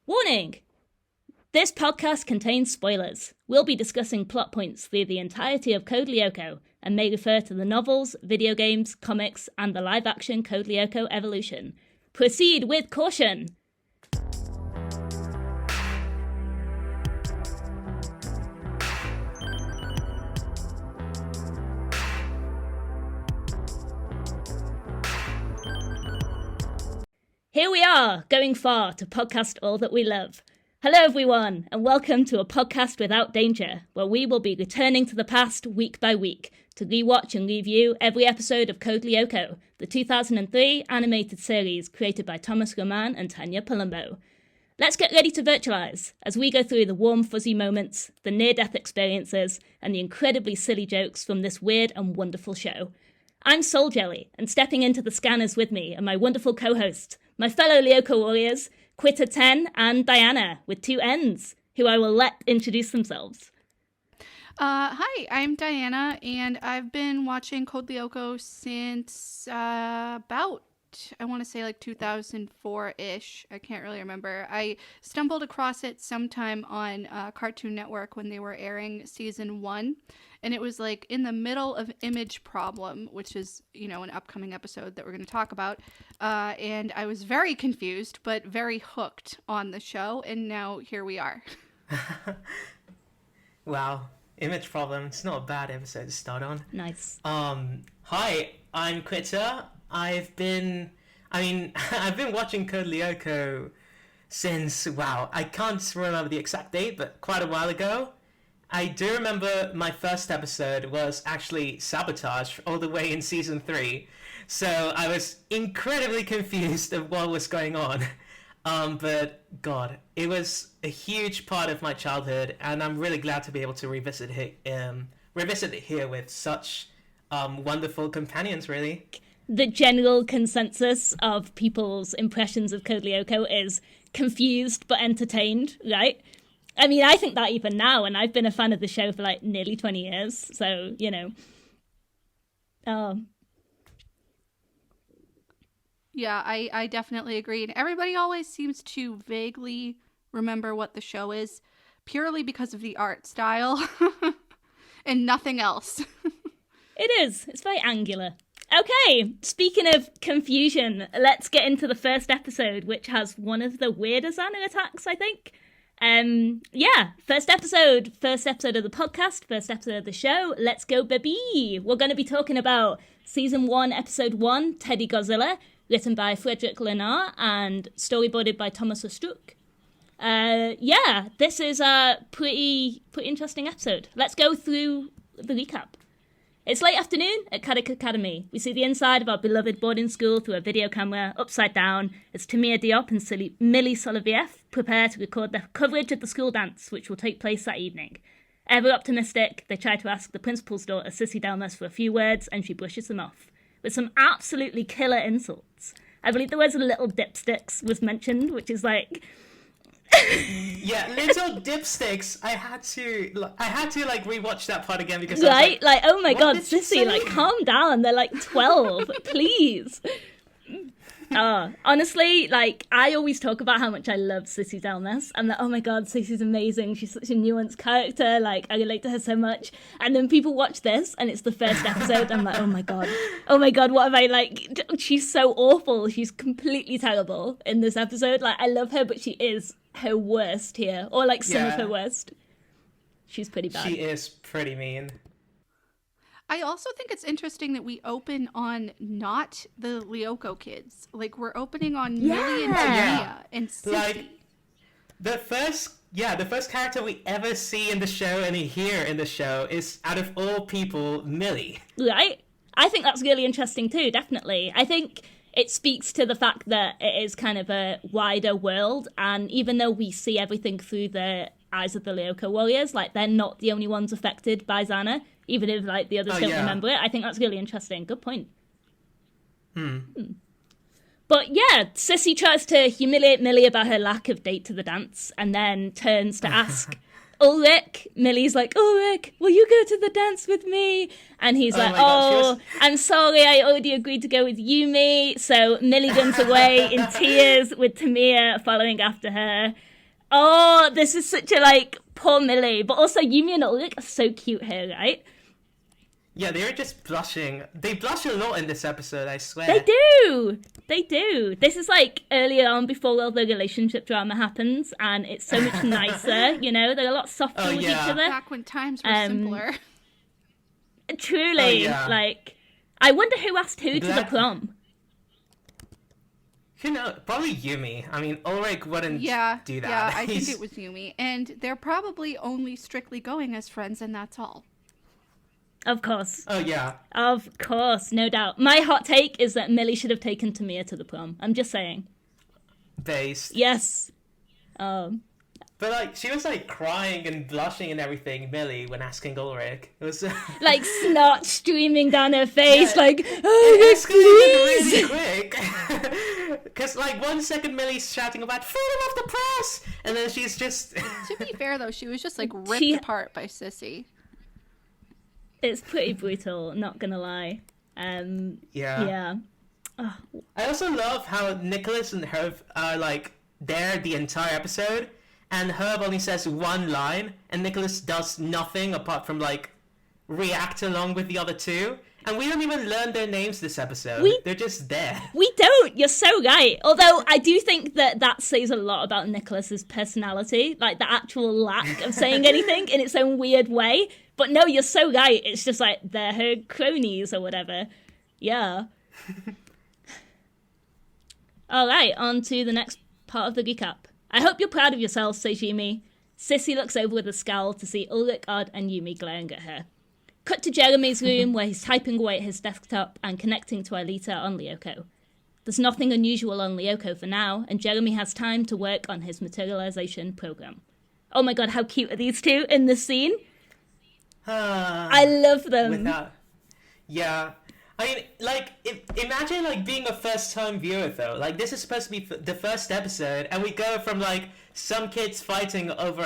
Warning! This podcast contains spoilers. We'll be discussing plot points through the entirety of Code Lyoko and may refer to the novels, video games, comics, and the live-action Code Lyoko evolution. Proceed with caution! Here we are, going far to podcast all that we love. Hello everyone, and welcome to A Podcast Without Danger, where we will be returning to the past week by week to rewatch and review every episode of Code Lyoko, the 2003 animated series created by Thomas Roman and Tanya Palumbo. Let's get ready to virtualize as we go through the warm fuzzy moments, the near-death experiences, and the incredibly silly jokes from this weird and wonderful show. I'm SoulJelly, and stepping into the scanners with me are my wonderful co-hosts, my fellow Lyoko warriors, Quiter10 and Dianna, with two N's, who I will let introduce themselves. Hi, I'm Dianna, and I've been watching Code Lyoko since about, I want to say like 2004-ish. I can't really remember. I stumbled across it sometime on Cartoon Network when they were airing season 1. And it was like in the middle of Image Problem, which is, you know, an upcoming episode that we're going to talk about. And I was very confused, but very hooked on the show. And now here we are. Wow. Image Problem. It's not a bad episode to start on. Nice. Hi, I'm Quitter. I've been watching Code Lyoko since, I can't remember the exact date, but quite a while ago. I do remember my first episode was actually Sabotage all the way in season 3. So I was incredibly confused of what was going on. But God, it was a huge part of my childhood, and I'm really glad to be able to revisit it here with such wonderful companions, really. The general consensus of people's impressions of Code Lyoko is confused but entertained, right? I mean, I think that even now, and I've been a fan of the show for like nearly 20 years, so, you know. Yeah, I definitely agree. And everybody always seems to vaguely remember what the show is, purely because of the art style, and nothing else. It is. It's very angular. Okay, speaking of confusion, let's get into the first episode, which has one of the weirdest Xana attacks, I think. First episode of the podcast, first episode of the show. Let's go, baby. We're going to be talking about season 1, episode 1, Teddygozilla, written by Frederick Lenar and storyboarded by Thomas Ostruck. This is a pretty interesting episode. Let's go through the recap. It's late afternoon at Caddick Academy. We see the inside of our beloved boarding school through a video camera, upside down, as Tamir Diop and Millie Soloviev prepare to record their coverage of the school dance, which will take place that evening. Ever optimistic, they try to ask the principal's daughter, Sissy Delmas, for a few words, and she brushes them off, with some absolutely killer insults. I believe the words little dipsticks was mentioned, which is like... Yeah, little dipsticks. I had to rewatch that part again because right, oh my god, Sissy, calm down. They're 12, please. Honestly, I always talk about how much I love Sissy Delmas, and that, oh my god, Sissy's amazing. She's such a nuanced character. I relate to her so much. And then people watch this, and it's the first episode. I'm like, oh my god, what have I She's so awful. She's completely terrible in this episode. I love her, but she is her worst here, or some of her worst. She's pretty bad. She is pretty mean. I also think it's interesting that we open on not the Lyoko kids. We're opening on Millie and Tamia and Sissy. The first character we ever see in the show and hear in the show is, out of all people, Millie. Right? I think that's really interesting too, definitely. I think it speaks to the fact that it is kind of a wider world, and even though we see everything through the eyes of the Lyoko warriors, they're not the only ones affected by Xana, even if the others don't remember it. I think that's really interesting. Good point. But yeah, Sissy tries to humiliate Millie about her lack of date to the dance, and then turns to ask Ulrich, Millie's like, Ulrich, will you go to the dance with me? And he's like, I'm sorry, I already agreed to go with Yumi. So Millie runs away in tears with Tamia following after her. Oh, this is such a, like, poor Millie. But also, Yumi and Ulrich are so cute here, right? Yeah, they were just blushing. They blush a lot in this episode, I swear. They do. They do. This is like earlier on before all the relationship drama happens, and it's so much nicer, you know? They're a lot softer with each other. Back when times were simpler. Truly. Like, I wonder who asked who to the prom. You know, probably Yumi. I mean, Ulrich wouldn't do that. Yeah, I think it was Yumi. And they're probably only strictly going as friends, and that's all. Of course. Oh, yeah. Of course, no doubt. My hot take is that Millie should have taken Tamia to the prom. I'm just saying. Based. Yes. But, like, she was, like, crying and blushing and everything, Millie, when asking Ulrich. It was... like, snot streaming down her face, like, it please! really quick. Because, like, 1 second Millie's shouting about freedom of the press! And then she's just... To be fair, though, she was just, like, ripped apart by Sissy. It's pretty brutal, not gonna lie. Yeah. Oh. I also love how Nicholas and Herb are, like, there the entire episode, and Herb only says one line, and Nicholas does nothing apart from, like, react along with the other two. And we don't even learn their names this episode. They're just there. We don't. You're so right. Although I do think that says a lot about Nicholas's personality, like the actual lack of saying anything in its own weird way. But no, you're so right. It's just like they're her cronies or whatever. Yeah. All right, on to the next part of the recap. I hope you're proud of yourself, says Yumi. Sissy looks over with a scowl to see Ulrich, Odd, and Yumi glaring at her. Cut to Jeremy's room where he's typing away at his desktop and connecting to Aelita on Lyoko. There's nothing unusual on Lyoko for now, and Jeremy has time to work on his materialization program. Oh my god, how cute are these two in this scene? I love them. Yeah. I mean, like, imagine, like, being a first-time viewer, though. Like, this is supposed to be the first episode, and we go from, like, some kids fighting over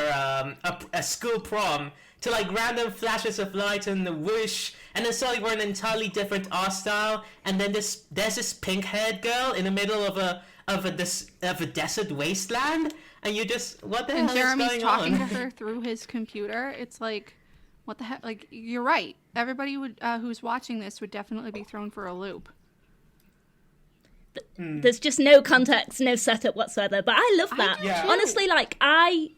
a school prom to, like, random flashes of light and the whoosh, and then suddenly we're in an entirely different art style, and then there's this pink-haired girl in the middle of a desert wasteland, and you just, what the hell is going on? And Jeremy's talking to her through his computer. It's like, what the heck? Like, you're right. Everybody who's watching this would definitely be thrown for a loop. There's just no context, no setup whatsoever, but I love that. Honestly, like, I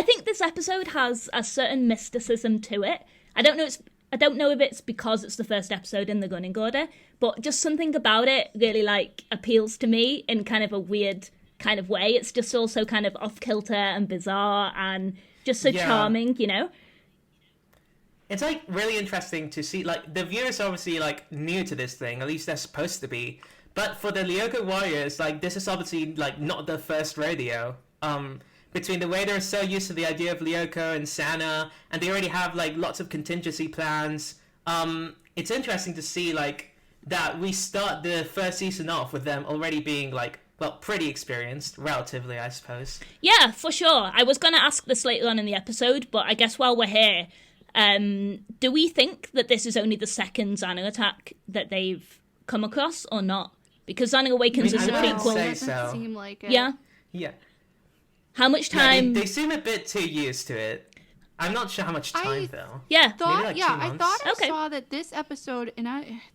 think this episode has a certain mysticism to it. I don't know if it's because it's the first episode in the running order, but just something about it really, like, appeals to me in kind of a weird kind of way. It's just also kind of off-kilter and bizarre and just so charming, you know? It's, like, really interesting to see, like, the viewers are obviously, like, new to this thing, at least they're supposed to be, but for the Lyoko Warriors, like, this is obviously, like, not the first rodeo. Between the way they're so used to the idea of Lyoko and Sana, and they already have, like, lots of contingency plans, it's interesting to see, like, that we start the first season off with them already being, like, well, pretty experienced, relatively, I suppose. Yeah, for sure. I was going to ask this later on in the episode, but I guess while we're here, do we think that this is only the second Xana attack that they've come across or not? Because Xana Awakens is a prequel. Doesn't seem like it. Yeah. How much time? They seem a bit too used to it. I'm not sure how much time though. Yeah. I thought I saw that this episode, and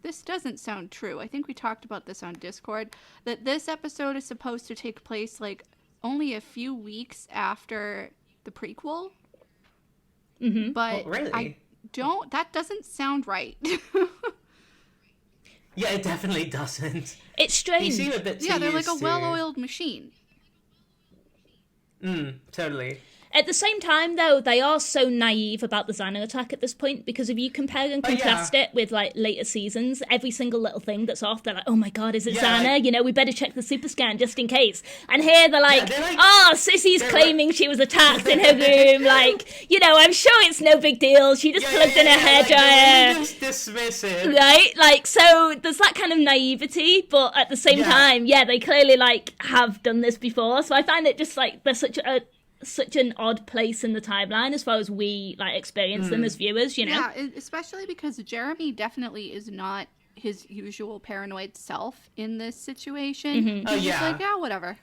this doesn't sound true. I think we talked about this on Discord, that this episode is supposed to take place like only a few weeks after the prequel. Mm-hmm. But really? That doesn't sound right. Yeah, it definitely doesn't. It's strange. They seem a bit too they're like a used well-oiled machine. Totally. At the same time, though, they are so naive about the Xana attack at this point, because if you compare and contrast it with, like, later seasons, every single little thing that's off, they're like, oh my god, is it Xana? You know, we better check the super scan just in case. And here they're like, Sissy's claiming she was attacked in her room, like, you know, I'm sure it's no big deal, she just plugged in her hairdryer. Just dismiss it. Right? Like, so there's that kind of naivety, but at the same time, they clearly, like, have done this before, so I find it just, like, they're such a such an odd place in the timeline as far as we like experience them as viewers, you know? Yeah, especially because Jeremy definitely is not his usual paranoid self in this situation. Mm-hmm. He's just like, yeah, whatever.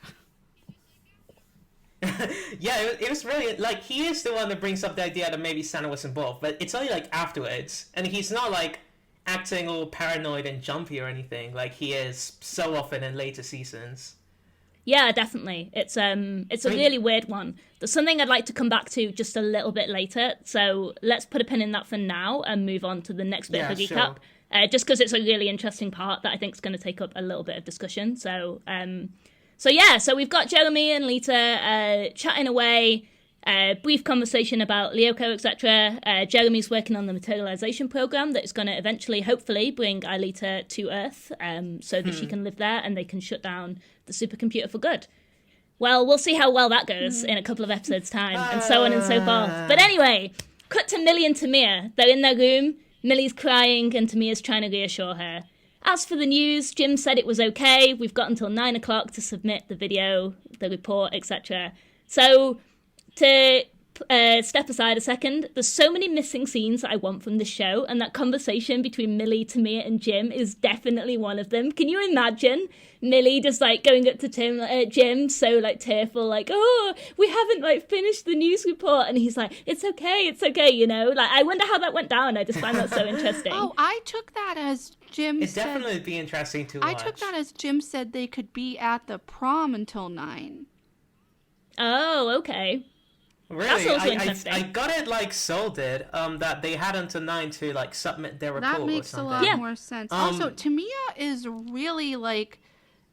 Yeah, it was really, like, he is the one that brings up the idea that maybe Santa was involved, but it's only, like, afterwards. And he's not, like, acting all paranoid and jumpy or anything, like he is so often in later seasons. Yeah, definitely. It's a really weird one. There's something I'd like to come back to just a little bit later, so let's put a pin in that for now and move on to the next bit of the recap. Sure. Just because it's a really interesting part that I think is going to take up a little bit of discussion. So we've got Jeremy and Lita chatting away, brief conversation about Lyoko, etc. Jeremy's working on the materialization program that is going to eventually, hopefully, bring Aelita to Earth so that she can live there and they can shut down the supercomputer for good. Well, we'll see how well that goes in a couple of episodes' time, and so on and so forth. But anyway, cut to Millie and Tamia. They're in their room. Millie's crying, and Tamia's trying to reassure her. As for the news, Jim said it was okay. We've got until 9 o'clock to submit the video, the report, etc. So, to step aside a second, there's so many missing scenes that I want from this show, and that conversation between Millie, Tamia, and Jim is definitely one of them. Can you imagine Millie just like going up to Jim, so like tearful, like, oh, we haven't like finished the news report, and he's like, it's okay, you know? Like, I wonder how that went down. I just find that so interesting. Oh, I took that as Jim It'd said... definitely be interesting to watch. I took that as Jim said they could be at the prom until 9. Oh, okay. Really? That's also interesting. I got it like Soul did, that they had until 9 to like submit their report. That makes a lot more sense. Also, Tamia is really like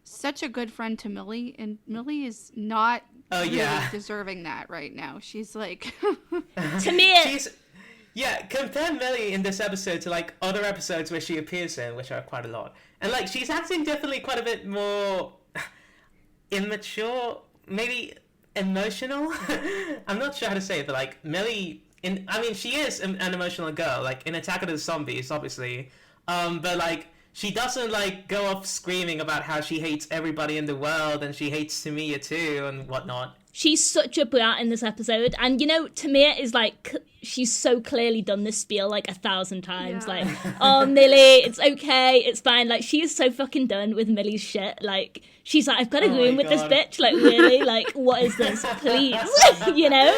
such a good friend to Millie, and Millie is not really deserving that right now. She's like Tamia. Compare Millie in this episode to like other episodes where she appears in, which are quite a lot, and like she's acting definitely quite a bit more immature, maybe emotional. I'm not sure how to say it, but like Millie, she is an emotional girl, like in Attack of the Zombies, obviously, but like she doesn't like go off screaming about how she hates everybody in the world and she hates Tamia too and whatnot. She's such a brat in this episode, and you know, Tamia is like, she's so clearly done this spiel like 1,000 times, like, oh, Millie, it's okay, it's fine, like, she is so fucking done with Millie's shit, like, she's like, I've got a room with this bitch, like, really, like, what is this, please, you know?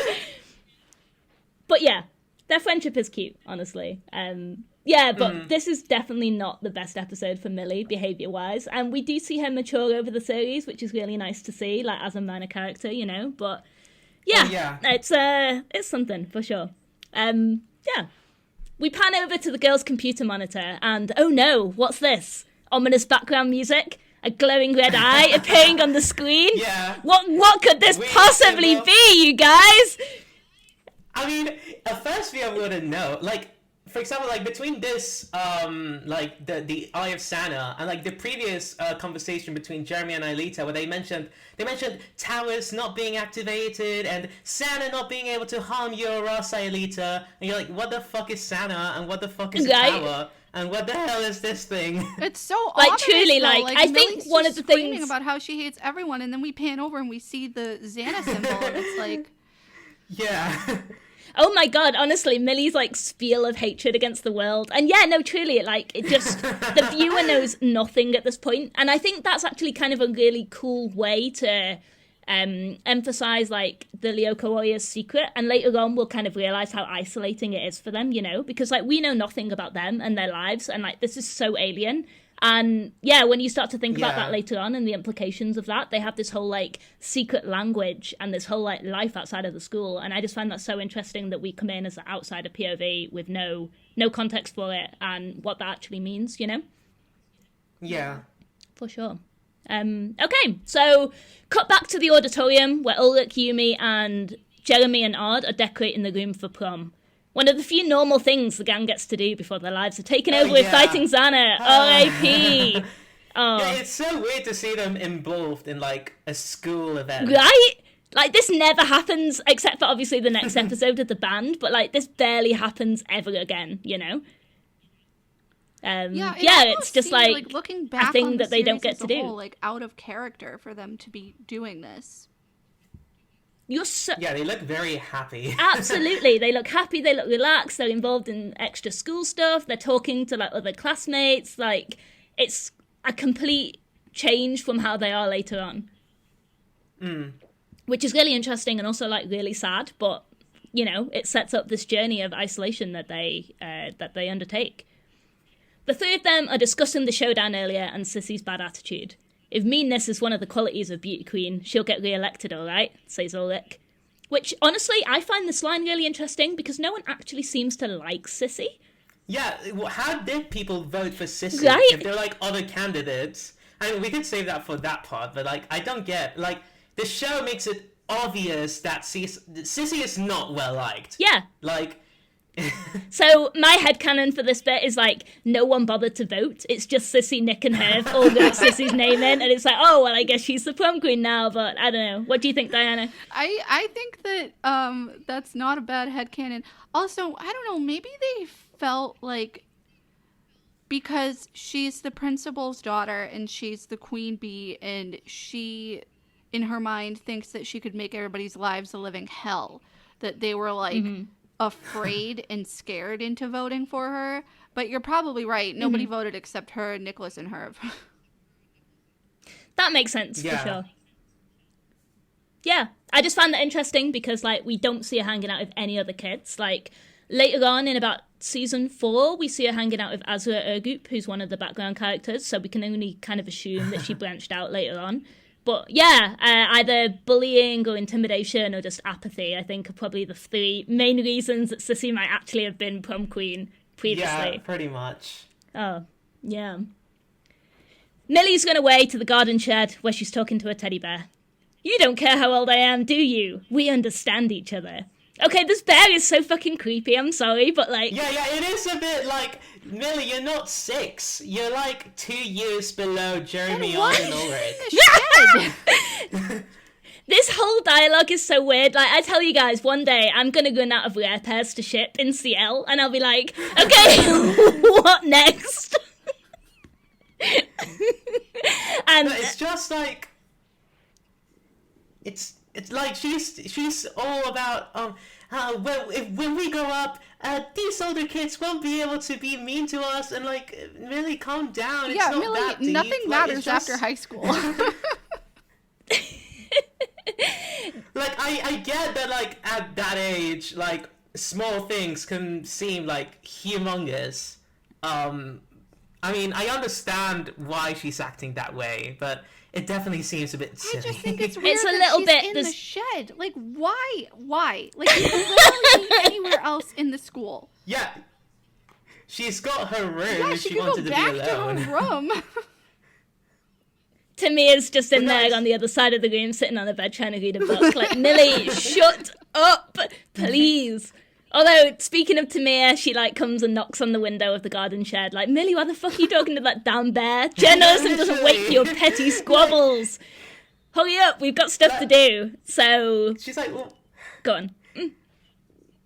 But yeah, their friendship is cute, honestly. Yeah, but this is definitely not the best episode for Millie, behaviour-wise. And we do see her mature over the series, which is really nice to see, like, as a minor character, you know? But, yeah. It's something, for sure. Yeah. We pan over to the girl's computer monitor, and, oh no, what's this? Ominous background music? A glowing red eye appearing on the screen? Yeah. What could this possibly be, you guys? I mean, at first we wouldn't know. Like, for example, like between this, like the Eye of Santa and like the previous conversation between Jeremy and Aelita, where they mentioned towers not being activated and Santa not being able to harm you or us, Aelita, and you're like, what the fuck is Santa and what the fuck is a tower? And what the hell is this thing? It's so like ominous, truly, though. like I think one of the things about how she hates everyone, and then we pan over and we see the Xana symbol, and it's like, yeah. Oh my god, honestly, Millie's like spiel of hatred against the world. And yeah, no, truly, it just, the viewer knows nothing at this point. And I think that's actually kind of a really cool way to emphasize like the Lyoko warriors' secret. And later on, we'll kind of realize how isolating it is for them, you know, because like we know nothing about them and their lives. And like this is so alien. And yeah, when you start to think about that later on and the implications of that, they have this whole like secret language and this whole like life outside of the school. And I just find that so interesting that we come in as an outsider POV with no context for it and what that actually means, you know? Yeah. For sure. Okay, so cut back to the auditorium where Ulrich, Yumi, and Jeremy and Ard are decorating the room for prom. One of the few normal things the gang gets to do before their lives are taken over with fighting Xana. R.I.P. Yeah, it's so weird to see them involved in, like, a school event. Right? Like, this never happens, except for, obviously, the next episode of the band, but, like, this barely happens ever again, you know? It's just, like looking back a thing on the that they don't get to do. Whole, like, out of character for them to be doing this. You're so... Yeah, they look very happy. Absolutely. They look happy, they look relaxed, they're involved in extra school stuff, they're talking to like other classmates. Like, it's a complete change from how they are later on. Which is really interesting and also like really sad, but you know, it sets up this journey of isolation that they undertake. The three of them are discussing the showdown earlier and Sissy's bad attitude. If meanness is one of the qualities of Beauty Queen, she'll get re-elected, all right, says Ulrich. Which, honestly, I find this line really interesting because no one actually seems to like Sissy. Yeah, well, how did people vote for Sissy? Right? If they're like other candidates? I mean, we could save that for that part, but like, I don't get, like, the show makes it obvious that Sissy is not well liked. Yeah. Like... So my headcanon for this bit is like no one bothered to vote. It's just Sissy, Nick and Herb all wrote Sissy's name in and it's like, oh well, I guess she's the prom queen now, but I don't know. What do you think, Dianna? I think that that's not a bad headcanon. Also, I don't know, maybe they felt like because she's the principal's daughter and she's the queen bee and she in her mind thinks that she could make everybody's lives a living hell, that they were like afraid and scared into voting for her. But you're probably right. Nobody voted except her, Nicholas, and Herb. That makes sense, for sure. Yeah, I just found that interesting because, like, we don't see her hanging out with any other kids. Like, later on in about season 4, we see her hanging out with Azura Ergup, who's one of the background characters, so we can only kind of assume that she branched out later on. But yeah, either bullying or intimidation or just apathy, I think, are probably the 3 main reasons that Sissy might actually have been prom queen previously. Yeah, pretty much. Oh, yeah. Millie's gone away to the garden shed where she's talking to a teddy bear. You don't care how old I am, do you? We understand each other. Okay, this bear is so fucking creepy, I'm sorry, but like... Yeah, it is a bit like, Millie, you're not 6. You're like 2 years below Jeremy and Ulrich. This whole dialogue is so weird. Like, I tell you guys, one day I'm gonna run out of rare pairs to ship in CL, and I'll be like, okay, what next? And but it's just like... It's like she's all about when we grow up, these older kids won't be able to be mean to us, and like Millie, calm down. It's not Millie, that deep. nothing like, matters after high school. Like I get that, like at that age, like small things can seem like humongous. I mean, I understand why she's acting that way, but it definitely seems a bit silly. I just think it's weird It's a that little she's bit in this- the shed. Like, why? Like, you can literally be anywhere else in the school. Yeah, she's got her room. Yeah, and she she could go wanted to back be to alone. her room. Tamia's just in But there that's- on the other side of the room, sitting on the bed trying to read a book. Like, Millie, shut up, please. Although, speaking of Tamia, she, like, comes and knocks on the window of the garden shed. Like, Millie, why the fuck are you talking to that damn bear? Journalism doesn't wait for your petty squabbles. Hurry up, we've got stuff to do. So, She's like, well, go on.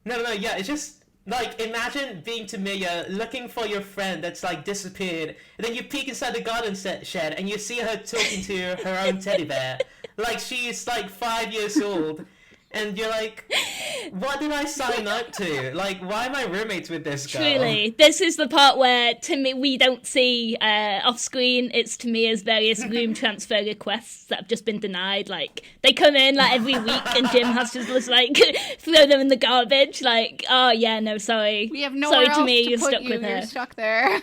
no, yeah, it's just, like, imagine being Tamia, looking for your friend that's, like, disappeared, and then you peek inside the garden shed, and you see her talking to her own teddy bear. Like, she's, like, 5 years old, and you're like, what did I sign up to? Like, why am I roommates with this girl? Truly, this is the part where we don't see off screen. It's Tamia's various room transfer requests that have just been denied. Like, they come in like every week, and Jim has to just like throw them in the garbage. Like, oh yeah, no, sorry, We have nowhere sorry, else Tamia, to you're put stuck you. with You're her. stuck there.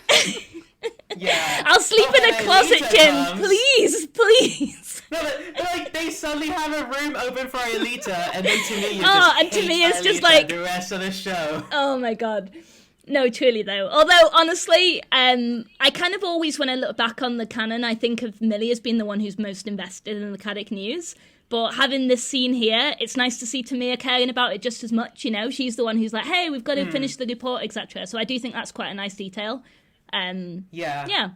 Yeah. I'll sleep Oh, in a and closet, Alita Jim. comes. Please. No, but, like, they suddenly have a room open for Alita, and then Tamia Oh, and just Tamia's hates just Alita like- the rest of the show. Oh my god. No, truly though. Although, honestly, I kind of always, when I look back on the canon, I think of Millie as being the one who's most invested in the Caddick news. But having this scene here, it's nice to see Tamia caring about it just as much, you know? She's the one who's like, hey, we've got to finish the report, etc. So I do think that's quite a nice detail. Yeah. Yeah,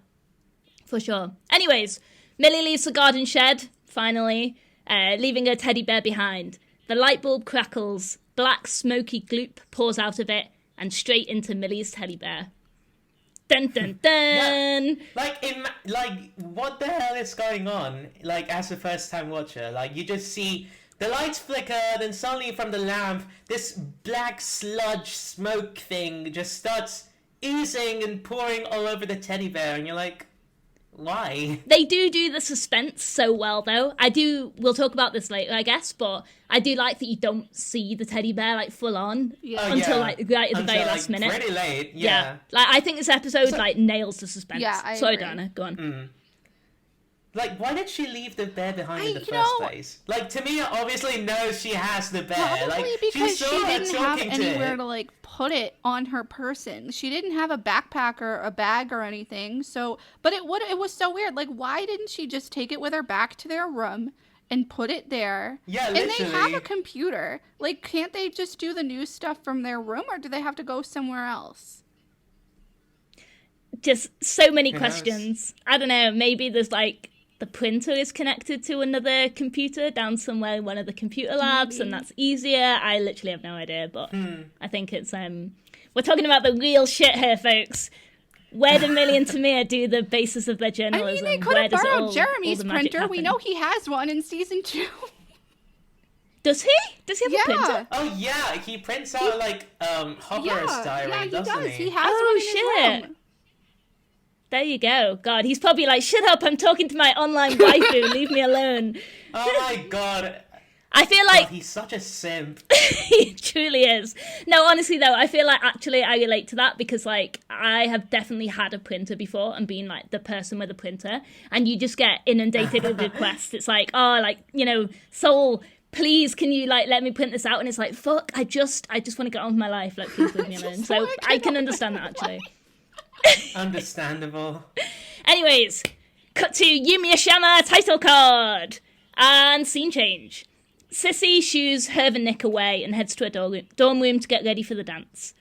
for sure. Anyways, Millie leaves the garden shed, finally, leaving her teddy bear behind. The light bulb crackles, black smoky gloop pours out of it, and straight into Millie's teddy bear. Dun dun dun! Yeah. Like, what the hell is going on? Like, as a first-time watcher, like, you just see The lights flicker, then suddenly from the lamp, this black sludge smoke thing just starts oozing and pouring all over the teddy bear, and you're like, why? They do the suspense so well, though. We'll talk about this later, I guess, but I do like that you don't see the teddy bear, like, full on until, like, right at the very last minute. Pretty late, yeah. Like, I think this episode, like, nails the suspense. Yeah, I Sorry, agree. Dianna, go on. Like, why did she leave the bear behind in the first place? Like, Tamia obviously knows she has the bear. Probably like, because she she didn't have anywhere it. to like put it on her person. She didn't have a backpack or a bag or anything. So, but it was so weird. Like, why didn't she just take it with her back to their room and put it there? Yeah, literally. literally. And they have a computer. Like, can't they just do the news stuff from their room, or do they have to go somewhere else? Just so many questions. I don't know. Maybe there's like the printer is connected to another computer down somewhere in one of the computer labs, and that's easier. I literally have no idea, but I think it's we're talking about the real shit here, folks. Where do Millie and Tamia do the basis of their I journalism? mean, they could Where have does it borrowed all Jeremy's the magic printer. We happen? know he has one in season 2. Does he? Does he have a printer? Oh, yeah, he prints out, Hopper's diary, doesn't he? He has one in his room. There you go. God, he's probably like, shut up, I'm talking to my online waifu, leave me alone. Oh my god. I feel like... God, he's such a simp. He truly is. No, honestly, though, I feel like actually I relate to that because, like, I have definitely had a printer before and been, like, the person with a printer, and you just get inundated with requests. It's like, oh, like, you know, Soul, please, can you, like, let me print this out? And it's like, fuck, I just want to get on with my life. Like, please leave me alone. So I can understand that, actually. Understandable. Anyways, cut to Yumi Ashama title card and scene change. Sissy shoos Herb and Nick away and heads to a dorm room to get ready for the dance.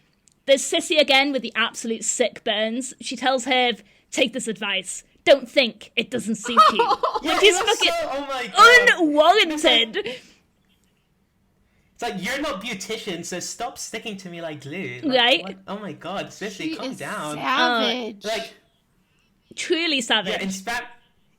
There's Sissy again with the absolute sick burns. She tells Herb, take this advice. Don't think it doesn't suit you. Which is fucking unwarranted. It's like, you're not beautician, so stop sticking to me like glue. Like, right? What? Oh my god, Sissy, calm down. Savage. Like, truly savage. Yeah,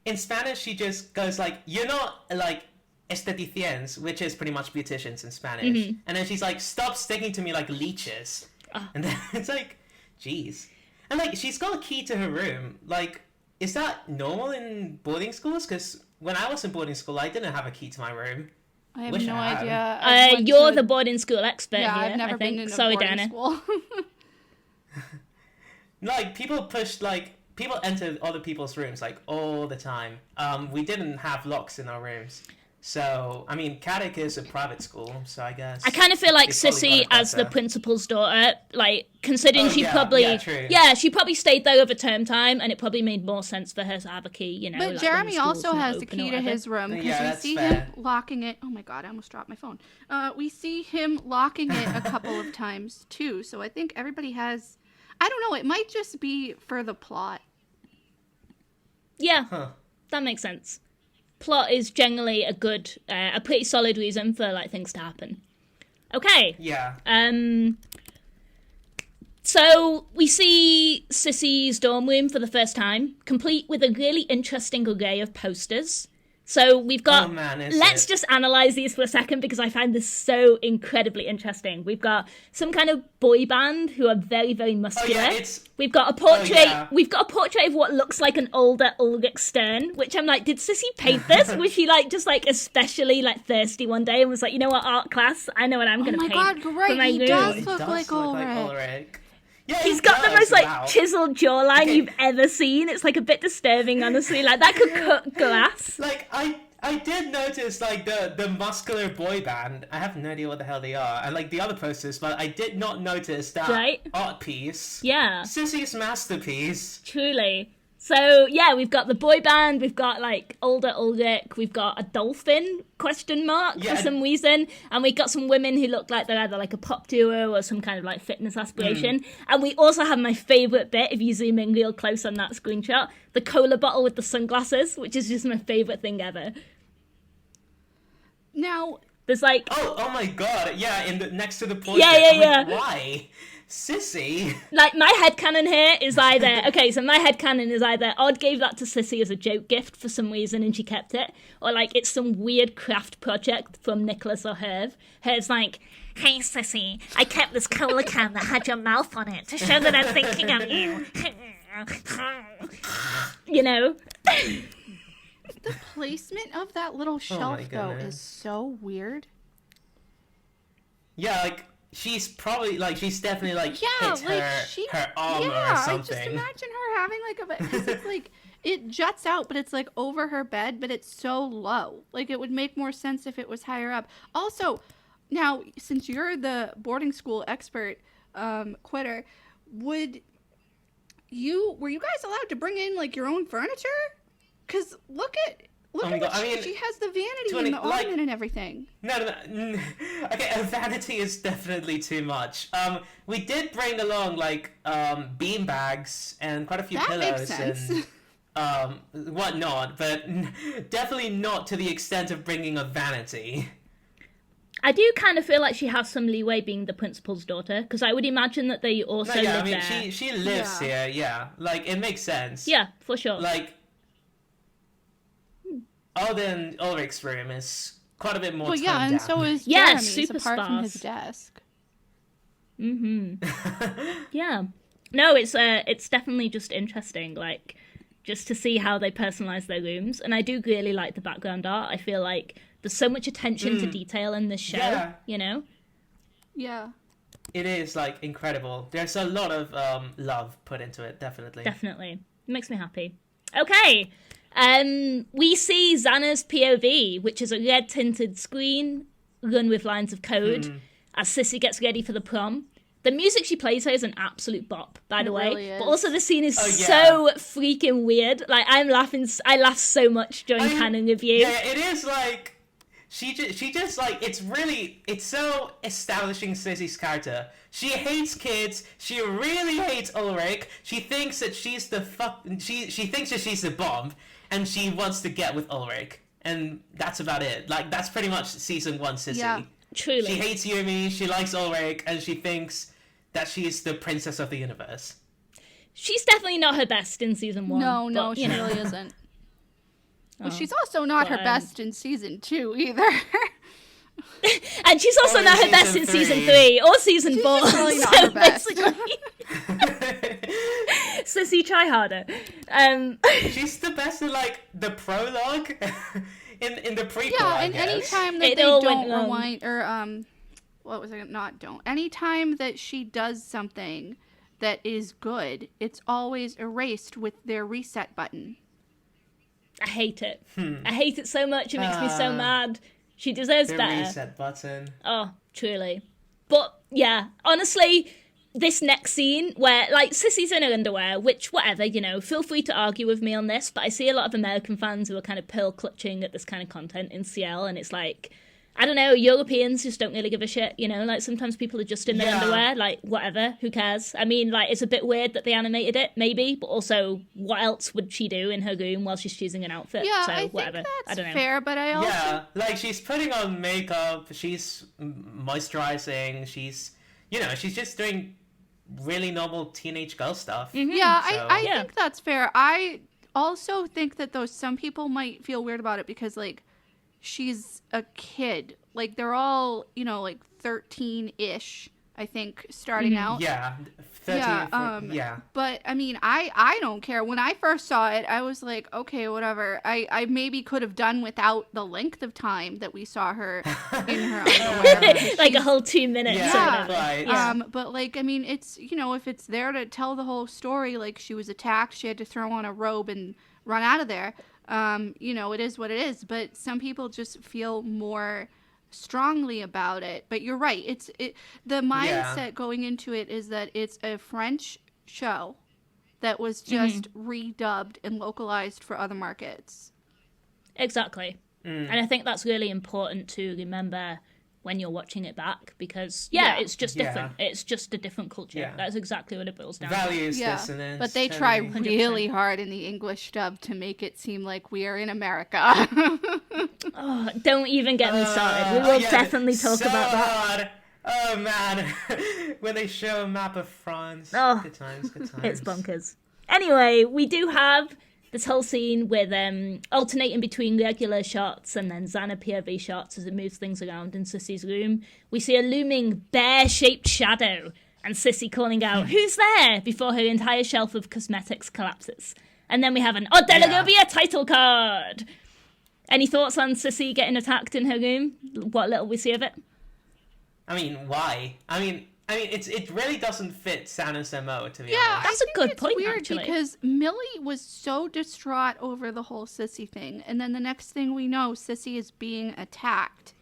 in Spanish, she just goes like, you're not, like, estheticians, which is pretty much beauticians in Spanish. And then she's like, stop sticking to me like leeches. And then it's like, jeez. And, like, she's got a key to her room. Like, is that normal in boarding schools? Because when I was in boarding school, I didn't have a key to my room. I have no idea. You're the boarding school expert here, I've never I think. been in a Sorry, boarding Dianna. school. Like, people entered other people's rooms, like, all the time. We didn't have locks in our rooms. So, I mean, Caddick is a private school, so I guess... I kind of feel like Sissy, as the principal's daughter, like, considering she probably... Yeah, she probably stayed there over term time, and it probably made more sense for her to have a key, you know. But like, Jeremy also has the key to his room, because we see him locking it... Oh my god, I almost dropped my phone. We see him locking it a couple of times, too, so I think everybody has... I don't know, it might just be for the plot. Yeah, that makes sense. Plot is generally a pretty solid reason for, like, things to happen. Okay. Yeah. So we see Sissy's dorm room for the first time, complete with a really interesting array of posters. So we've got... let's just analyze these for a second because I find this so incredibly interesting. We've got some kind of boy band who are very, very muscular. We've got a portrait. We've got a portrait of what looks like an older Ulrich Stern, which I'm like, did Sissy paint this? Was she like just like especially like thirsty one day and was like, you know what, art class? I know what I'm gonna paint. Oh my god, great! For my He room. does look like Ulrich. Yeah, he's got the most like chiseled jawline you've ever seen. It's like a bit disturbing, honestly. Like that could cut glass. Like I did notice like the muscular boy band. I have no idea what the hell they are, and like the other posters, but I did not notice that art piece. Yeah, Sissy's masterpiece. Truly. So yeah, we've got the boy band, we've got like older Ulrich, we've got a dolphin for some reason, and we've got some women who look like they're either like a pop duo or some kind of like fitness aspiration. And we also have my favourite bit, if you zoom in real close on that screenshot, the cola bottle with the sunglasses, which is just my favourite thing ever. Now, There's like Oh my god, yeah, next to the portrait. Yeah. Why? Sissy? Like, my headcanon here is either... Okay, so my headcanon is either Odd gave that to Sissy as a joke gift for some reason and she kept it, or, like, it's some weird craft project from Nicholas or Herv. Herv's like, hey, Sissy, I kept this cola can that had your mouth on it to show that I'm thinking of you. You know? The placement of that little shelf, though, is so weird. Yeah, like... She's probably, like, she's definitely, like, hit her armor or something. I just imagine her having, like, because it's, like, it juts out, but it's, like, over her bed, but it's so low. Like, it would make more sense if it was higher up. Also, now, since you're the boarding school expert, Quitter, were you guys allowed to bring in, like, your own furniture? Because look at what she has, the vanity and the ornament and everything. No. Okay, a vanity is definitely too much. We did bring along, like, bean bags and quite a few pillows and whatnot, but definitely not to the extent of bringing a vanity. I do kind of feel like she has some leeway being the principal's daughter, because I would imagine that they also live there. She lives here, yeah. Like, it makes sense. Yeah, for sure. Like, other than Ulrich's room is quite a bit more toned down. And so is Jeremy's, super apart sparse from his desk. Yeah. No, it's definitely just interesting, like, just to see how they personalize their rooms. And I do really like the background art. I feel like there's so much attention to detail in this show, you know? Yeah. It is, like, incredible. There's a lot of love put into it, definitely. Definitely. It makes me happy. Okay. We see Xana's POV, which is a red-tinted screen run with lines of code as Sissy gets ready for the prom. The music she plays here is an absolute bop, by the way. Really is. But also the scene is so freaking weird. Like, I laughed so much during canon review. Yeah, it is like... She just like, it's so establishing Sissy's character. She hates kids. She really hates Ulrich. She thinks that she's the she thinks that she's the bomb, and she wants to get with Ulrich. And that's about it. Like, that's pretty much season 1 Sissy. Yeah, truly. She hates Yumi, she likes Ulrich, and she thinks that she's the princess of the universe. She's definitely not her best in season 1. No, she really isn't. Well, she's also not her best in season 2 either. And she's also not her best in season 3 or season 4. She's really not her best. Sissy, try harder. She's the best in, like, the prologue in the prequel. Yeah, and anytime that they don't rewind or what was it? Not don't. Anytime that she does something that is good, it's always erased with their reset button. I hate it. I hate it so much. It makes me so mad. She deserves better. The reset button. Oh, truly. But, yeah, honestly, this next scene where, like, Sissy's in her underwear, which, whatever, you know, feel free to argue with me on this, but I see a lot of American fans who are kind of pearl-clutching at this kind of content in CL, and it's like, I don't know, Europeans just don't really give a shit, you know? Like, sometimes people are just in their underwear, like, whatever, who cares? I mean, like, it's a bit weird that they animated it, maybe, but also, what else would she do in her room while she's choosing an outfit? Yeah, so, I think whatever. that's I don't know. fair, but I also... Yeah, like, she's putting on makeup, she's moisturizing, she's, you know, she's just doing really normal teenage girl stuff. Yeah, so. I think that's fair. I also think that, though, some people might feel weird about it because, like, she's a kid. Like, they're all, you know, like 13-ish, I think, starting out. Yeah, 13. Yeah. But I mean, I don't care. When I first saw it, I was like, okay, whatever. I maybe could have done without the length of time that we saw her in her underwear. Like a whole 2 minutes. Yeah, right. But like, I mean, it's, you know, if it's there to tell the whole story, like she was attacked, she had to throw on a robe and run out of there. You know, it is what it is. But some people just feel more strongly about it. But you're right. The mindset going into it is that it's a French show that was just redubbed and localized for other markets. Exactly. And I think that's really important to remember when you're watching it back, because it's just Yeah. different. It's just a different culture. Yeah. That's exactly what it boils down to. Values Yeah, dissonance. but they totally. try really hard in the English dub to make it seem like we are in America. Oh, don't even get me started. We will definitely talk about that. Hard. Oh man, when they show a map of France. Oh, good times. It's bonkers. Anyway, we do have this whole scene with alternating between regular shots and then Xana POV shots as it moves things around in Sissy's room. We see a looming bear-shaped shadow and Sissy calling out, "Who's there?" before her entire shelf of cosmetics collapses. And then we have an Delegobia title card. Any thoughts on Sissy getting attacked in her room? What little we see of it? I mean, why? I mean, it really doesn't fit Xana's MO, to be honest. That's a good it's point, weird actually. because Millie was so distraught over the whole Sissy thing, and then the next thing we know, Sissy is being attacked.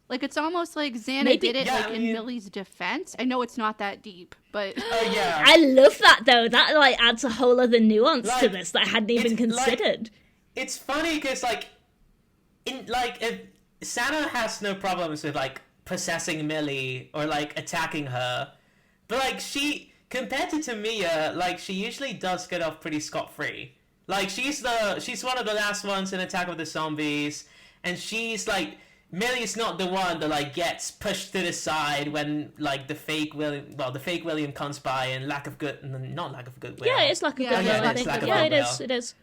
Like, it's almost like Xana did it in Millie's defense. I know it's not that deep, but Oh yeah. I love that, though. That, like, adds a whole other nuance to this that I hadn't even considered. It's funny because, like, if Xana has no problems with, like, possessing Millie or, like, attacking her, but, like, compared to Tamiya, like, she usually does get off pretty scot-free. Like, she's one of the last ones in Attack of the Zombies, and she's, like, Millie's not the one that, like, gets pushed to the side when, like, the fake William comes by and not lack of goodwill. Yeah, it's like a good yeah, one, I it's think. like a Yeah, goodwill. it is.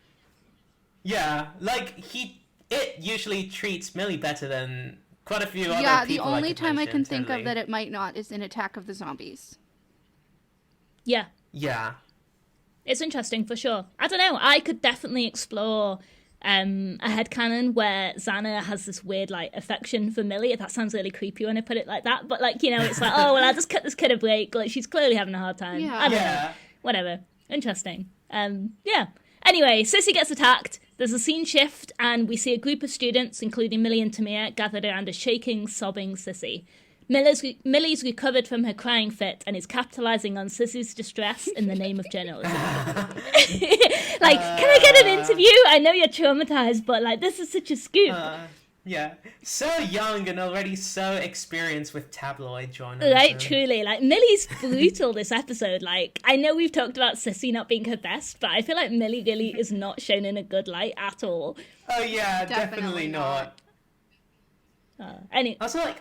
Yeah, like, it usually treats Millie better than quite a few other yeah, people. the only time I can think think of that it might not is in Attack of the Zombies. Yeah. Yeah. It's interesting, for sure. I don't know, I could definitely explore a headcanon where Xana has this weird, like, affection for Millie. That sounds really creepy when I put it like that, but, like, you know, it's like, oh, well, I'll just cut this kid a break. Like, she's clearly having a hard time. Yeah. I don't know. Whatever. Interesting. Yeah. Anyway, Sissy gets attacked. There's a scene shift, and we see a group of students, including Millie and Tamiya, gathered around a shaking, sobbing Sissy. Millie's recovered from her crying fit and is capitalizing on Sissy's distress in the name of journalism. Like, can I get an interview? I know you're traumatized, but, like, this is such a scoop. Yeah. So young and already so experienced with tabloid journalism. Right, truly. Like, Millie's brutal this episode. Like, I know we've talked about Sissy not being her best, but I feel like Millie really is not shown in a good light at all. Oh yeah, definitely not. Also, like,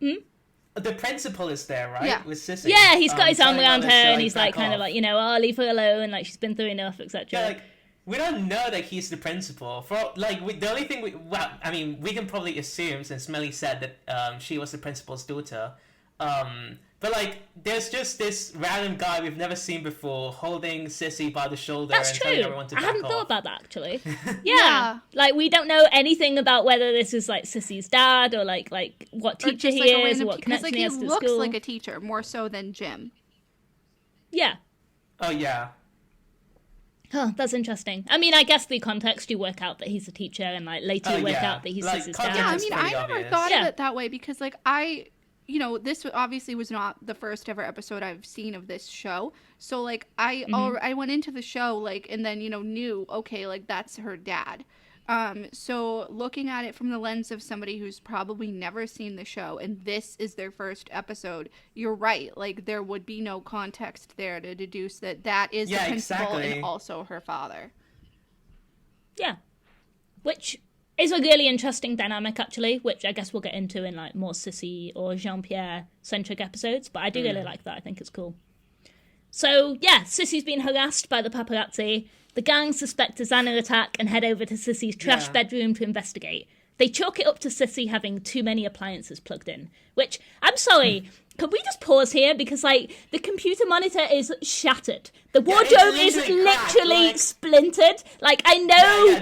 the principal is there, right? Yeah. With Sissy. Yeah, he's got his arm telling around her, to, and he's like, back kind of off. like, you know, oh, leave her alone, like, she's been through enough, etc. Yeah, like, we don't know that he's the principal. For like, the only thing we can probably assume, since Millie said that she was the principal's daughter. But like, there's just this random guy we've never seen before holding Sissy by the shoulder That's and true. telling everyone to I back hadn't off. thought about that, actually. Yeah. Yeah. Like, we don't know anything about whether this is, like, Sissy's dad, or, like what Or teacher just, he like, a is, random or what because, connection like, he has he to looks school. like a teacher, more so than Jim. Yeah. Oh yeah. Oh, that's interesting. I mean, I guess the context, you work out that he's a teacher, and, like, later you work out that he's Like, Sissy's context dad. Yeah, I It's mean, pretty I never obvious. thought Yeah. of it that way because, like, this obviously was not the first ever episode I've seen of this show. So, like, I went into the show, like, and then, knew, okay, like, that's her dad. So looking at it from the lens of somebody who's probably never seen the show and this is their first episode, you're right. Like, there would be no context there to deduce that is the principal and also her father. Yeah. Which is a really interesting dynamic, actually, which I guess we'll get into in, like, more Sissy or Jean-Pierre centric episodes, but I do really like that. I think it's cool. So, yeah, Sissy's been harassed by the paparazzi. The gang suspect a Xana attack and head over to Sissy's trash bedroom to investigate. They chalk it up to Sissy having too many appliances plugged in, which, I'm sorry, could we just pause here? Because, like, the computer monitor is shattered. The wardrobe is literally splintered. Like, I know...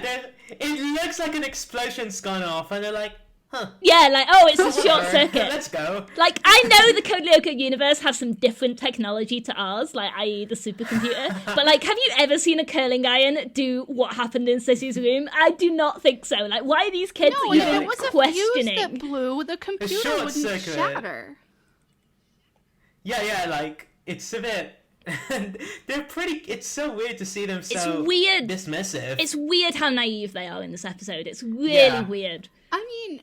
It looks like an explosion's gone off, and they're like, huh. Yeah, like, oh, it's a short circuit. Let's go. Like, I know the Code Lyoko universe has some different technology to ours, like, i.e. the supercomputer. But, like, have you ever seen a curling iron do what happened in Sissy's room? I do not think so. Like, why are these kids No, if even it was questioning? a fuse that blew, the computer wouldn't circuit. shatter. Yeah, like, it's a bit... they're pretty... It's so weird to see them so It's weird. dismissive. It's weird how naive they are in this episode. It's really weird. I mean...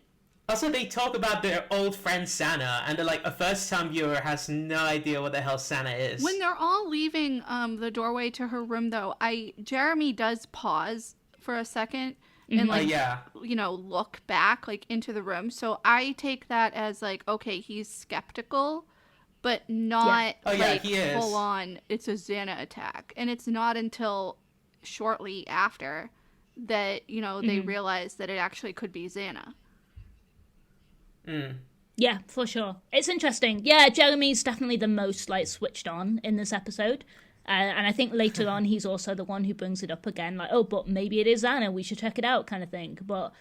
Also, they talk about their old friend Santa, and they're like, a first-time viewer has no idea what the hell Santa is. When they're all leaving the doorway to her room, though, Jeremy does pause for a second and look back like into the room. So I take that as like, okay, he's skeptical, but not he is. full on. It's a Xana attack, and it's not until shortly after that they realize that it actually could be Xana. Yeah, for sure. It's interesting. Yeah, Jeremy's definitely the most like switched on in this episode. And I think later on he's also the one who brings it up again, like, oh, but maybe it is Xana, we should check it out kind of thing. But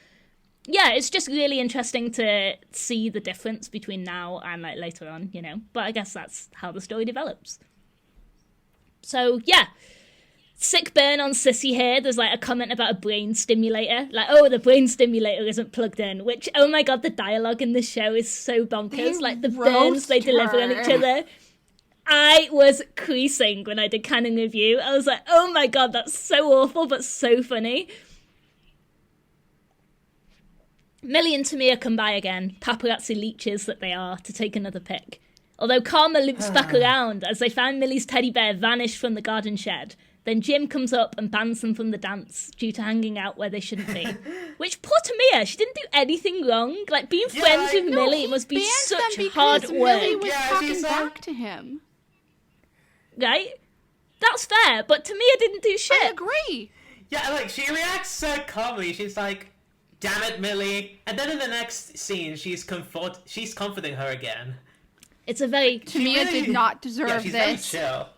yeah, it's just really interesting to see the difference between now and like later on, But I guess that's how the story develops. So yeah. Sick burn on Sissy here. There's like a comment about a brain stimulator. Like, oh, the brain stimulator isn't plugged in. Which, oh my god, the dialogue in this show is so bonkers. Like the burns they deliver on each other. I was creasing when I did canon review. I was like, oh my god, that's so awful, but so funny. Millie and Tamia come by again, paparazzi leeches that they are, to take another pic. Although karma loops back around as they find Millie's teddy bear vanished from the garden shed. Then Jim comes up and bans them from the dance due to hanging out where they shouldn't be. Which, poor Tamia, she didn't do anything wrong. Like, being friends with Millie must be such hard work. Millie was talking back to him. Right? That's fair, but Tamia didn't do shit. I agree. Yeah, like, she reacts so calmly. She's like, damn it, Millie. And then in the next scene, she's comforting her again. It's a very... Tamia did not deserve she's this. Very chill.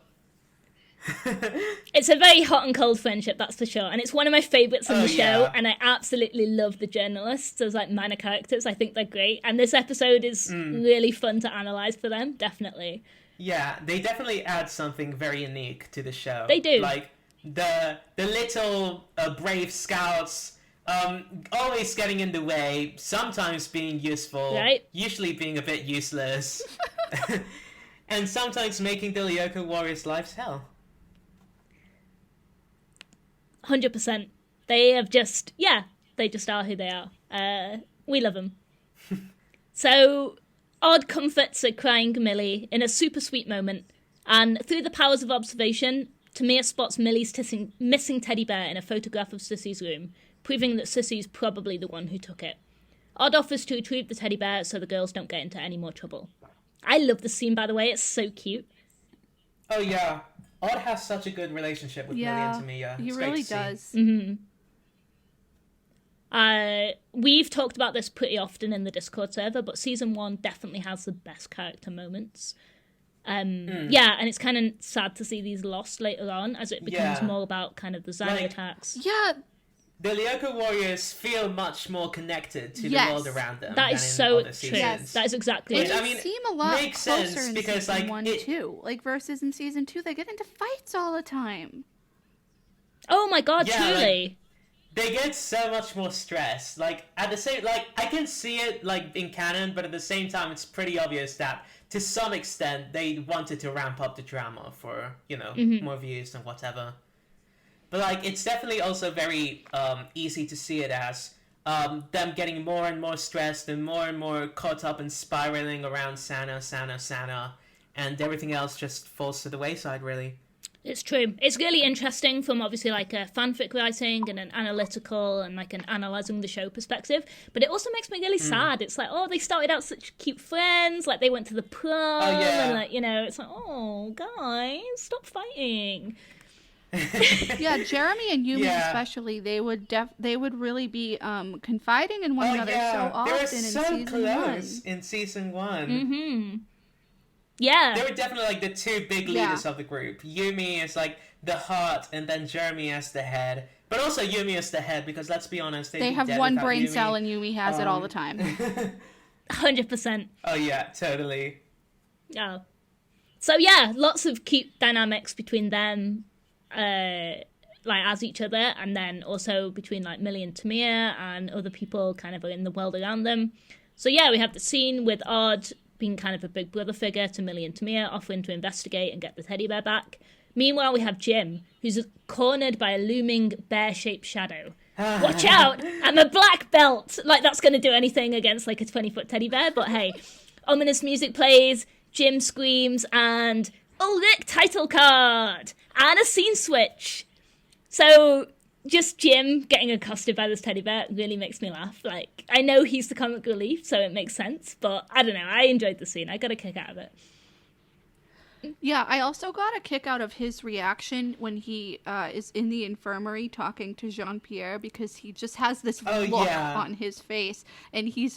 It's a very hot and cold friendship, that's for sure, and it's one of my favourites on the show, and I absolutely love the journalists as like minor characters. I think they're great, and this episode is really fun to analyse for them, definitely. Yeah, they definitely add something very unique to the show. They do. Like the little brave scouts always getting in the way, sometimes being useful, right? Usually being a bit useless, and sometimes making the Lyoko warriors' lives hell. 100%. They have just, they just are who they are. We love them. So, Odd comforts a crying Millie in a super sweet moment, and through the powers of observation, Tamia spots Millie's missing teddy bear in a photograph of Sissy's room, proving that Sissy's probably the one who took it. Odd offers to retrieve the teddy bear so the girls don't get into any more trouble. I love the scene, by the way. It's so cute. Oh, yeah. Odd has such a good relationship with Millie and Tamia. He really does. Mm-hmm. We've talked about this pretty often in the Discord server, but season 1 definitely has the best character moments. Yeah, and it's kind of sad to see these lost later on as it becomes more about kind of the Xana attacks. Yeah. The Lyoko warriors feel much more connected to the world around them. That is so true. Yes. That is exactly it. It seem a lot closer in because, season 1 too. Like versus in season 2, they get into fights all the time. Oh my god, truly. Like, they get so much more stress. Like at the same, like I can see it like in canon, but at the same time, it's pretty obvious that to some extent they wanted to ramp up the drama for more views and whatever. But, like, it's definitely also very easy to see it as them getting more and more stressed and more caught up and spiraling around Sana, and everything else just falls to the wayside, really. It's true. It's really interesting from, obviously, like, a fanfic writing and an analytical and, like, an analysing the show perspective. But it also makes me really sad. It's like, oh, they started out such cute friends. Like, they went to the prom. And, like, it's like, oh, guys, stop fighting. Yeah, Jeremy and Yumi especially, they would really be confiding in one another so often in season 1. In season 1. Mm-hmm. Yeah. They were definitely like the two big leaders of the group. Yumi is like the heart and then Jeremy as the head. But also Yumi as the head because let's be honest, they have one brain cell and Yumi has it all the time. 100%. Oh yeah, totally. Oh. So yeah, lots of cute dynamics between them. Like as each other, and then also between like Millie and Tamia and other people kind of in the world around them. So yeah, we have the scene with Odd being kind of a big brother figure to Millie and Tamia, offering to investigate and get the teddy bear back. Meanwhile, we have Jim, who's cornered by a looming bear-shaped shadow. Watch out, I'm a black belt. Like, that's going to do anything against, like, a 20-foot teddy bear, but hey. Ominous music plays, Jim screams, and Ulrich title card! And a scene switch. So, just Jim getting accosted by this teddy bear really makes me laugh. Like, I know he's the comic relief, so it makes sense, but I don't know, I enjoyed the scene. I got a kick out of it. Yeah, I also got a kick out of his reaction when he is in the infirmary talking to Jean-Pierre, because he just has this look on his face, and he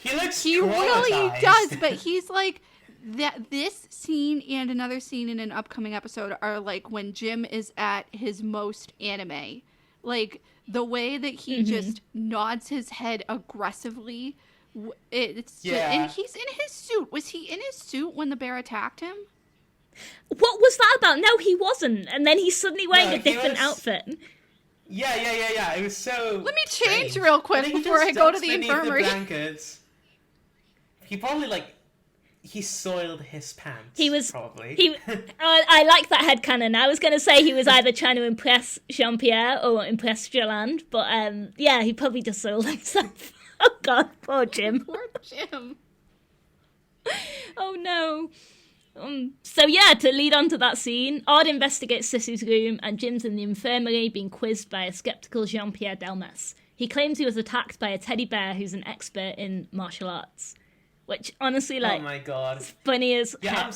really does, but he's like, this scene and another scene in an upcoming episode are like when Jim is at his most anime. Like, the way that he just nods his head aggressively, it's just, and he's in his suit. Was he in his suit when the bear attacked him? What was that about? No, he wasn't. And then he's suddenly wearing a different outfit. Yeah. It was so... Let me change real quick before I go to the infirmary. He probably, he soiled his pants. He was... Probably. I like that headcanon. I was going to say he was either trying to impress Jean-Pierre or impress Jolande, but, he probably just soiled himself. Oh, God, poor Jim. Poor Jim. Oh, no. So to lead on to that scene, Odd investigates Sissy's room and Jim's in the infirmary being quizzed by a skeptical Jean-Pierre Delmas. He claims he was attacked by a teddy bear who's an expert in martial arts. Which, honestly, oh my God, it's funny as heck.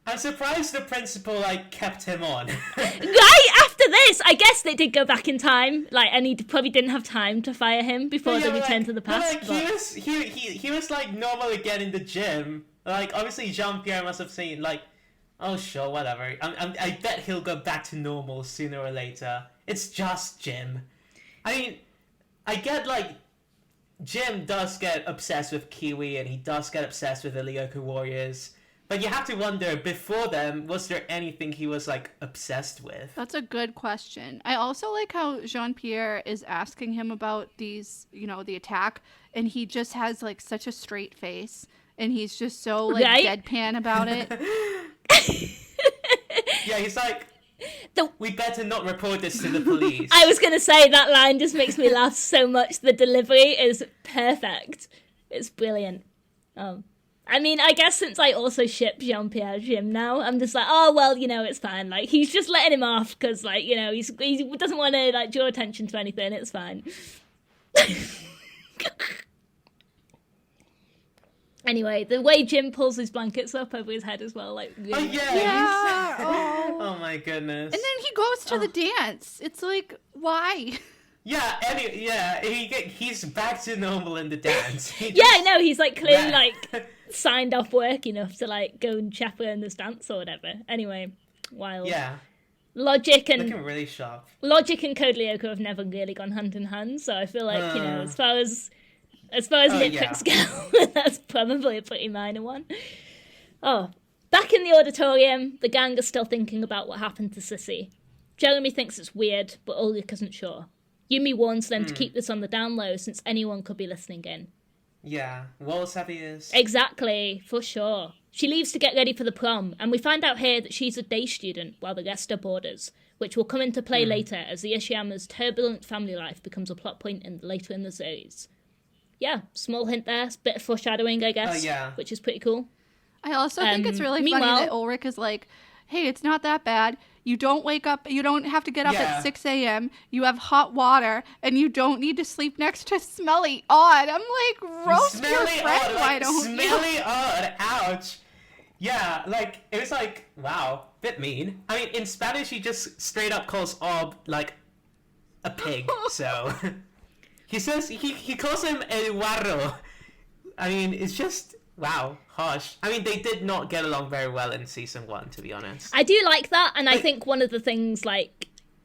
I'm surprised the principal, kept him on. Right after this, I guess they did go back in time, and he probably didn't have time to fire him before they returned to the past. He was normal again in the gym. Obviously Jean-Pierre must have seen, oh, sure, whatever. I bet he'll go back to normal sooner or later. It's just Jim. I mean, I get, Jim does get obsessed with Kiwi, and he does get obsessed with the Lyoko Warriors. But you have to wonder, before them, was there anything he was, obsessed with? That's a good question. I also like how Jean-Pierre is asking him about these, the attack, and he just has, such a straight face. And he's just so, deadpan about it. Yeah, he's we better not report this to the police. I was going to say, that line just makes me laugh so much. The delivery is perfect. It's brilliant. I mean, I guess since I also ship Jean-Pierre Jim now, I'm just oh, well, it's fine. He's just letting him off because, he doesn't want to, draw attention to anything. It's fine. Anyway, the way Jim pulls his blankets up over his head as well, really... Oh, yeah! Oh, my goodness. And then he goes to the dance. It's why? Yeah, he's back to normal in the dance. He's, clearly, signed off work enough to, go and chaperone this dance or whatever. Anyway, wild. Yeah. Logic and... Looking really sharp. Logic and Code Lyoko have never really gone hand in hand, so I feel as far as nitpicks go, that's probably a pretty minor one. Oh, back in the auditorium, the gang are still thinking about what happened to Sissy. Jeremy thinks it's weird, but Ulrich isn't sure. Yumi warns them to keep this on the down low since anyone could be listening in. Yeah, walls have ears. Exactly, for sure. She leaves to get ready for the prom, and we find out here that she's a day student while the rest are boarders, which will come into play later as the Ishiyama's turbulent family life becomes a plot point later in the series. Yeah, small hint there, bit of foreshadowing, I guess, which is pretty cool. I also think it's really funny that Ulrich is hey, it's not that bad. You don't wake up, you don't have to get up at 6 a.m., you have hot water, and you don't need to sleep next to Smelly Odd. I'm roast your friend, why don't you? Smelly Odd, ouch. Yeah, it was wow, bit mean. I mean, in Spanish, he just straight up calls Ob, a pig, so... He says, he calls him El Guarro. I mean, it's just, wow, harsh. I mean, they did not get along very well in season 1, to be honest. I do like that, and I think one of the things,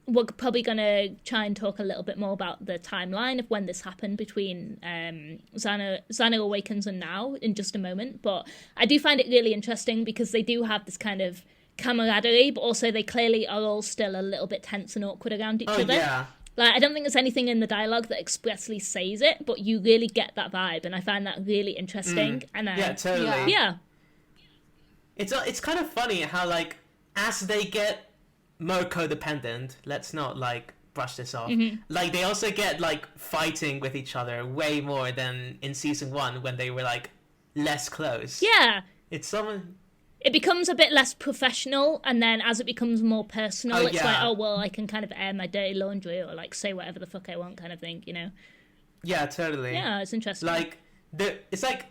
we're probably going to try and talk a little bit more about the timeline of when this happened between Xana Awakens and now in just a moment, but I do find it really interesting because they do have this kind of camaraderie, but also they clearly are all still a little bit tense and awkward around each other. Yeah. I don't think there's anything in the dialogue that expressly says it, but you really get that vibe, and I find that really interesting. And yeah, totally. Yeah. It's kind of funny how, as they get more codependent, let's not, brush this off. Like, they also get, like, fighting with each other way more than in season 1 when they were, like, less close. Yeah. It's someone... It becomes a bit less professional, and then as it becomes more personal, it's like, oh, well, I can kind of air my dirty laundry or, like, say whatever the fuck I want kind of thing, you know? Yeah, totally. Yeah, it's interesting. Like, it's like,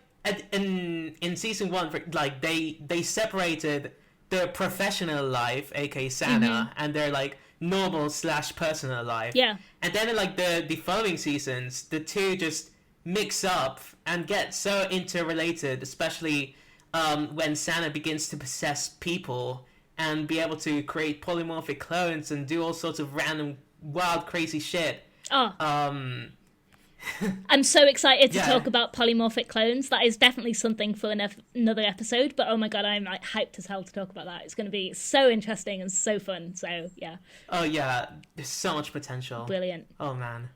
in season 1, like, they separated their professional life, aka Sana, and their, like, normal / personal life. Yeah. And then in, like, the following seasons, the two just mix up and get so interrelated, especially when Sana begins to possess people and be able to create polymorphic clones and do all sorts of random, wild, crazy shit. Oh. I'm so excited to talk about polymorphic clones. That is definitely something for another episode, but oh my god, I'm like hyped as hell to talk about that. It's going to be so interesting and so fun, so yeah. Oh yeah, there's so much potential. Brilliant. Oh man.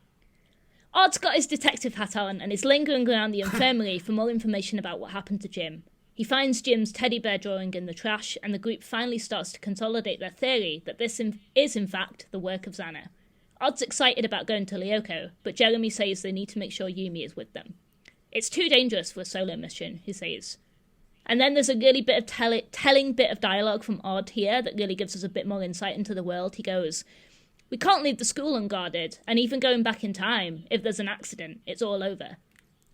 Odd's got his detective hat on and is lingering around the infirmary for more information about what happened to Jim. He finds Jim's teddy bear drawing in the trash, and the group finally starts to consolidate their theory that this is in fact the work of Xana. Odd's excited about going to Lyoko, but Jeremy says they need to make sure Yumi is with them. It's too dangerous for a solo mission, he says. And then there's a really bit of telling bit of dialogue from Odd here that really gives us a bit more insight into the world. He goes, "We can't leave the school unguarded, and even going back in time, if there's an accident, it's all over."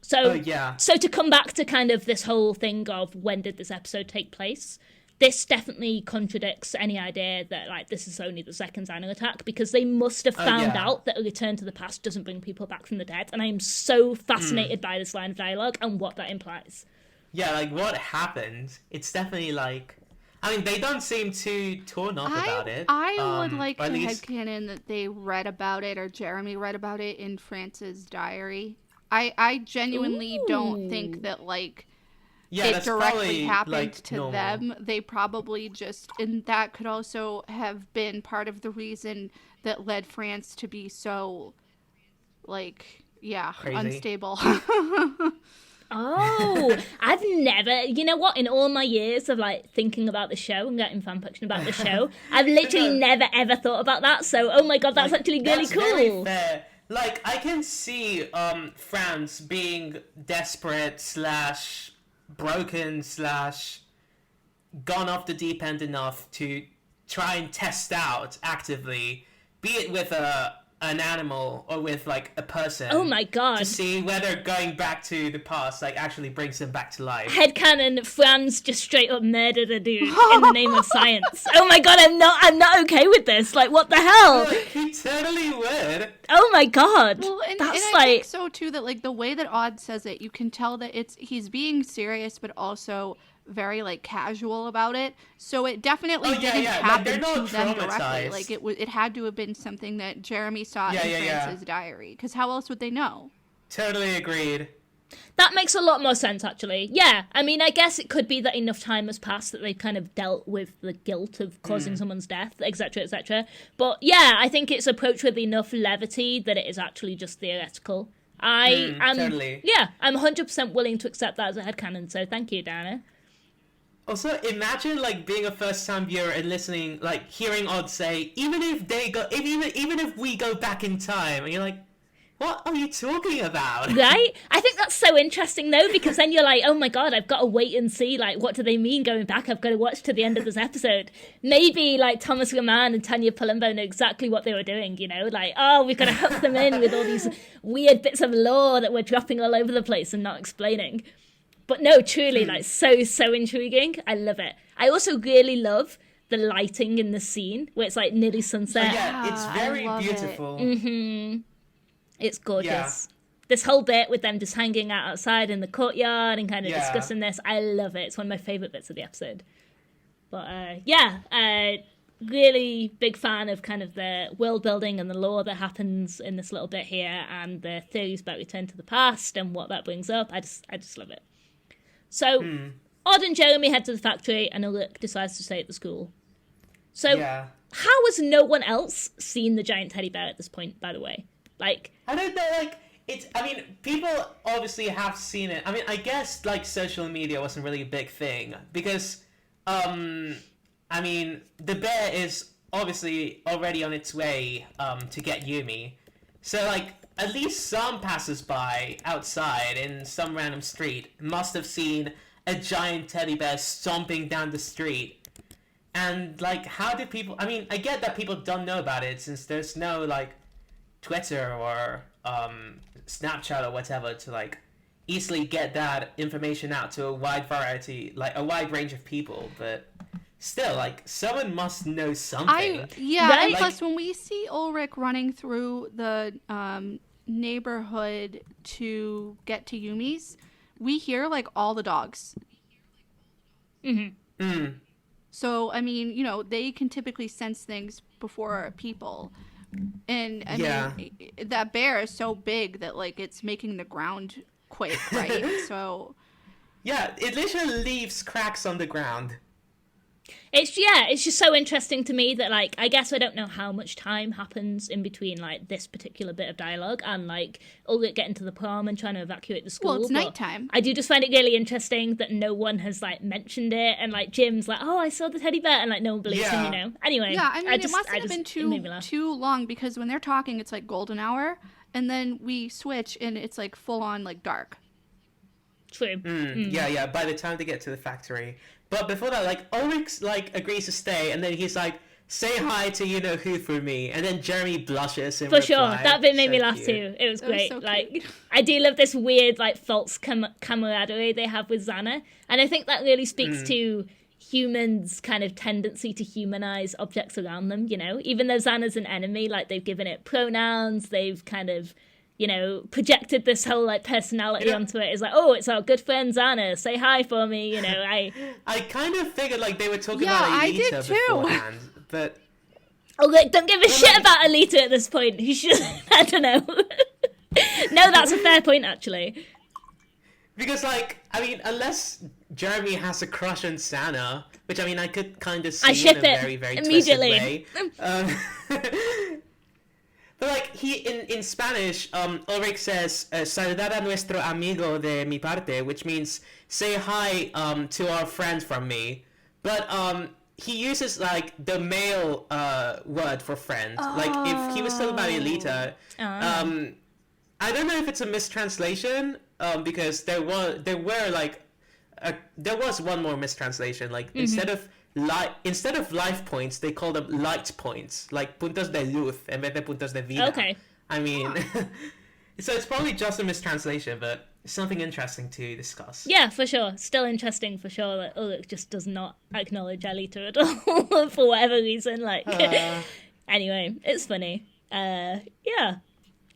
So, so to come back to kind of this whole thing of when did this episode take place, this definitely contradicts any idea that, like, this is only the second Xana attack, because they must have found out that a return to the past doesn't bring people back from the dead, and I am so fascinated by this line of dialogue and what that implies. Yeah, like, what happened? It's definitely, like... I mean, they don't seem too torn up about it. I would like to headcanon that they read about it, or Jeremy read about it in France's diary. I genuinely don't think that, like... it directly happened like, to normal. Them. They probably just, and that could also have been part of the reason that led France to be so, like, crazy. Unstable. Oh, I've never, you know what, in all my years of, like, thinking about the show and getting fanfiction about the show, I've literally never ever thought about that, so, oh my god, that's like, actually really cool. Very fair. Like, I can see France being desperate / broken / gone off the deep end enough to try and test out actively, be it with an animal or with, like, a person. Oh my god. To see whether going back to the past, like, actually brings them back to life. Headcanon, Franz just straight up murdered a dude in the name of science. Oh my god, I'm not okay with this. Like, what the hell? He totally would. Oh my god. Well, and That's I think so too, that, like, the way that Odd says it, you can tell that he's being serious, but also very, like, casual about it. So it definitely didn't happen to them directly. Like, it had to have been something that Jeremy saw in France's diary. Because how else would they know? Totally agreed. That makes a lot more sense, actually. Yeah, I mean, I guess it could be that enough time has passed that they've kind of dealt with the guilt of causing someone's death, etc., etc. But yeah, I think it's approached with enough levity that it is actually just theoretical. Totally. Yeah, I'm 100% willing to accept that as a headcanon, so thank you, Dianna. Also, imagine, like, being a first-time viewer and listening, like, hearing Odd say, even if we go back in time, and you're like, what are you talking about? Right? I think that's so interesting, though, because then you're like, oh my god, I've got to wait and see, like, what do they mean going back? I've got to watch to the end of this episode. Maybe, like, Thomas Raman and Tanya Palumbo know exactly what they were doing, you know? Like, oh, we've got to hook them in with all these weird bits of lore that we're dropping all over the place and not explaining. But no, truly, like, so intriguing. I love it. I also really love the lighting in the scene, where it's, like, nearly sunset. Oh, yeah, it's very beautiful. It's gorgeous. Yeah. This whole bit with them just hanging out outside in the courtyard and kind of discussing this, I love it. It's one of my favourite bits of the episode. But, really big fan of kind of the world building and the lore that happens in this little bit here, and the theories about return to the past and what that brings up. I just love it. So, Odd and Jeremy head to the factory, and Ulrich decides to stay at the school. So, how has no one else seen the giant teddy bear at this point, by the way? Like, I don't know, like, I mean, people obviously have seen it. I mean, I guess, like, social media wasn't really a big thing, because, I mean, the bear is obviously already on its way to get Yumi. So, like, at least some passersby outside in some random street must have seen a giant teddy bear stomping down the street. And, like, how did people... I mean, I get that people don't know about it since there's no, like, Twitter or Snapchat or whatever to, like, easily get that information out to a wide variety, like, a wide range of people. But still, like, someone must know something. Right? And plus when we see Ulrich running through the neighborhood to get to Yumi's, we hear, like, all the dogs. Mm-hmm. Mm. So, I mean, you know, they can typically sense things before people. And, I mean, that bear is so big that, like, it's making the ground quake, right? So... Yeah, it literally leaves cracks on the ground. It's just so interesting to me that, like, I guess I don't know how much time happens in between, like, this particular bit of dialogue and, like, Ulrich getting to the prom and trying to evacuate the school. Well, it's nighttime. I do just find it really interesting that no one has, like, mentioned it, and, like, Jim's like, oh, I saw the teddy bear, and, like, no one believes him, you know? Anyway. Yeah, I mean, it mustn't have been too long, because when they're talking, it's, like, golden hour, and then we switch, and it's, like, full-on, like, dark. True. Yeah, by the time they get to the factory. But before that, like, Ulrich, like, agrees to stay, and then he's like, say hi to you-know-who for me, and then Jeremy blushes in For reply. sure, that bit made me laugh cute. too. It was great. So like, cute. I do love this weird, like, false camaraderie they have with Xana, and I think that really speaks to humans' kind of tendency to humanize objects around them, you know? Even though Xana's an enemy, like, they've given it pronouns, they've kind of... you know, projected this whole, like, personality onto it. It's like, oh, it's our good friend Xana. Say hi for me, you know. I kind of figured, like, they were talking about Alita I did too. beforehand, but... Oh, look, don't give a shit about Alita at this point. He should... I don't know. No, that's a fair point, actually. Because, like, I mean, unless Jeremy has a crush on Xana, which, I mean, I could kind of see ship in a it very, very immediately. twisted way. But, like, in Spanish, Ulrich says, saludar a nuestro amigo de mi parte, which means say hi to our friend from me. But he uses, like, the male word for friend. Like, if he was talking about Alita, I don't know if it's a mistranslation, because there was one more mistranslation. Like, instead of life points, they call them light points, like puntos de luz en vez de puntos de vida. Okay. I mean, so it's probably just a mistranslation, but something interesting to discuss. Yeah, for sure. Still interesting for sure that Ulrich just does not acknowledge Alita at all for whatever reason. Like, anyway, it's funny. Yeah.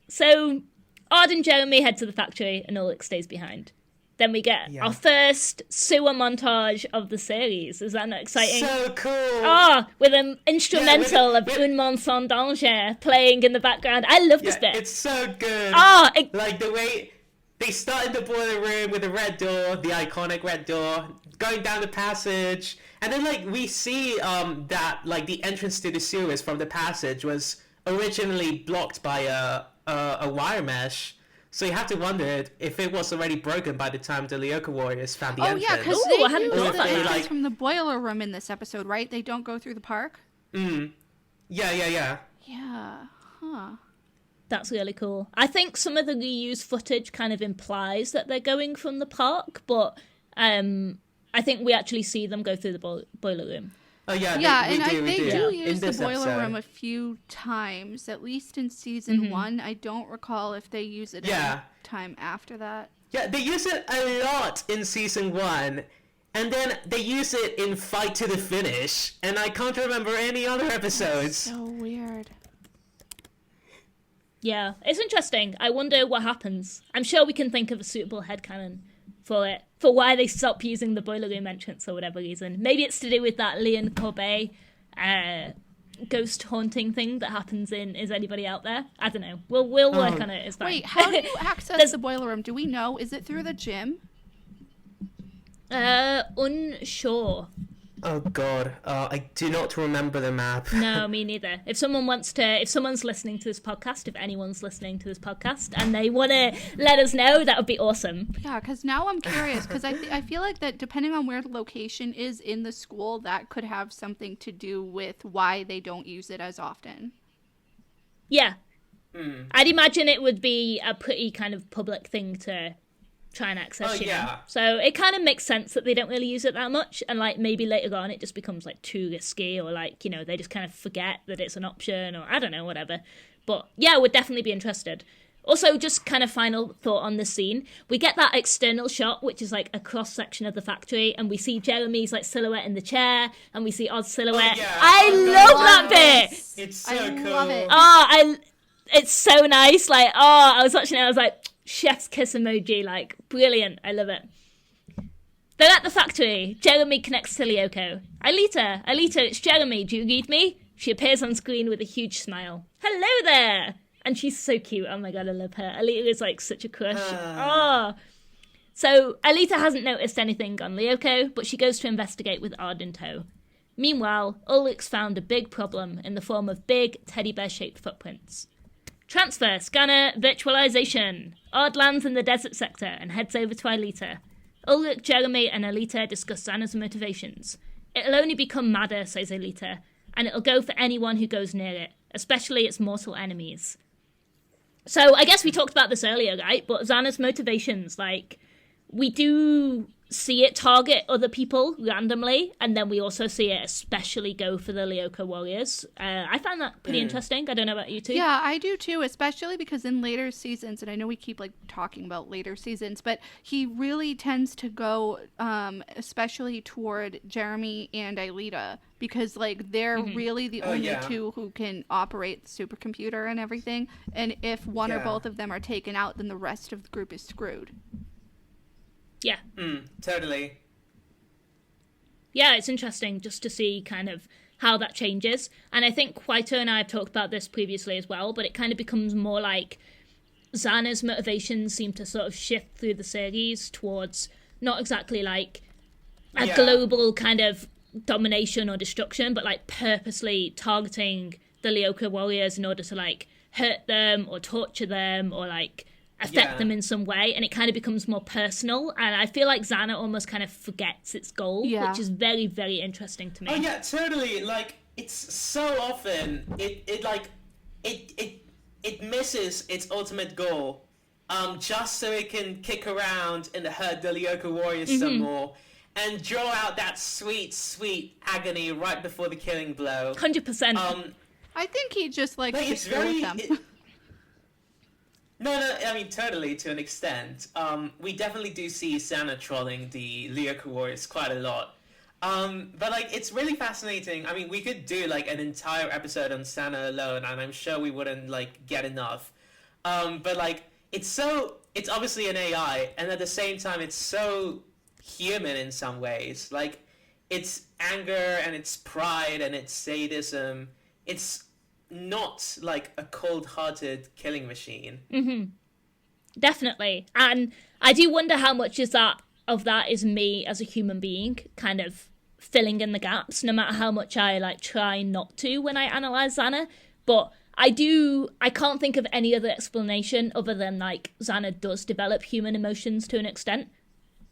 So, Ard and Jeremy head to the factory and Ulrich stays behind. Then we get our first sewer montage of the series. Is that not exciting? So cool! With an instrumental of Un Monde Sans Danger playing in the background. I love this bit. It's so good. Like the way they start in the boiler room with the red door, the iconic red door, going down the passage, and then like we see that like the entrance to the sewers from the passage was originally blocked by a wire mesh. So you have to wonder if it was already broken by the time the Lyoko warriors found the entrance. Oh, yeah, because I hadn't they thought use the about that. entrance from the boiler room in this episode, right? They don't go through the park? Yeah. Yeah, huh. That's really cool. I think some of the reused footage kind of implies that they're going from the park, but I think we actually see them go through the boiler room. Oh, yeah, they do use the boiler episode. room a few times, at least in season 1. I don't recall if they use it any time after that. Yeah, they use it a lot in season 1, and then they use it in Fight to the Finish, and I can't remember any other episodes. That's so weird. Yeah, it's interesting. I wonder what happens. I'm sure we can think of a suitable headcanon for it, for why they stopped using the boiler room entrance for whatever reason. Maybe it's to do with that Leon Corbet ghost haunting thing that happens in Is Anybody Out There? I don't know. We'll work on it. It's fine. Wait, how do you access the boiler room? Do we know? Is it through the gym? Unsure. Oh god, I do not remember the map. No, me neither. If someone's listening to this podcast, if anyone's listening to this podcast and they want to let us know, that would be awesome. Yeah, because now I'm curious, because I feel like that depending on where the location is in the school, that could have something to do with why they don't use it as often. Yeah. I'd imagine it would be a pretty kind of public thing to try and access, you know? So it kind of makes sense that they don't really use it that much, and like maybe later on it just becomes like too risky, or like, you know, they just kind of forget that it's an option, or I don't know, whatever. But yeah, would definitely be interested. Also, just kind of final thought on this scene, we get that external shot, which is like a cross section of the factory, and we see Jeremy's like silhouette in the chair, and we see Oz's silhouette. I love that bit. It's so cool. Love it. It's so nice. Like, I was watching it, I was like, chef's kiss emoji, like, brilliant. I love it. Then at the factory, Jeremy connects to Lyoko. Alita, it's Jeremy. Do you read me? She appears on screen with a huge smile. Hello there! And she's so cute. Oh my god, I love her. Alita is like such a crush. So Alita hasn't noticed anything on Lyoko, but she goes to investigate with Ard in tow. Meanwhile, Ulrich's found a big problem in the form of big teddy bear-shaped footprints. Transfer, scanner, virtualization. Ard lands in the desert sector and heads over to Alita. Ulrich, Jeremy, and Alita discuss Xana's motivations. It'll only become madder, says Alita, and it'll go for anyone who goes near it, especially its mortal enemies. So I guess we talked about this earlier, right? But Xana's motivations, like, we do see it target other people randomly, and then we also see it especially go for the Lyoko warriors. I found that pretty interesting. I don't know about you two. Yeah, I do too, especially because in later seasons, and I know we keep like talking about later seasons, but he really tends to go especially toward Jeremy and Aelita, because like they're really the only two who can operate the supercomputer and everything, and if one or both of them are taken out, then the rest of the group is screwed. Yeah. Totally. Yeah, it's interesting just to see kind of how that changes. And I think Quiter and I have talked about this previously as well, but it kind of becomes more like Xana's motivations seem to sort of shift through the series towards not exactly like a global kind of domination or destruction, but like purposely targeting the Lyoko warriors in order to like hurt them or torture them or like affect them in some way, and it kind of becomes more personal, and I feel like Xana almost kind of forgets its goal, which is very, very interesting to me. Oh yeah, totally. Like, it's so often it misses its ultimate goal, just so it can kick around and hurt the Lyoko warriors some more, and draw out that sweet, sweet agony right before the killing blow. 100%. I think he just likes to screw with them. No, I mean, totally, to an extent. We definitely do see Xana trolling the Lyoko warriors quite a lot. But, like, it's really fascinating. I mean, we could do, like, an entire episode on Xana alone, and I'm sure we wouldn't, like, get enough. But, like, it's obviously an AI, and at the same time, it's so human in some ways. Like, it's anger, and it's pride, and it's sadism. It's not like a cold-hearted killing machine. Definitely. And I do wonder how much of that is me as a human being kind of filling in the gaps, no matter how much I like try not to when I analyze Xana. But I can't think of any other explanation other than like Xana does develop human emotions to an extent,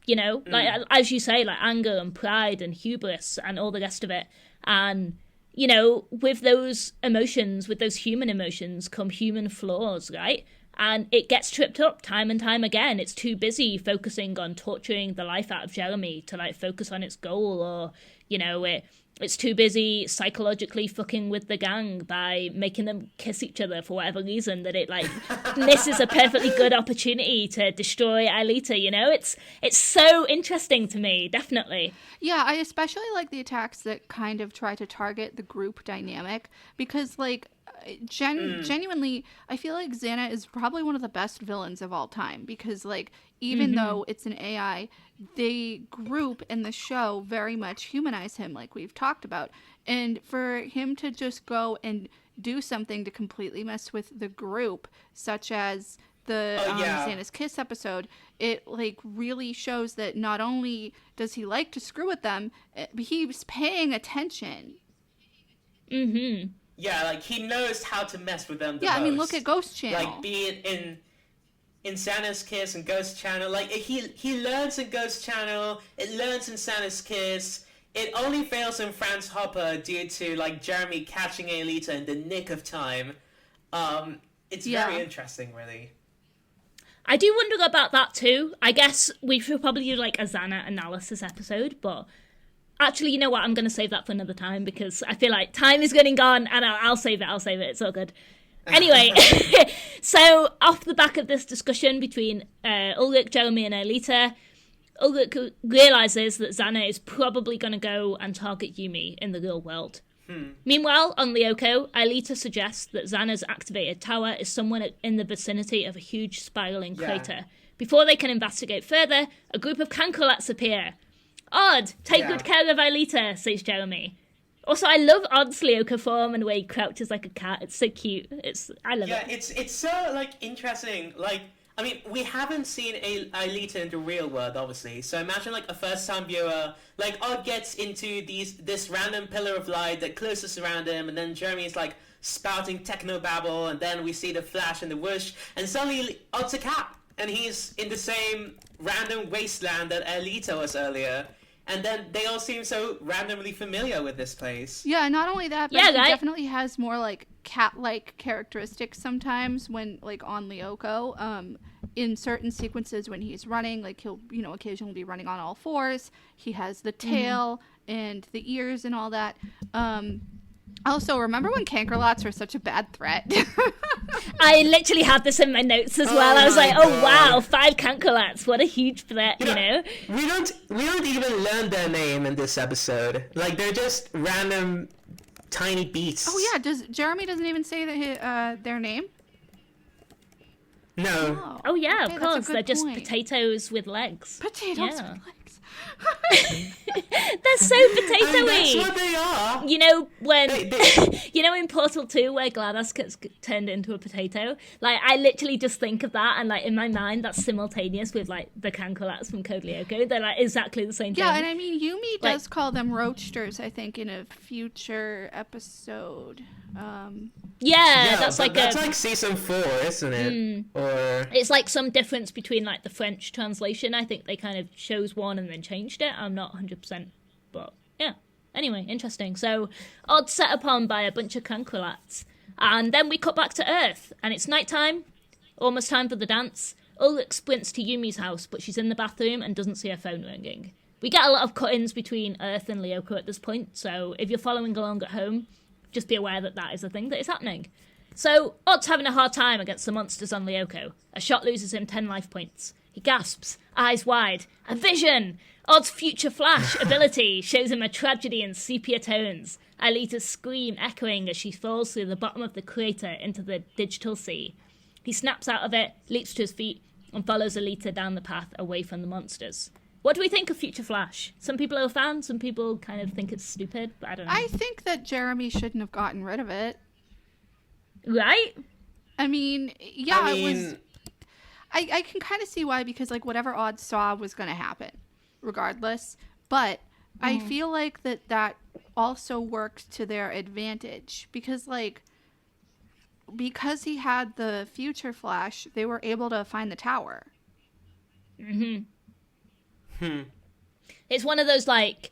you know, like as you say, like anger and pride and hubris and all the rest of it. And you know, with those emotions, with those human emotions, come human flaws, right? And it gets tripped up time and time again. It's too busy focusing on torturing the life out of Jeremy to, like, focus on its goal. Or, you know, it's too busy psychologically fucking with the gang by making them kiss each other for whatever reason that it, like, misses a perfectly good opportunity to destroy Aelita, you know? It's so interesting to me, definitely. Yeah, I especially like the attacks that kind of try to target the group dynamic because, like, genuinely, I feel like Xana is probably one of the best villains of all time because, like, even though it's an AI, the group and the show very much humanize him, like we've talked about. And for him to just go and do something to completely mess with the group, such as the yeah. Xana's Kiss episode, it like really shows that not only does he like to screw with them, but he's paying attention. Mm-hmm. Yeah, like he knows how to mess with them the Yeah, most. I mean, look at Ghost Channel. Like, be it in Santa's Kiss and Ghost Channel. Like, he learns in Ghost Channel, it learns in Santa's Kiss. It only fails in Franz Hopper due to, like, Jeremy catching Aelita in the nick of time. It's very interesting, really. I do wonder about that too. I guess we should probably do like a Xana analysis episode, but actually, you know what? I'm going to save that for another time because I feel like time is getting gone, and I'll save it. It's all good. Anyway, so off the back of this discussion between Ulrich, Jeremy, and Aelita, Ulrich realizes that Xana is probably going to go and target Yumi in the real world. Meanwhile, on Lyoko, Aelita suggests that Xana's activated tower is somewhere in the vicinity of a huge spiraling crater. Before they can investigate further, a group of Cancolats appear. Odd, take good care of Aelita, says Jeremy. Also, I love Odd's Lyoko form and the way he crouches like a cat. It's so cute. I love it. Yeah, it's so, like, interesting. Like, I mean, we haven't seen Aelita in the real world, obviously. So imagine, like, a first-time viewer, like, Odd gets into this random pillar of light that closes around him, and then Jeremy's, like, spouting techno-babble, and then we see the flash and the whoosh, and suddenly Odd's a cat, and he's in the same random wasteland that Aelita was earlier. And then they all seem so randomly familiar with this place. Yeah, not only that, but he definitely has more, like, cat-like characteristics sometimes when, like, on Lyoko. In certain sequences when he's running, like, he'll, you know, occasionally be running on all fours. He has the tail and the ears and all that. Also, remember when Cankerlots were such a bad threat? I literally had this in my notes as well. I was like, oh wow, 5 Cancolats, what a huge threat, you know? We don't even learn their name in this episode. Like, they're just random tiny beasts. Oh yeah, Jeremy doesn't even say their name? No. Oh yeah, okay, of course. They're just point. potatoes with legs. Potatoes with legs. They're so potatoey. That's what they are. You know when you know in Portal 2 where GLaDOS gets turned into a potato? Like, I literally just think of that, and like in my mind that's simultaneous with like the Cancolats from Code Lyoko. They're like exactly the same thing. Yeah, and I mean Yumi does call them roachsters, I think, in a future episode. Yeah, that's like season 4, isn't it? Or it's like some difference between like the French translation. I think they kind of chose one and then changed it. I'm not 100%, but yeah. Anyway, interesting. So, Odd set upon by a bunch of Cancolats, and then we cut back to Earth, and it's nighttime, almost time for the dance. Ulrich sprints to Yumi's house, but she's in the bathroom and doesn't see her phone ringing. We get a lot of cut-ins between Earth and Lyoko at this point, so if you're following along at home, just be aware that that is a thing that is happening. So, Odd's having a hard time against the monsters on Lyoko. A shot loses him 10 life points. He gasps, eyes wide. A vision! Odd's future flash ability shows him a tragedy in sepia tones. Aelita's scream echoing as she falls through the bottom of the crater into the digital sea. He snaps out of it, leaps to his feet, and follows Aelita down the path away from the monsters. What do we think of Future Flash? Some people are fans, some people kind of think it's stupid, but I don't know. I think that Jeremy shouldn't have gotten rid of it. Right? I mean, yeah, it was... I can kind of see why, because, like, whatever Odd saw was going to happen, regardless. But I feel like that also worked to their advantage, because, like, because he had the Future Flash, they were able to find the tower. It's one of those, like,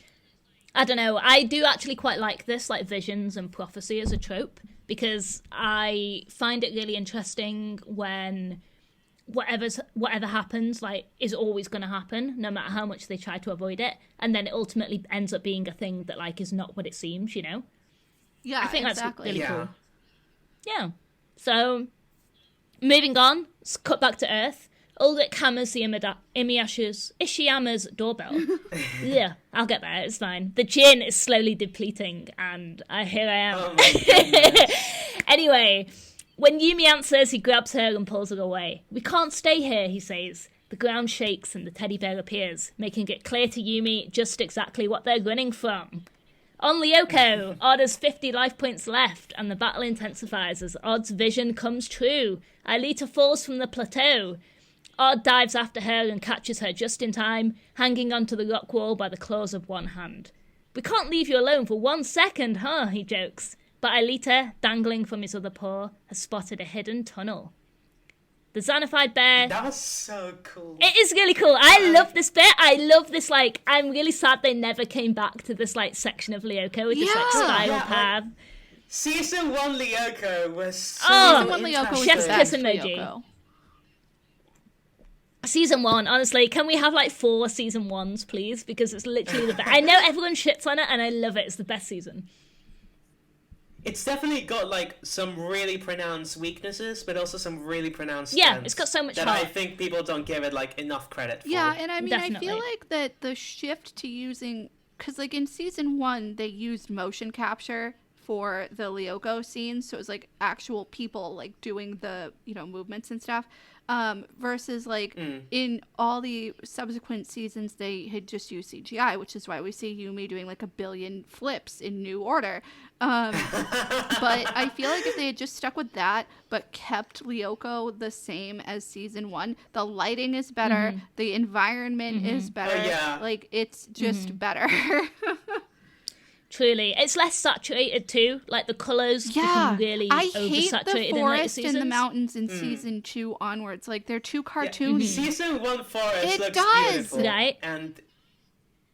I don't know, I do actually quite like this, like, visions and prophecy as a trope, because I find it really interesting when whatever happens, like, is always going to happen, no matter how much they try to avoid it, and then it ultimately ends up being a thing that, like, is not what it seems, you know? Yeah, I think exactly. that's really cool. Yeah. So, moving on, let's cut back to Earth. Ulrich hammers the Ishiyama's doorbell. Yeah, I'll get there, it's fine. The gin is slowly depleting, and here I am. Oh my goodness. Anyway, when Yumi answers, he grabs her and pulls her away. We can't stay here, he says. The ground shakes and the teddy bear appears, making it clear to Yumi just exactly what they're running from. On Lyoko, Odd has 50 life points left, and the battle intensifies as Odd's vision comes true. Aelita falls from the plateau. Odd dives after her and catches her just in time, hanging onto the rock wall by the claws of one hand. "We can't leave you alone for 1 second, huh?" he jokes. But Aelita, dangling from his other paw, has spotted a hidden tunnel. The Xanified bear... That was so cool. It is really cool. I love this bit. I love this, like... I'm really sad they never came back to this, like, section of Lyoko with this, like, spiral path. Season 1 Lyoko was so Season 1 Lyoko was Chef's the kiss best emoji. Lyoko. Season 1, honestly, can we have, like, 4 season 1s, please? Because it's literally the best. I know everyone shits on it, and I love it. It's the best season. It's definitely got, like, some really pronounced weaknesses, but also some really pronounced Yeah, it's got so much that heart. I think people don't give it, like, enough credit for. Yeah, and I mean, Definitely. I feel like that the shift to using... Because, like, in Season 1, they used motion capture for the Lyoko scenes, so it was, like, actual people, like, doing the, you know, movements and stuff. Versus, like, in all the subsequent seasons, they had just used CGI, which is why we see Yumi doing, like, 1 billion flips in New Order. But I feel like if they had just stuck with that, but kept Lyoko the same as Season 1, the lighting is better, the environment is better. Oh, yeah. Like, it's just better. Truly. It's less saturated, too. Like, the colours become really I hate oversaturated the in later forest seasons. and the mountains in Season 2 onwards. Like, they're too cartoony. Season 1 forest It looks does. beautiful. Right. And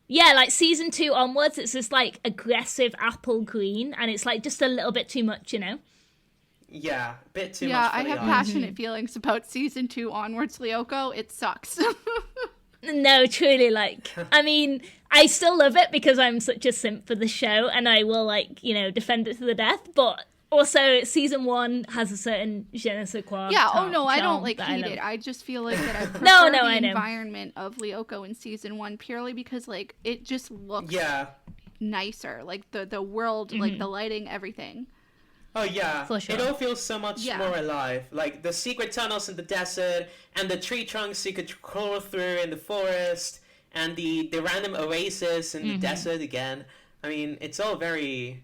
Yeah, like, Season 2 onwards, it's this, like, aggressive apple green, and it's, like, just a little bit too much, you know? yeah, a bit too Yeah, much for I the have eye. passionate feelings about Season 2 onwards, Lyoko. It sucks. No, truly, like, I mean, I still love it because I'm such a simp for the show, and I will, like, you know, defend it to the death, but also Season 1 has a certain je ne sais quoi. Yeah, oh no, I don't, charm like, that I hate love. it. I just feel like that I prefer No, the I know. environment of Lyoko in Season 1 purely because, like, it just looks Yeah. nicer. Like, the world, like, the lighting, everything. Oh yeah, For sure. It all feels so much Yeah. more alive. Like the secret tunnels in the desert, and the tree trunks you could crawl through in the forest, and the random oasis in the desert again. I mean, it's all very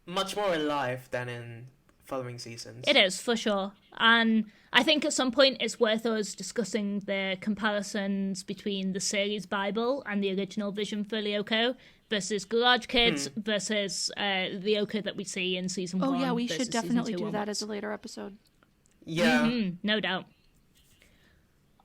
much more alive than in following seasons. It is, for sure. And I think at some point it's worth us discussing the comparisons between the series Bible and the original vision for Lyoko versus Garage Kids versus Lyoko that we see in Season 1. Oh yeah, we versus should definitely Season 2 do that onwards. as a later episode. Yeah. No doubt.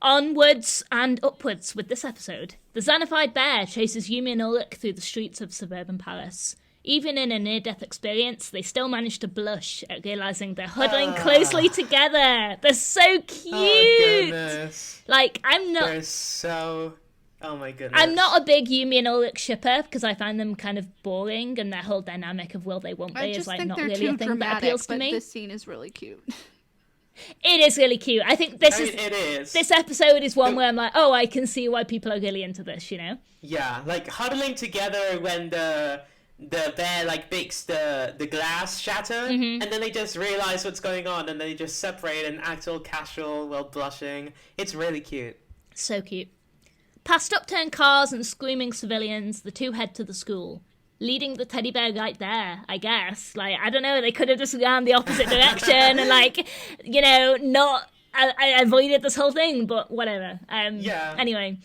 Onwards and upwards with this episode. The Xanified bear chases Yumi and Ulrich through the streets of suburban Paris. Even in a near-death experience, they still manage to blush at realizing they're huddling closely together. They're so cute. Oh goodness. Like, I'm not... They're so... Oh my goodness. I'm not a big Yumi and Ulrich shipper because I find them kind of boring, and their whole dynamic of will they, won't they I is just like think not they're really too a thing that dramatic, appeals to but me. this scene is really cute. It is really cute. I think this I is mean, it is. this episode is one where I'm like, oh, I can see why people are really into this, you know? Yeah, like huddling together when the bear like makes the glass shatter, and then they just realize what's going on, and they just separate and act all casual while blushing. It's really cute. So cute. Past upturned cars and screaming civilians, the two head to the school, leading the teddy bear right there, I guess. Like, I don't know, they could have just gone the opposite direction and, like, you know, not... I avoided this whole thing, but whatever. Yeah. Anyway.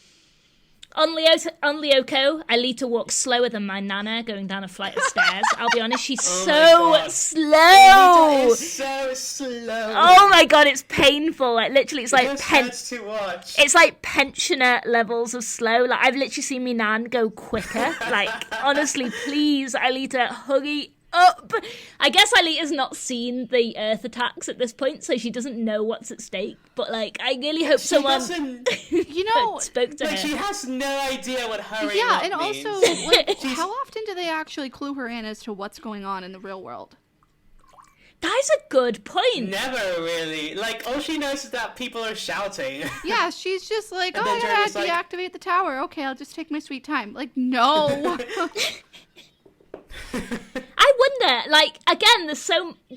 On Lyoko, Aelita walks slower than my nana going down a flight of stairs. I'll be honest, she's Oh so my God. slow. Aelita is so slow. Oh my God, it's painful. Like, literally, it's It like just hurts to watch. it's like pensioner levels of slow. Like, I've literally seen me nan go quicker. Like, honestly, please, Aelita, hurry up. I guess Alita's not seen the Earth attacks at this point, so she doesn't know what's at stake. But, like, I really hope She someone doesn't... You know, spoke to Like, her. she has no idea what hurry yeah, up and means. also, like, how often do they actually clue her in as to what's going on in the real world? That is a good point. Never really. Like, all she knows is that people are shouting. Yeah, she's just like, And oh, then I Jeremy's gotta like- deactivate the tower. Okay, I'll just take my sweet time. Like, no. I wonder, like, again,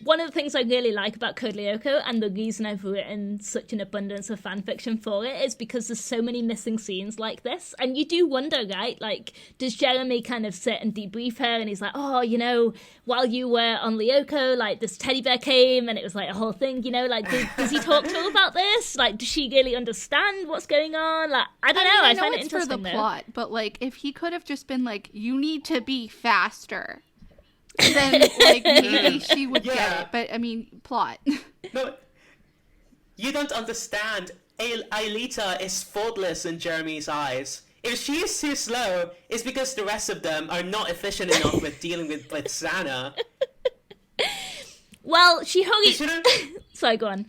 one of the things I really like about Code Lyoko, and the reason I've written such an abundance of fan fiction for it, is because there's so many missing scenes like this. And you do wonder, right? Like, does Jeremy kind of sit and debrief her, and he's like, oh, you know, while you were on Lyoko, like, this teddy bear came, and it was like a whole thing, you know, like, does he talk to her about this? Like, does she really understand what's going on? Like, I don't know. I find it interesting, for the plot, but, like, if he could have just been like, you need to be faster, then, like, maybe she would get it. But, I mean, plot. No, you don't understand. Aelita is faultless in Jeremy's eyes. If she is too slow, it's because the rest of them are not efficient enough with dealing with Xana. Well, she hurried... Sorry, go on.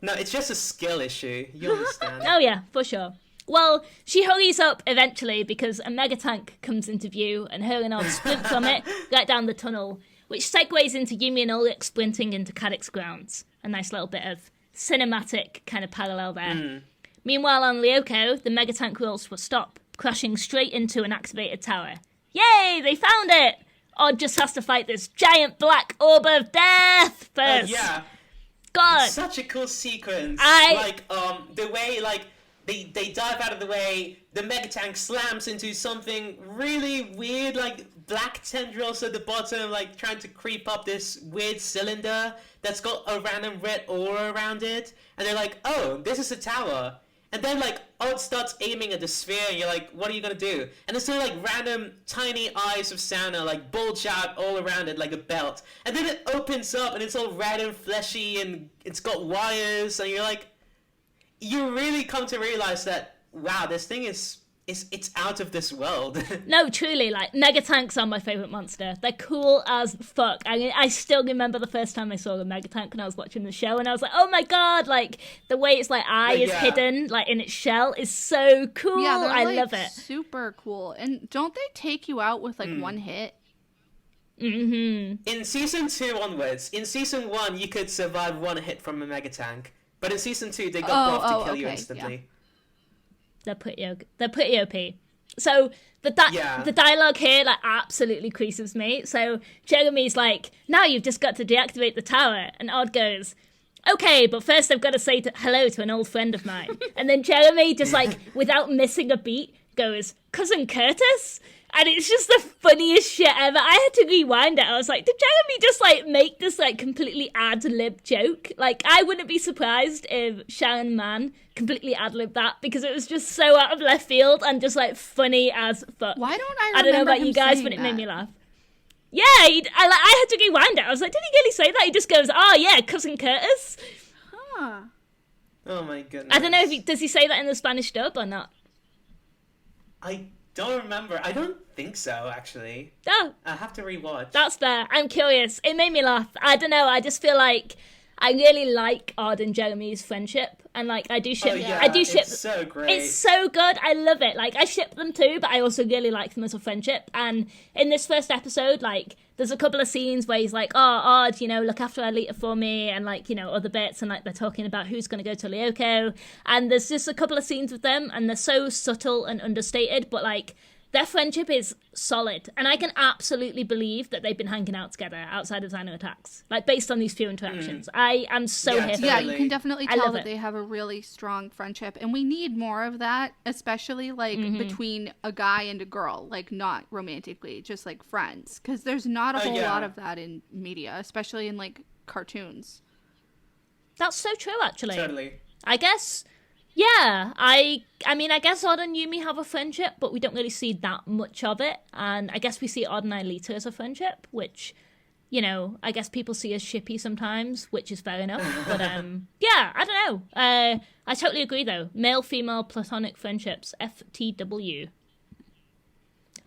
No, it's just a skill issue. You understand. Oh, yeah, for sure. Well, she hurries up eventually because a mega tank comes into view, and her and Odd sprint from it right down the tunnel, which segues into Yumi and Ulrich sprinting into Caddick's grounds. A nice little bit of cinematic kind of parallel there. Meanwhile, on Lyoko, the mega tank rolls to a stop, crashing straight into an activated tower. Yay, they found it! Odd just has to fight this giant black orb of death first. Yeah. God. It's such a cool sequence. The way, like, they dive out of the way, the mega tank slams into something really weird, like black tendrils at the bottom, like trying to creep up this weird cylinder that's got a random red aura around it. And they're like, oh, this is a tower. And then, like, Odd starts aiming at the sphere, and you're like, what are you gonna do? And there's like, random tiny eyes of Sana, like, bulge out all around it like a belt. And then it opens up, and it's all red and fleshy, and it's got wires, and you're like, you really come to realize that, wow, this thing it's out of this world. No, truly, like, mega tanks are my favourite monster. They're cool as fuck. I mean, I still remember the first time I saw a mega tank when I was watching the show, and I was like, oh my god, like, the way its, like, eye is hidden, like, in its shell is so cool. Yeah, they're, I like, love it. Super cool. And don't they take you out with, like, one hit? Mm-hmm. In season 2 onwards, in season 1, you could survive one hit from a mega tank. But in season 2, they got buffed to kill you instantly. Yeah. They're pretty OP. So the dialogue here, like, absolutely creases me. So Jeremy's like, now you've just got to deactivate the tower. And Odd goes, okay, but first I've got to say hello to an old friend of mine. And then Jeremy, just like, without missing a beat, goes, Cousin Curtis? And it's just the funniest shit ever. I had to rewind it. I was like, did Jeremy just, like, make this, like, completely ad-lib joke? Like, I wouldn't be surprised if Sharon Mann completely ad-libbed that, because it was just so out of left field and just, like, funny as fuck. Why don't I remember I don't know about him you guys, saying but it made that? me laugh. Yeah, I had to rewind it. I was like, did he really say that? He just goes, oh, yeah, Cousin Curtis. Huh. Oh, my goodness. I don't know if does he say that in the Spanish dub or not? I don't remember. I don't think so, actually. Oh. I have to rewatch. That's fair. I'm curious. It made me laugh. I don't know. I just feel like I really like Odd and Jeremy's friendship. And, like, I do ship... It's so great. It's so good. I love it. Like, I ship them too, but I also really like them as a friendship. And in this first episode, like, there's a couple of scenes where he's like, oh, Odd, you know, look after Aelita for me, and, like, you know, other bits, and, like, they're talking about who's going to go to Lyoko. And there's just a couple of scenes with them, and they're so subtle and understated, but, like, their friendship is solid. And I can absolutely believe that they've been hanging out together outside of Xano Attacks. Like, based on these few interactions. I am so here for Yeah, it. you can definitely tell that they have a really strong friendship. And we need more of that, especially, like, between a guy and a girl. Like, not romantically, just, like, friends. Because there's not a whole lot of that in media, especially in, like, cartoons. That's so true, actually. Totally. I guess... Yeah, I mean, I guess Odd and Yumi have a friendship, but we don't really see that much of it. And I guess we see Odd and Aelita as a friendship, which, you know, I guess people see as shippy sometimes, which is fair enough. But, yeah, I don't know. I totally agree, though. Male-female platonic friendships, FTW.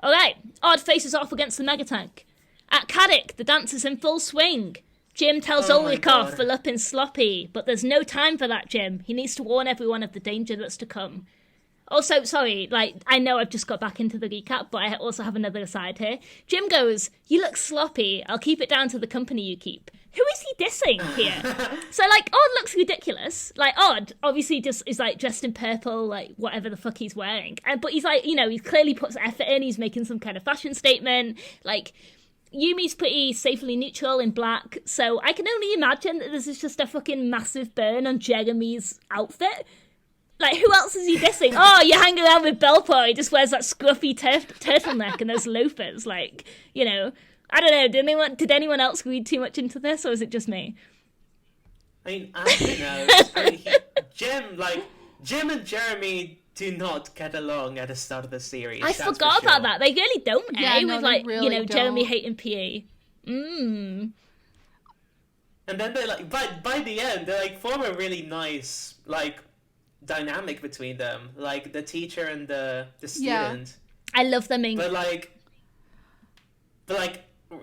All right, Odd faces off against the Megatank. At Caddick, the dance is in full swing. Jim tells Ulrich off for looking sloppy, but there's no time for that, Jim. He needs to warn everyone of the danger that's to come. Also, sorry, like, I know I've just got back into the recap, but I also have another aside here. Jim goes, you look sloppy. I'll keep it down to the company you keep. Who is he dissing here? So, like, Odd looks ridiculous. Like, Odd obviously just is, like, dressed in purple, like, whatever the fuck he's wearing. But he's, like, you know, he clearly puts effort in. He's making some kind of fashion statement. Like... Yumi's pretty safely neutral in black, so I can only imagine that this is just a fucking massive burn on Jeremy's outfit. Like, who else is he dissing? Oh, you hang around with Belpo, he just wears that scruffy turtleneck and those loafers. Like, you know, I don't know, did anyone else read too much into this, or is it just me? I mean, I don't know. I mean, Jim and Jeremy do not get along at the start of the series. I forgot about that. They really don't, Yeah, no, with, they like, really you know, don't. Jeremy hating PE. And then they like, by the end, they like form a really nice like dynamic between them, like the teacher and the student. I love them. But like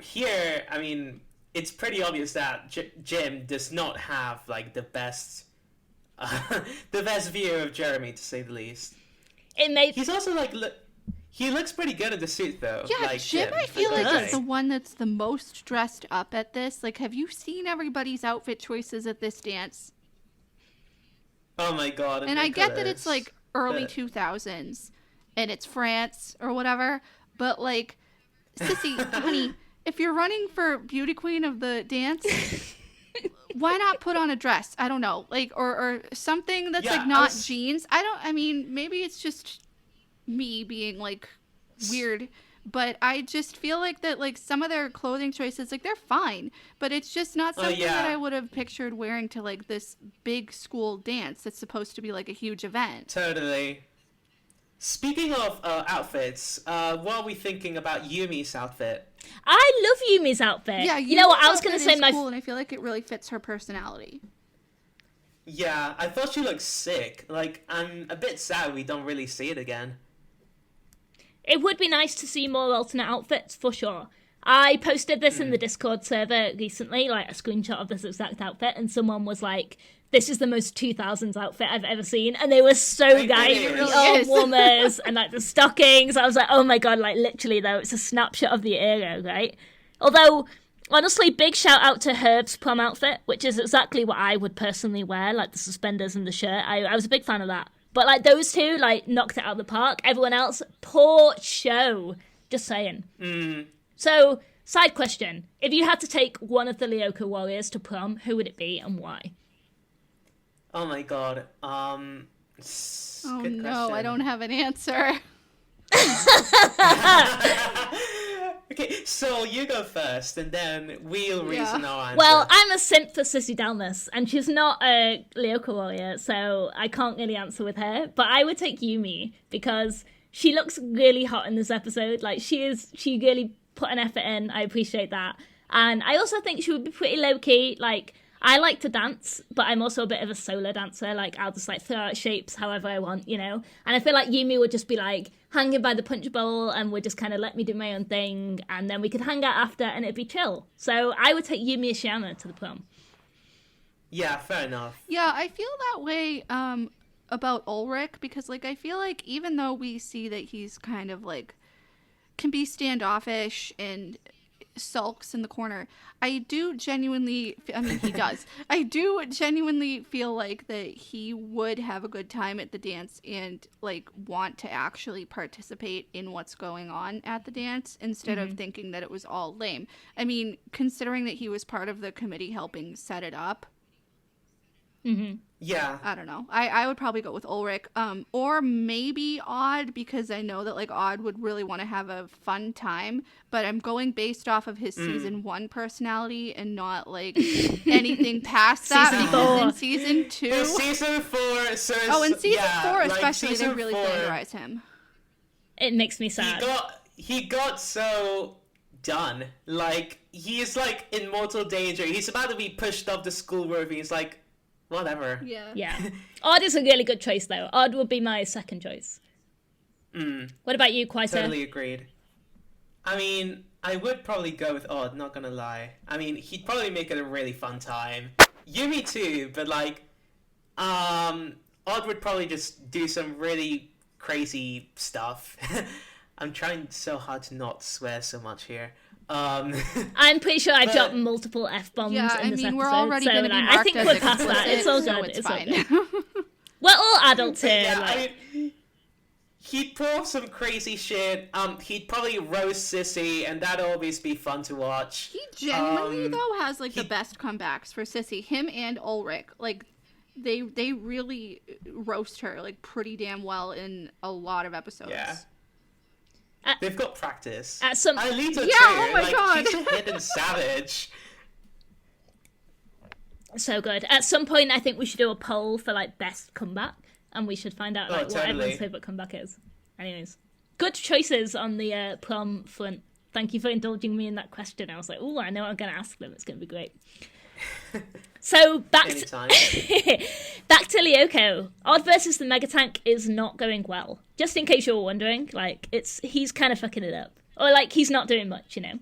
here, I mean, it's pretty obvious that Jim does not have like the best view of Jeremy, to say the least. He's also like he looks pretty good in the suit though. Yeah, like, Jim, I feel gotta like is say. the one that's the most dressed up at this. Like, have you seen everybody's outfit choices at this dance? Oh my god! And I get that it's Nicholas. like early 2000s and it's France or whatever, but like, sissy, honey, if you're running for beauty queen of the dance, why not put on a dress? I don't know, like, or something that's like not jeans. I mean, maybe it's just me being like weird, but I just feel like that, like, some of their clothing choices, like, they're fine, but it's just not something that I would have pictured wearing to like this big school dance that's supposed to be like a huge event. Totally. Speaking of outfits, what are we thinking about Yumi's outfit? I love Yumi's outfit. Yeah, you know what? I was going going to say cool, and I feel like it really fits her personality. Yeah, I thought she looked sick. Like, I'm a bit sad we don't really see it again. It would be nice to see more alternate outfits, for sure. I posted this in the Discord server recently, like a screenshot of this exact outfit, and someone was like, this is the most 2000s outfit I've ever seen. And they were so guys, It the really arm is. warmers and like the stockings. I was like, oh my god, like literally though, it's a snapshot of the era, right? Although, honestly, big shout out to Herb's prom outfit, which is exactly what I would personally wear, like the suspenders and the shirt. I was a big fan of that. But like those two, like, knocked it out of the park. Everyone else, poor show. Just saying. So, side question. If you had to take one of the Lyoko warriors to prom, who would it be and why? Oh my god. Oh Good no, question. I don't have an answer. Okay, so you go first, and then we'll reason our answer. Well, I'm a simp for Sissy Dalmas, and she's not a Lyoko warrior, so I can't really answer with her. But I would take Yumi, because she looks really hot in this episode. Like, she really put an effort in. I appreciate that. And I also think she would be pretty low-key. Like, I like to dance, but I'm also a bit of a solo dancer. Like, I'll just, like, throw out shapes however I want, you know? And I feel like Yumi would just be, like, hanging by the punch bowl and would just kind of let me do my own thing, and then we could hang out after and it'd be chill. So I would take Yumi Ashiyama to the prom. Yeah, fair enough. Yeah, I feel that way about Ulrich, because, like, I feel like even though we see that he's kind of, like, can be standoffish and sulks in the corner, I do genuinely, I mean, he does. I do genuinely feel like that he would have a good time at the dance and, like, want to actually participate in what's going on at the dance instead of thinking that it was all lame. I mean, considering that he was part of the committee helping set it up, Yeah. I don't know. I would probably go with Ulrich. Or maybe Odd, because I know that, like, Odd would really want to have a fun time, but I'm going based off of his season 1 personality and not, like, anything past that, Season because 4. in season 2... But season 4, so it's, Oh, in season 4 like, especially, they season really 4, flanderize him. It makes me sad. He got so done. Like, he is, like, in mortal danger. He's about to be pushed off the school roof, and he's like, whatever. Yeah. Odd is a really good choice, though. Odd would be my second choice. What about you, Quiter? Totally agreed. I mean, I would probably go with Odd, not gonna lie. I mean, he'd probably make it a really fun time. Yumi too, but like, Odd would probably just do some really crazy stuff. I'm trying so hard to not swear so much here. I'm pretty sure I dropped multiple F-bombs Yeah, in I this mean, episode, we're already so going to be like, marked I think as we're past that. explicit, It's all so good. it's It's all fine. good. We're all adults here. Yeah, like... I mean, he'd pull off some crazy shit. He'd probably roast Sissy, and that'd always be fun to watch. He genuinely, though, has, like, the best comebacks for Sissy. Him and Ulrich. Like, they really roast her, like, pretty damn well in a lot of episodes. Yeah. They've got practice. Yeah, Alita too. oh my God. She's a hidden savage. So good. At some point, I think we should do a poll for, like, best comeback, and we should find out, like, what everyone's favourite comeback is. Anyways. Good choices on the prom front. Thank you for indulging me in that question. I was like, I know I'm going to ask them. It's going to be great. So, back to Lyoko. Odd versus the Megatank is not going well. Just in case you're wondering, like, he's kind of fucking it up. Or, like, he's not doing much, you know.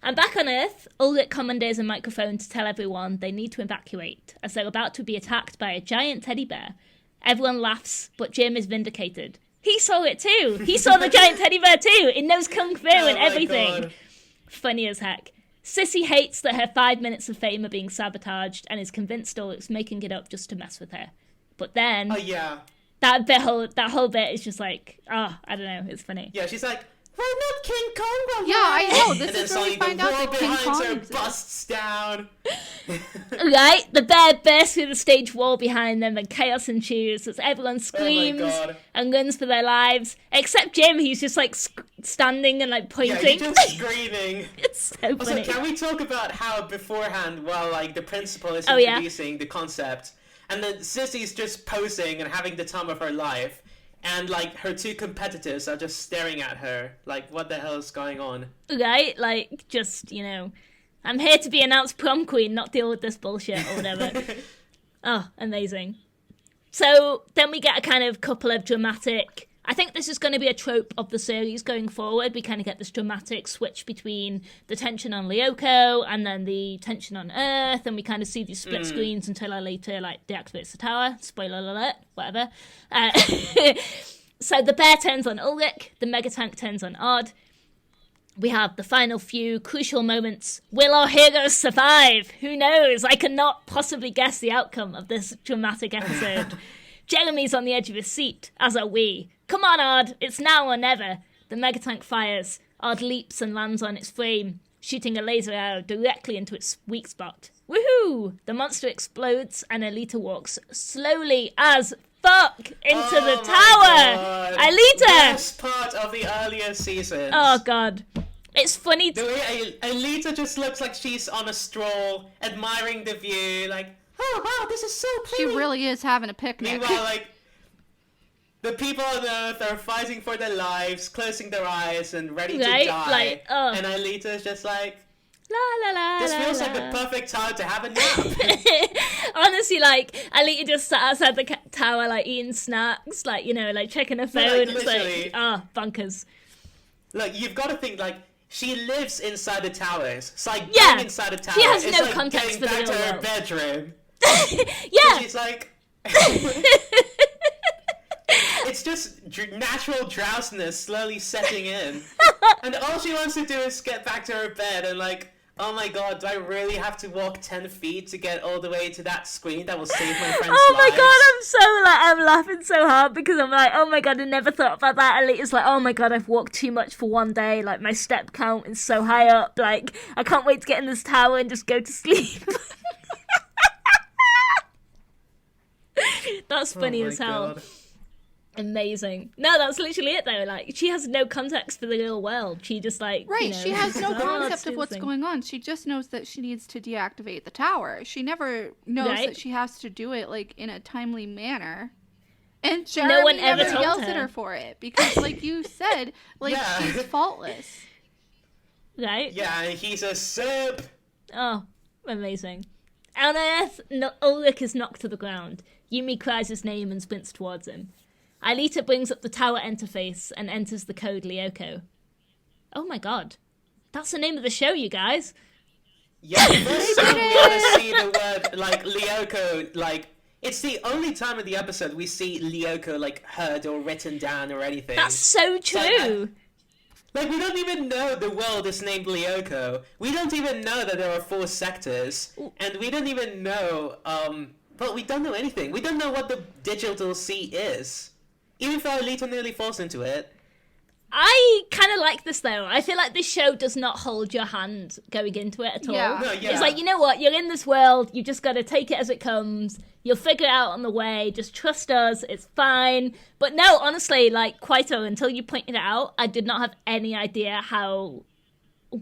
And back on Earth, Ulrich commandeers a microphone to tell everyone they need to evacuate, as they're about to be attacked by a giant teddy bear. Everyone laughs, but Jim is vindicated. He saw it too! He saw the giant teddy bear too! It knows Kung Fu and everything! God. Funny as heck. Sissy hates that her 5 minutes of fame are being sabotaged and is convinced Ulrich's making it up just to mess with her. But then... that whole bit is just like, I don't know, it's funny. Yeah, she's like, we're not King Kong. Yeah, I know. This is where we find out that King Kong exists. Busts down. Right? The bear bursts through the stage wall behind them and chaos ensues as everyone screams and runs for their lives. Except Jim, he's just like standing and like pointing. Yeah, he's just screaming. It's so funny. Also, can we talk about how beforehand, while like the principal is introducing the concept, and then Sissy's just posing and having the time of her life, and, like, her two competitors are just staring at her. Like, what the hell is going on? Right? Like, just, you know, I'm here to be announced prom queen, not deal with this bullshit or whatever. Oh, amazing. So, then we get a kind of couple of dramatic... I think this is going to be a trope of the series going forward. We kind of get this dramatic switch between the tension on Lyoko and then the tension on Earth, and we kind of see these split screens until Alita, like, deactivates the tower. Spoiler alert, whatever. So the bear turns on Ulrich, the Megatank turns on Odd. We have the final few crucial moments. Will our heroes survive? Who knows? I cannot possibly guess the outcome of this dramatic episode. Jeremy's on the edge of his seat, as are we. Come on, Odd, it's now or never. The Megatank fires. Odd leaps and lands on its frame, shooting a laser arrow directly into its weak spot. Woohoo! The monster explodes and Alita walks slowly as fuck into the tower! God. Alita! Best part of the earlier seasons. Oh, God. It's funny. The way Alita just looks like she's on a stroll, admiring the view, like, oh, wow, this is so pretty. She really is having a picnic. Meanwhile, like, the people on Earth are fighting for their lives, closing their eyes and ready to die. Like, oh. And Alita's just like, la la la. This feels like the perfect time to have a nap. Honestly, like, Alita just sat outside the tower, like, eating snacks, like, you know, like, checking her phone. Like, it's like, bunkers. Look, you've got to think, like, she lives inside the towers. It's like going inside the tower. She has it's no like context for the back to real her world. bedroom. Yeah. So she's like... It's just natural drowsiness slowly setting in. And all she wants to do is get back to her bed and like, oh my god, do I really have to walk 10 feet to get all the way to that screen that will save my friend's Oh my lives? god, I'm laughing so hard because I'm like, oh my god, I never thought about that. Alita's like, oh my god, I've walked too much for one day. Like, my step count is so high up. Like, I can't wait to get in this tower and just go to sleep. That's funny as hell. God. Amazing. No, that's literally it though. Like, she has no context for the real world. She just like, right, you know, she has no like, concept of what's going on. She just knows that she needs to deactivate the tower. She never knows that she has to do it like in a timely manner. And Jeremy no one ever never yells her. at her for it because, like you said, like she's faultless. Right? Yeah, he's a sip. Oh, amazing. On Earth, Ulrich is knocked to the ground. Yumi cries his name and sprints towards him. Alita brings up the tower interface and enters the code Lyoko. Oh my god. That's the name of the show, you guys. Yeah, the first time we ever see the word, like, Lyoko, like, it's the only time in the episode we see Lyoko, like, heard or written down or anything. That's so true. Like, we don't even know the world is named Lyoko. We don't even know that there are 4 sectors. And we don't even know, well, we don't know anything. We don't know what the digital sea is. even though Alita nearly falls into it. I kind of like this, though. I feel like this show does not hold your hand going into it at all. Yeah. No, yeah. It's like, you know what? You're in this world. You just got to take it as it comes. You'll figure it out on the way. Just trust us. It's fine. But no, honestly, like, Quiter, until you pointed it out, I did not have any idea how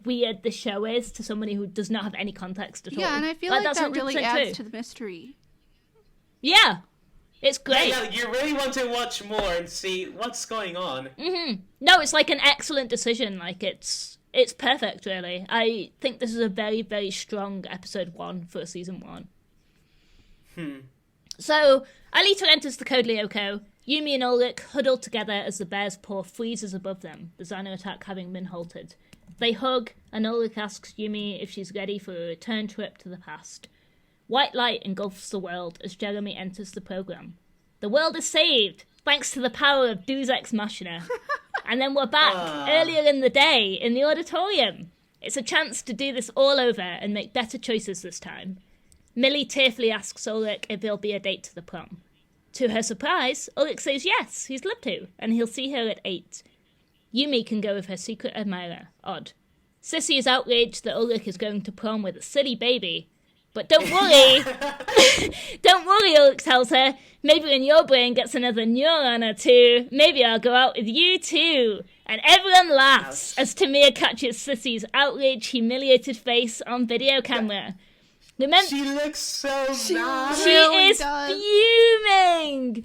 weird the show is to somebody who does not have any context at all. Yeah, and I feel like that's that really 100% adds true. to the mystery. Yeah. It's great. Yeah, you really want to watch more and see what's going on. No, it's like an excellent decision. Like, it's perfect, really. I think this is a very, very strong episode 1 for season 1. So, Alita enters the Code Lyoko. Yumi and Ulrich huddle together as the bear's paw freezes above them, the Xano attack having been halted. They hug, and Ulrich asks Yumi if she's ready for a return trip to the past. White light engulfs the world as Jeremy enters the program. The world is saved, thanks to the power of Deus Ex Machina. And then we're back earlier in the day in the auditorium. It's a chance to do this all over and make better choices this time. Millie tearfully asks Ulrich if there'll be a date to the prom. To her surprise, Ulrich says yes, he's love to, and he'll see her at 8. Yumi can go with her secret admirer, Odd. Sissy is outraged that Ulrich is going to prom with a silly baby. But don't worry, don't worry, Ulrich tells her. Maybe when your brain gets another neuron or two, maybe I'll go out with you too. And everyone laughs as Tamir catches Sissy's outraged, humiliated face on video camera. Remember, She looks so nice. she really is does. fuming.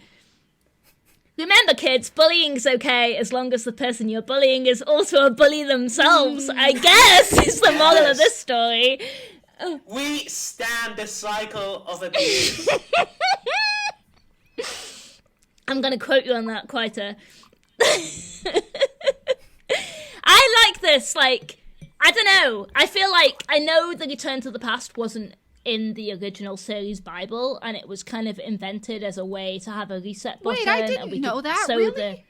Remember, kids, bullying's okay as long as the person you're bullying is also a bully themselves, I guess, is the moral of this story. We stand the cycle of abuse. I'm going to quote you on that, Quiter. I like this, like, I don't know. I feel like, I know the Return to the Past wasn't in the original series Bible, and it was kind of invented as a way to have a reset button. Wait, I and didn't we know could that, sew really?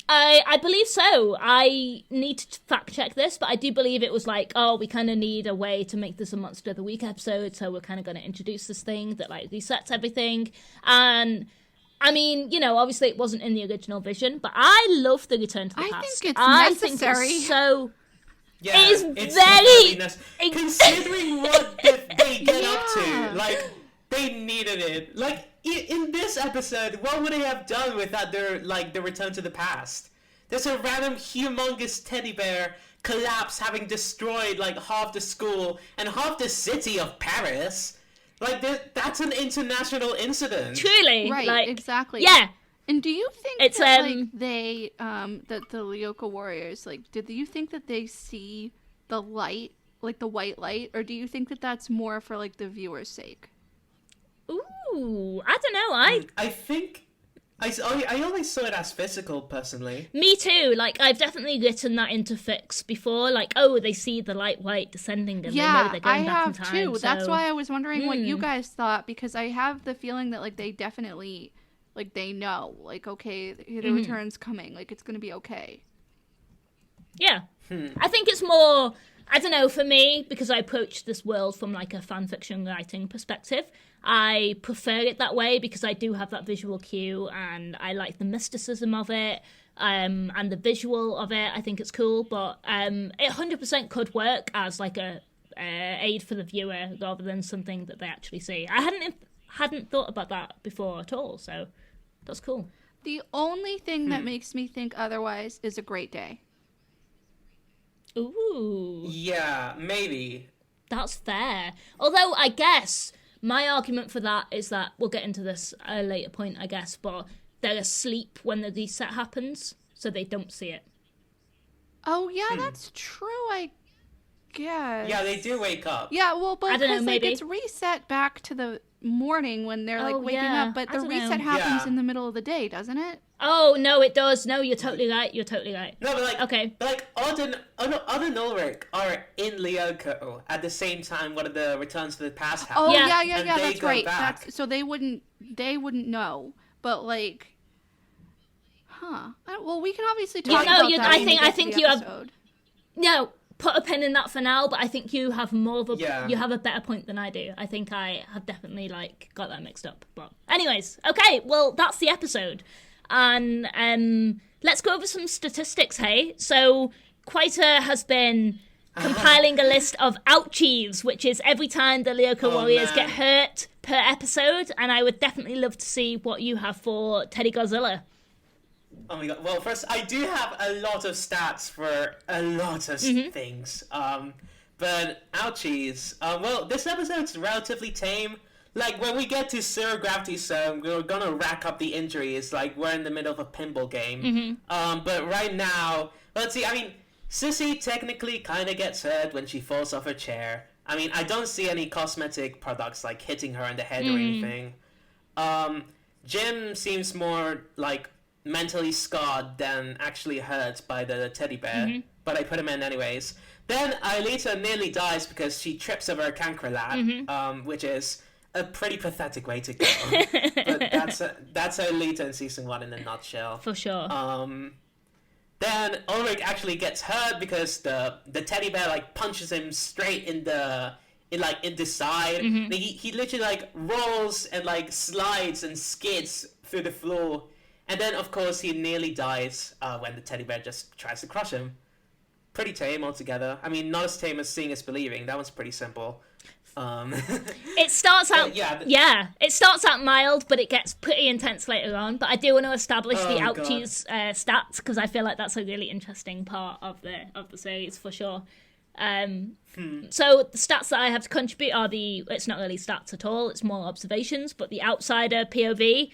I believe so. I need to fact check this, but I do believe it was like, oh, we kind of need a way to make this a Monster of the Week episode, so we're kind of going to introduce this thing that like resets everything. And I mean, you know, obviously it wasn't in the original vision, but I love the Return to the I Past. think it's I necessary. think it's so. Yeah, It is it's very- really nice. Considering what they get up to, like, they needed it. Like, in this episode, what would they have done without the Return to the Past? There's a random humongous teddy bear collapse having destroyed, like, half the school and half the city of Paris. Like, that's an international incident. Truly. Right, like, exactly. Yeah. And do you think It's, that like they that the Lyoko warriors like do you think that they see the light, like the white light, or do you think that that's more for like the viewer's sake? Ooh, I don't know. I think... I always saw it as physical, personally. Me too. Like, I've definitely written that into fics before. Like, oh, they see the light white descending and they know Yeah, they're I going back in have time. too. That's so- why I was wondering what you guys thought, because I have the feeling that like they definitely like they know, like, okay, the return's coming, like it's gonna be okay. Yeah. I think it's more, I don't know, for me, because I approach this world from like a fan fiction writing perspective, I prefer it that way because I do have that visual cue and I like the mysticism of it and the visual of it. I think it's cool, but it 100% could work as like a aid for the viewer rather than something that they actually see. I hadn't thought about that before at all, so that's cool. The only thing that makes me think otherwise is A Great Day. Ooh, Yeah, maybe. that's fair. Although I guess my argument for that is that we'll get into this at a later point, I guess, but they're asleep when the reset happens, so they don't see it. Oh yeah, that's true, I guess. Yeah, they do wake up. Yeah, well, but I don't know, because like maybe. it's reset back to the morning when they're like Oh, waking yeah, up, but I the don't reset know. happens Yeah. in the middle of the day, doesn't it? Oh, no, it does. No, you're totally right. You're totally right. No, but like, Okay. but like Odd and Ulrich are in Lyoko at the same time one of the Returns to the Past happens. Oh Yeah. yeah, And they that's go right. back. That's so they wouldn't know, but like, well, we can obviously talk no, about you- that. I when we think- get I to think the you have- episode. No, put a pin in that for now, but I think you have more of a Yeah. you have a better point than I do. I think I have definitely like got that mixed up. But anyways, okay, well that's the episode. And let's go over some statistics, hey? So Quiter has been compiling a list of ouchies, which is every time the Lyoko warriors get hurt per episode, and I would definitely love to see what you have for Teddygozilla. Oh my god. Well, first, I do have a lot of stats for a lot of things. But ouchies. Well, this episode's relatively tame. Like, when we get to Zero Gravity Zone, we're gonna rack up the injuries, like we're in the middle of a pinball game. But right now, let's see, I mean, Sissy technically kind of gets hurt when she falls off her chair. I mean, I don't see any cosmetic products, like, hitting her in the head or anything. Jim seems more, like, mentally scarred than actually hurt by the teddy bear, but I put him in anyways. Then Aelita nearly dies because she trips over a cancrelat, which is a pretty pathetic way to go. But that's Aelita in season 1 in a nutshell. For sure. Then Ulrich actually gets hurt because the teddy bear like punches him straight in the side. He literally like rolls and like slides and skids through the floor. And then of course he nearly dies when the teddy bear just tries to crush him. Pretty tame altogether. I mean, not as tame as Seeing is Believing. That one's pretty simple. It starts out it starts out mild, but it gets pretty intense later on. But I do want to establish the ouchies stats, because I feel like that's a really interesting part of the series for sure. So the stats that I have to contribute are it's not really stats at all, it's more observations, but the outsider POV,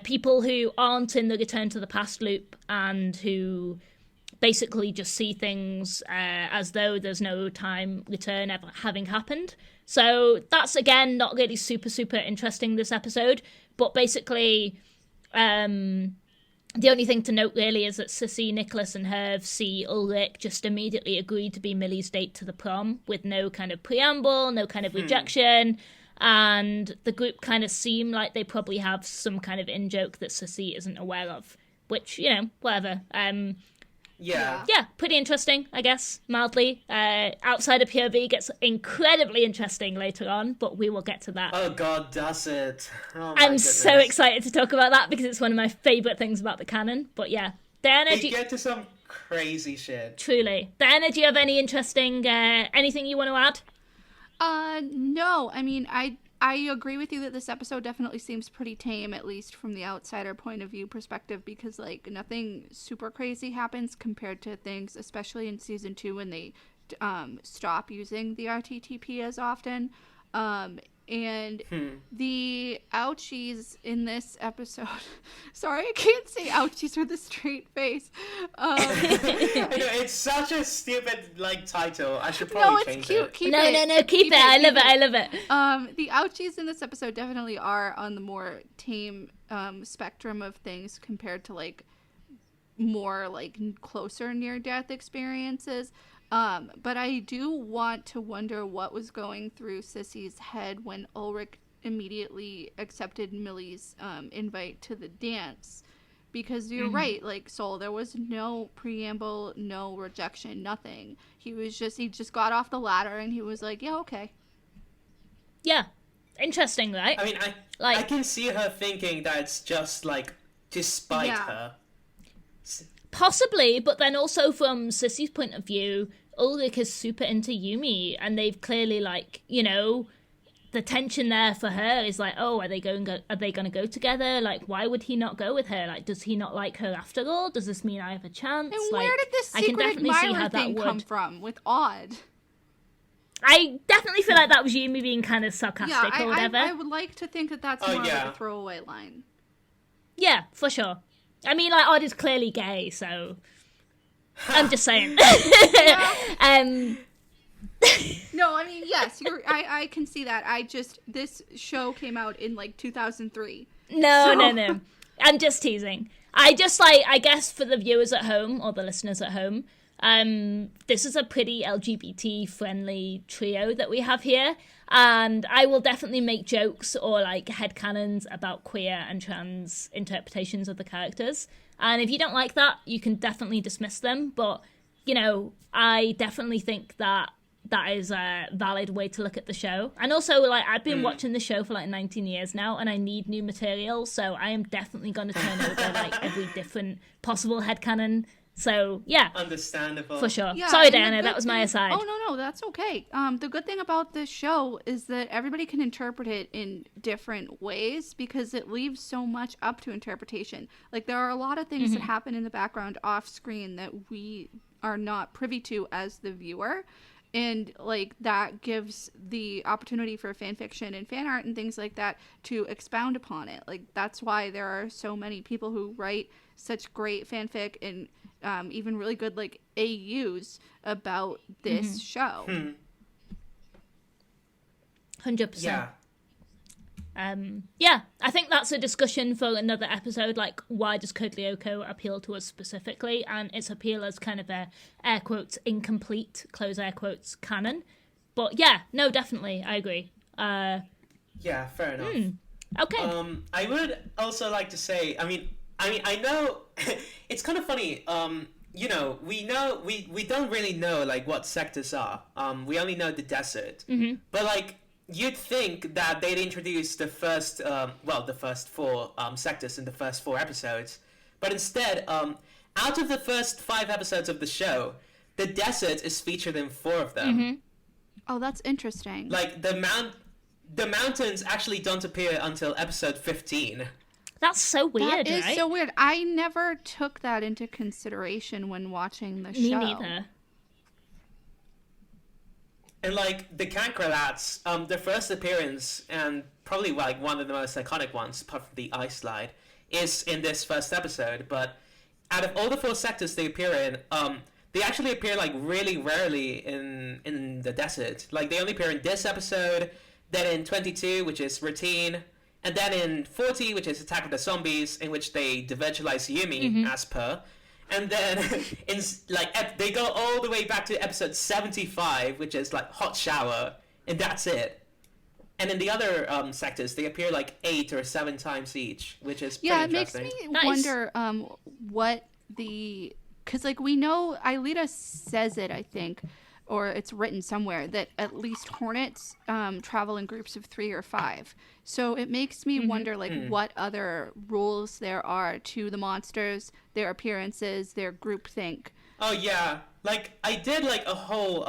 people who aren't in the Return to the Past loop and who basically just see things as though there's no time return ever having happened. So that's, again, not really super, super interesting this episode. But basically, the only thing to note really is that Sissy, Nicholas and Herv see Ulrich just immediately agree to be Millie's date to the prom with no kind of preamble, no kind of rejection. And the group kind of seem like they probably have some kind of in-joke that Sissy isn't aware of. Which, whatever. Yeah, pretty interesting, I guess, mildly. Outsider POV gets incredibly interesting later on, but we will get to that. Oh god, does it? Oh, I'm so excited to talk about that because it's one of my favourite things about the canon. But yeah, Dianna, you get to some crazy shit. Truly. Dianna, do you have any interesting, anything you want to add? No, I mean, I agree with you that this episode definitely seems pretty tame, at least from the outsider point of view perspective, because like nothing super crazy happens compared to things, especially in season 2 when they stop using the RTTP as often. And the ouchies in this episode, sorry, I can't say ouchies with a straight face. I know, it's such a stupid title. I should probably change it. Keep it. I love it. The ouchies in this episode definitely are on the more tame spectrum of things compared to more closer near-death experiences. But I do want to wonder what was going through Sissy's head when Ulrich immediately accepted Millie's invite to the dance. Because you're right, Soul, there was no preamble, no rejection, nothing. He just got off the ladder and he was like, yeah, okay. Yeah. Interesting, right? I mean, I can see her thinking that it's just, to spite her. Possibly, but then also from Sissy's point of view, Ulrich is super into Yumi, and they've clearly, the tension there for her is are they going to go together? Why would he not go with her? Does he not like her after all? Does this mean I have a chance? And where did this secret admirer thing come from with Odd? I definitely feel like that was Yumi being kind of sarcastic or whatever. I would like to think that that's more of a throwaway line. Yeah, for sure. I mean, Odd is clearly gay, so I'm just saying. No, I mean, yes, I can see that. This show came out in 2003. No. I'm just teasing. I guess for the viewers at home or the listeners at home, this is a pretty LGBT friendly trio that we have here. And I will definitely make jokes or headcanons about queer and trans interpretations of the characters. And if you don't like that, you can definitely dismiss them. But, I definitely think that that is a valid way to look at the show. And also, like, I've been watching the show for like 19 years now, and I need new material, so I am definitely going to turn over like every different possible headcanon. So yeah, Understandable. for sure. Yeah, Sorry, and the Diana, good that was my thing- aside. Oh, no, that's okay. The good thing about this show is that everybody can interpret it in different ways because it leaves so much up to interpretation. Like, there are a lot of things that happen in the background off screen that we are not privy to as the viewer. And, like, that gives the opportunity for fan fiction and fan art and things like that to expound upon it. Like, that's why there are so many people who write such great fanfic and even really good, like, AUs about this show. 100%. Yeah. Yeah, I think that's a discussion for another episode. Like, why does Code Lyoko appeal to us specifically? And its appeal as kind of a, air quotes, incomplete, close air quotes, canon. But yeah, no, definitely, I agree. Yeah, fair enough. Okay. I would also like to say, I know it's kind of funny. You know, we don't really know like what sectors are. We only know the desert. But like, you'd think that they'd introduce the first, the first four sectors in the first 4 episodes. But instead, out of the first 5 episodes of the show, the desert is featured in 4 of them. Oh, that's interesting. Like the mountains actually don't appear until episode 15. That's so weird, That is right? so weird. I never took that into consideration when watching the Me show. neither. And like the Cancra lads, their first appearance, and probably like one of the most iconic ones, apart from the ice slide, is in this first episode. But out of all the 4 sectors they appear in, they actually appear like really rarely in the desert. Like they only appear in this episode, then in 22, which is routine, and then in 40, which is Attack of the Zombies, in which they devirtualize Yumi as per. And then in like they go all the way back to episode 75, which is like hot shower, and that's it. And in the other sectors, they appear like 8 or 7 times each, which is pretty Yeah, it makes interesting. me wonder what the... Because, like, we know Aelita says it, I think, or it's written somewhere, that at least hornets travel in groups of 3 or 5. So it makes me wonder, like, what other rules there are to the monsters, their appearances, their groupthink. Oh yeah, like I did like a whole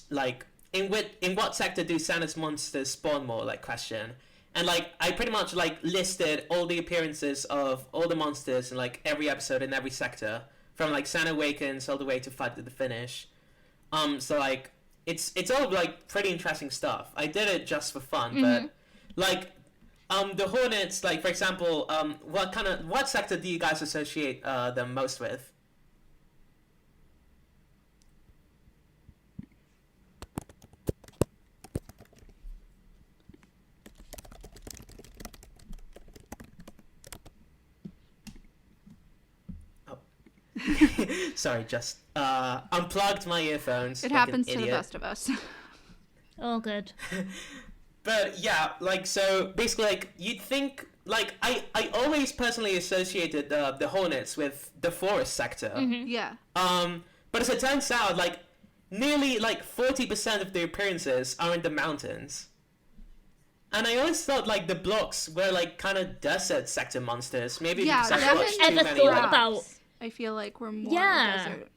like in what sector do Santa's monsters spawn more like question, and like I pretty much like listed all the appearances of all the monsters in like every episode in every sector from like Santa Awakens all the way to Fight to the Finish. So like it's all like pretty interesting stuff. I did it just for fun, but like the hornets, like for example, what sector do you guys associate them most with? Sorry, just unplugged my earphones. It like happens an to the idiot. best of us. Oh, good. But yeah, like so basically, like you'd think, like I always personally associated the Hornets with the forest sector. Yeah. But as it turns out, like nearly like 40% of the appearances are in the mountains. And I always thought like the blocks were like kind of desert sector monsters. Maybe Yeah, because I them watched and too ever many. thought Like, about- I feel like we're more Yeah. desert.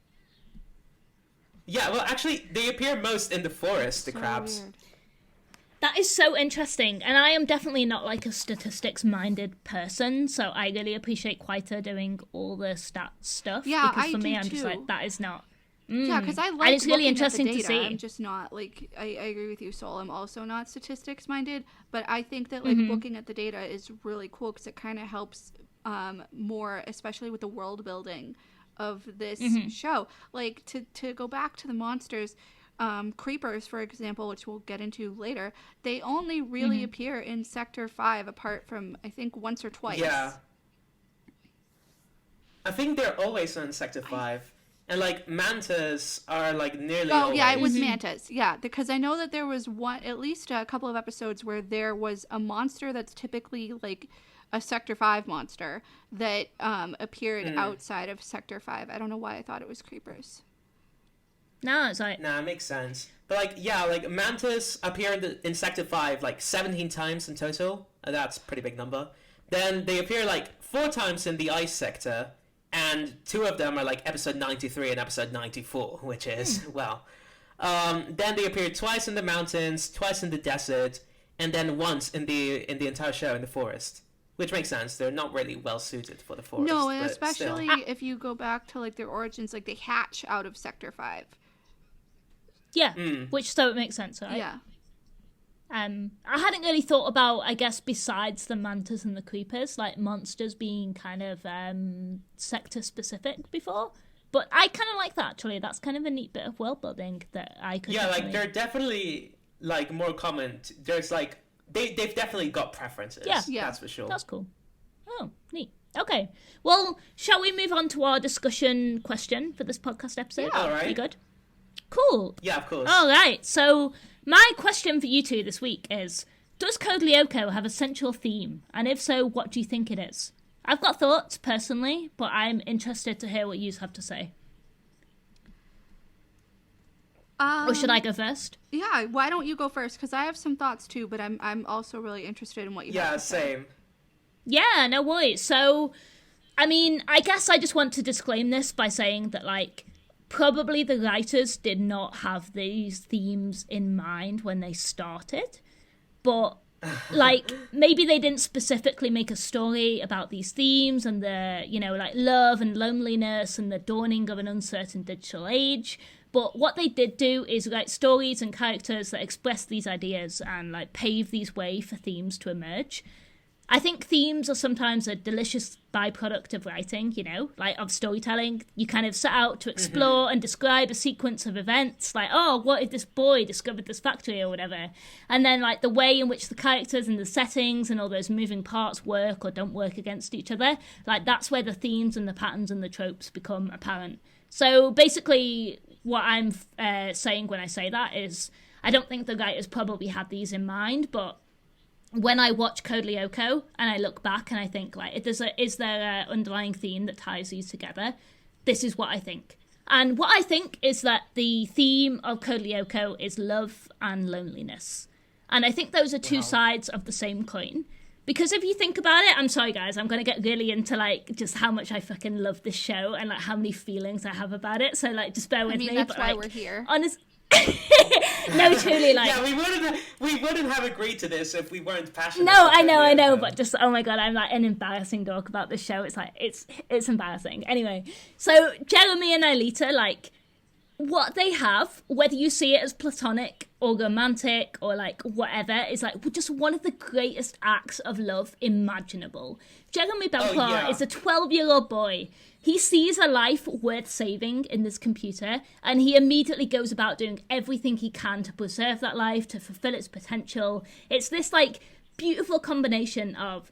yeah, well, actually, they appear most in the forest. The So crabs. weird. That is so interesting, and I am definitely not like a statistics-minded person, so I really appreciate Quiter doing all the stats stuff. Yeah, because I for me, do I'm just too. like, that is not. Yeah, because I like it's really looking interesting at the to data. see. I'm just not like I agree with you, Soul. I'm also not statistics minded, but I think that like looking at the data is really cool because it kind of helps more, especially with the world building of this show. Like to go back to the monsters, creepers, for example, which we'll get into later. They only really appear in Sector 5, apart from I think once or twice. Yeah. I think they're always on Sector 5. And, like, mantas are, like, nearly Oh, always. yeah, it was mantas. Yeah, because I know that there was at least a couple of episodes where there was a monster that's typically, like, a Sector 5 monster that appeared outside of Sector 5. I don't know why I thought it was creepers. No, it's like... Nah, it makes sense. But, like, yeah, like, Mantis appear in Sector 5, like, 17 times in total. That's a pretty big number. Then they appear, like, 4 times in the Ice Sector, and 2 of them are, like, Episode 93 and Episode 94, which is, well... then they appear twice in the mountains, twice in the desert, and then once in the entire show in the forest. Which makes sense. They're not really well suited for the forest. No, and but especially still. if you go back to like their origins, like they hatch out of Sector 5. Yeah, so it makes sense, right? Yeah. I hadn't really thought about, I guess, besides the mantas and the creepers, like monsters being kind of sector specific before. But I kind of like that, actually. That's kind of a neat bit of world building that I could. Yeah, like they're definitely like more common. There's like they've definitely got preferences. Yeah, that's for sure. That's cool. Oh, neat. Okay, well, shall we move on to our discussion question for this podcast episode? Yeah, all right. You good? Cool. Yeah, of course. All right. So my question for you two this week is: does Code Lyoko have a central theme? And if so, what do you think it is? I've got thoughts personally, but I'm interested to hear what you have to say. Or should I go first? Yeah, why don't you go first? Because I have some thoughts too, but I'm also really interested in what you have to say. Yeah, same. Yeah, no worries. So, I mean, I guess I just want to disclaim this by saying that, like, probably the writers did not have these themes in mind when they started, but, like, maybe they didn't specifically make a story about these themes and the, you know, like, love and loneliness and the dawning of an uncertain digital age. But what they did do is write stories and characters that express these ideas and, like, pave these way for themes to emerge. I think themes are sometimes a delicious byproduct of writing, you know, like of storytelling. You kind of set out to explore and describe a sequence of events, like, oh, what if this boy discovered this factory or whatever? And then, like, the way in which the characters and the settings and all those moving parts work or don't work against each other, like, that's where the themes and the patterns and the tropes become apparent. So basically, what I'm saying when I say that is, I don't think the writers probably had these in mind, but when I watch Code Lyoko and I look back and I think, like, is there an underlying theme that ties these together? This is what I think. And what I think is that the theme of Code Lyoko is love and loneliness. And I think those are two sides of the same coin. Because if you think about it, I'm sorry guys, I'm going to get really into, like, just how much I fucking love this show and, like, how many feelings I have about it. So, like, just bear with me. That's but, why like, we're here. No, truly, like... Yeah, we wouldn't have agreed to this if we weren't passionate. No, I know, but just, oh my god, I'm like an embarrassing dork about this show. It's like, it's embarrassing. Anyway, so Jeremy and Aelita, like, what they have, whether you see it as platonic or romantic or, like, whatever, is, like, just one of the greatest acts of love imaginable. Jeremy Belcourt is a 12-year-old boy. He sees a life worth saving in this computer, and he immediately goes about doing everything he can to preserve that life, to fulfill its potential. It's this, like, beautiful combination of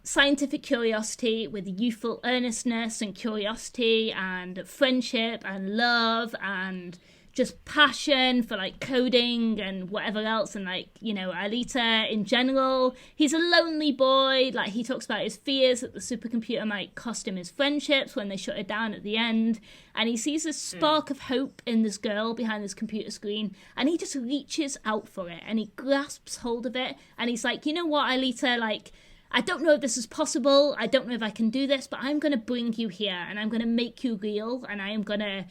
scientific curiosity with youthful earnestness and curiosity and friendship and love and just passion for, like, coding and whatever else. And, like, you know, Aelita in general, he's a lonely boy. Like, he talks about his fears that the supercomputer might cost him his friendships when they shut it down at the end. And he sees this spark of hope in this girl behind this computer screen, and he just reaches out for it and he grasps hold of it. And he's like, you know what, Aelita, like, I don't know if this is possible. I don't know if I can do this, but I'm going to bring you here and I'm going to make you real and I am going to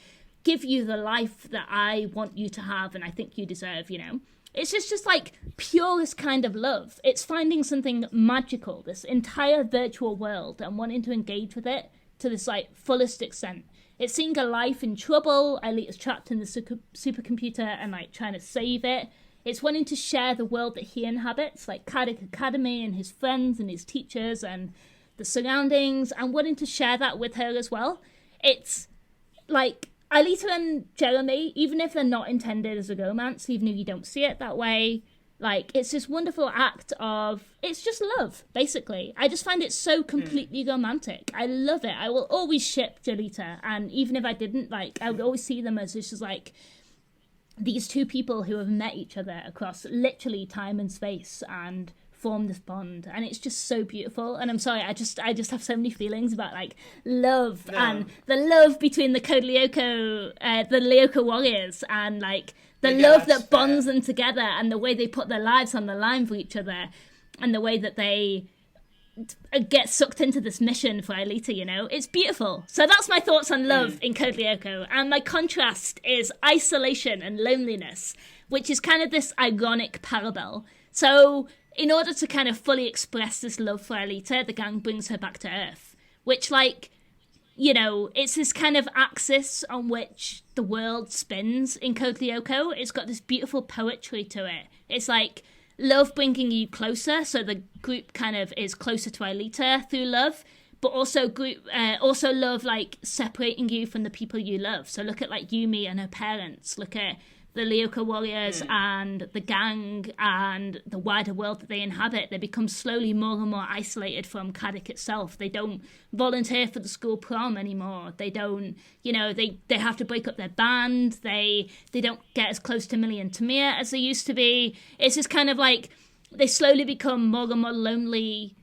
give you the life that I want you to have and I think you deserve, you know. It's just like purest kind of love. It's finding something magical, this entire virtual world, and wanting to engage with it to this, like, fullest extent. It's seeing a life in trouble. Aelita's trapped in the supercomputer and, like, trying to save it. It's wanting to share the world that he inhabits, like Caddick Academy and his friends and his teachers and the surroundings, and wanting to share that with her as well. It's like Aelita and Jeremy, even if they're not intended as a romance, even if you don't see it that way, like, it's this wonderful act of, it's just love, basically. I just find it so completely romantic. I love it. I will always ship Jolita, and even if I didn't, like, I would always see them as just, like, these two people who have met each other across literally time and space and form this bond, and it's just so beautiful. And I'm sorry, I just have so many feelings about like love and the love between the Code Lyoko, the Lyoko warriors, and like the love that bonds them together, and the way they put their lives on the line for each other, and the way that they get sucked into this mission for Aelita, you know? It's beautiful. So that's my thoughts on love in Code Lyoko. And my contrast is isolation and loneliness, which is kind of this ironic parallel. So in order to kind of fully express this love for Aelita, the gang brings her back to Earth, which, like, you know, it's this kind of axis on which the world spins in Code Lyoko. It's got this beautiful poetry to it. It's like love bringing you closer, so the group kind of is closer to Aelita through love, but also love like separating you from the people you love. So look at like Yumi and her parents. Look at the Lyoko warriors and the gang and the wider world that they inhabit. They become slowly more and more isolated from Caddick itself. They don't volunteer for the school prom anymore. They don't, you know, they have to break up their band. They don't get as close to Millie and Tamir as they used to be. It's just kind of like they slowly become more and more lonely,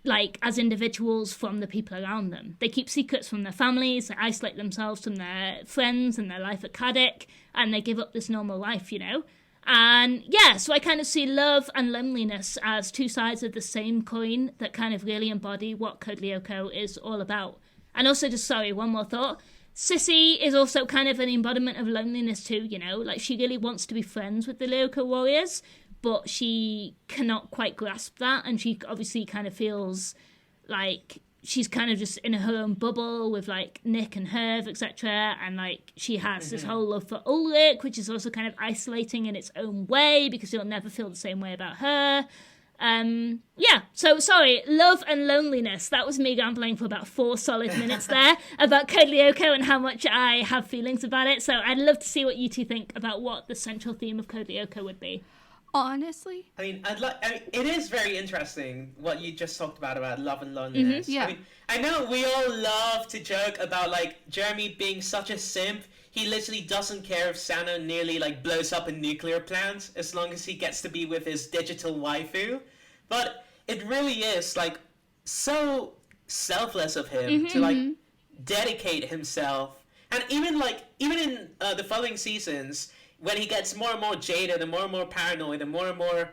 like, as individuals from the people around them. They keep secrets from their families, they isolate themselves from their friends and their life at Caddick, and they give up this normal life, you know? And yeah, so I kind of see love and loneliness as two sides of the same coin that kind of really embody what Code Lyoko is all about. And also, just sorry, one more thought. Sissy is also kind of an embodiment of loneliness too, you know? Like, she really wants to be friends with the Lyoko warriors, but she cannot quite grasp that, and she obviously kind of feels like she's kind of just in her own bubble with like Nick and Herv, etc. And like she has this whole love for Ulrich, which is also kind of isolating in its own way because you'll never feel the same way about her. Yeah, so sorry, love and loneliness. That was me rambling for about 4 solid minutes there about Code Lyoko and how much I have feelings about it. So I'd love to see what you two think about what the central theme of Code Lyoko would be. Honestly, I mean, it is very interesting what you just talked about love and loneliness. Yeah. I mean, I know we all love to joke about like Jeremy being such a simp. He literally doesn't care if Sano nearly like blows up a nuclear plant as long as he gets to be with his digital waifu. But it really is like so selfless of him to like dedicate himself, and even in the following seasons, when he gets more and more jaded and more paranoid and more,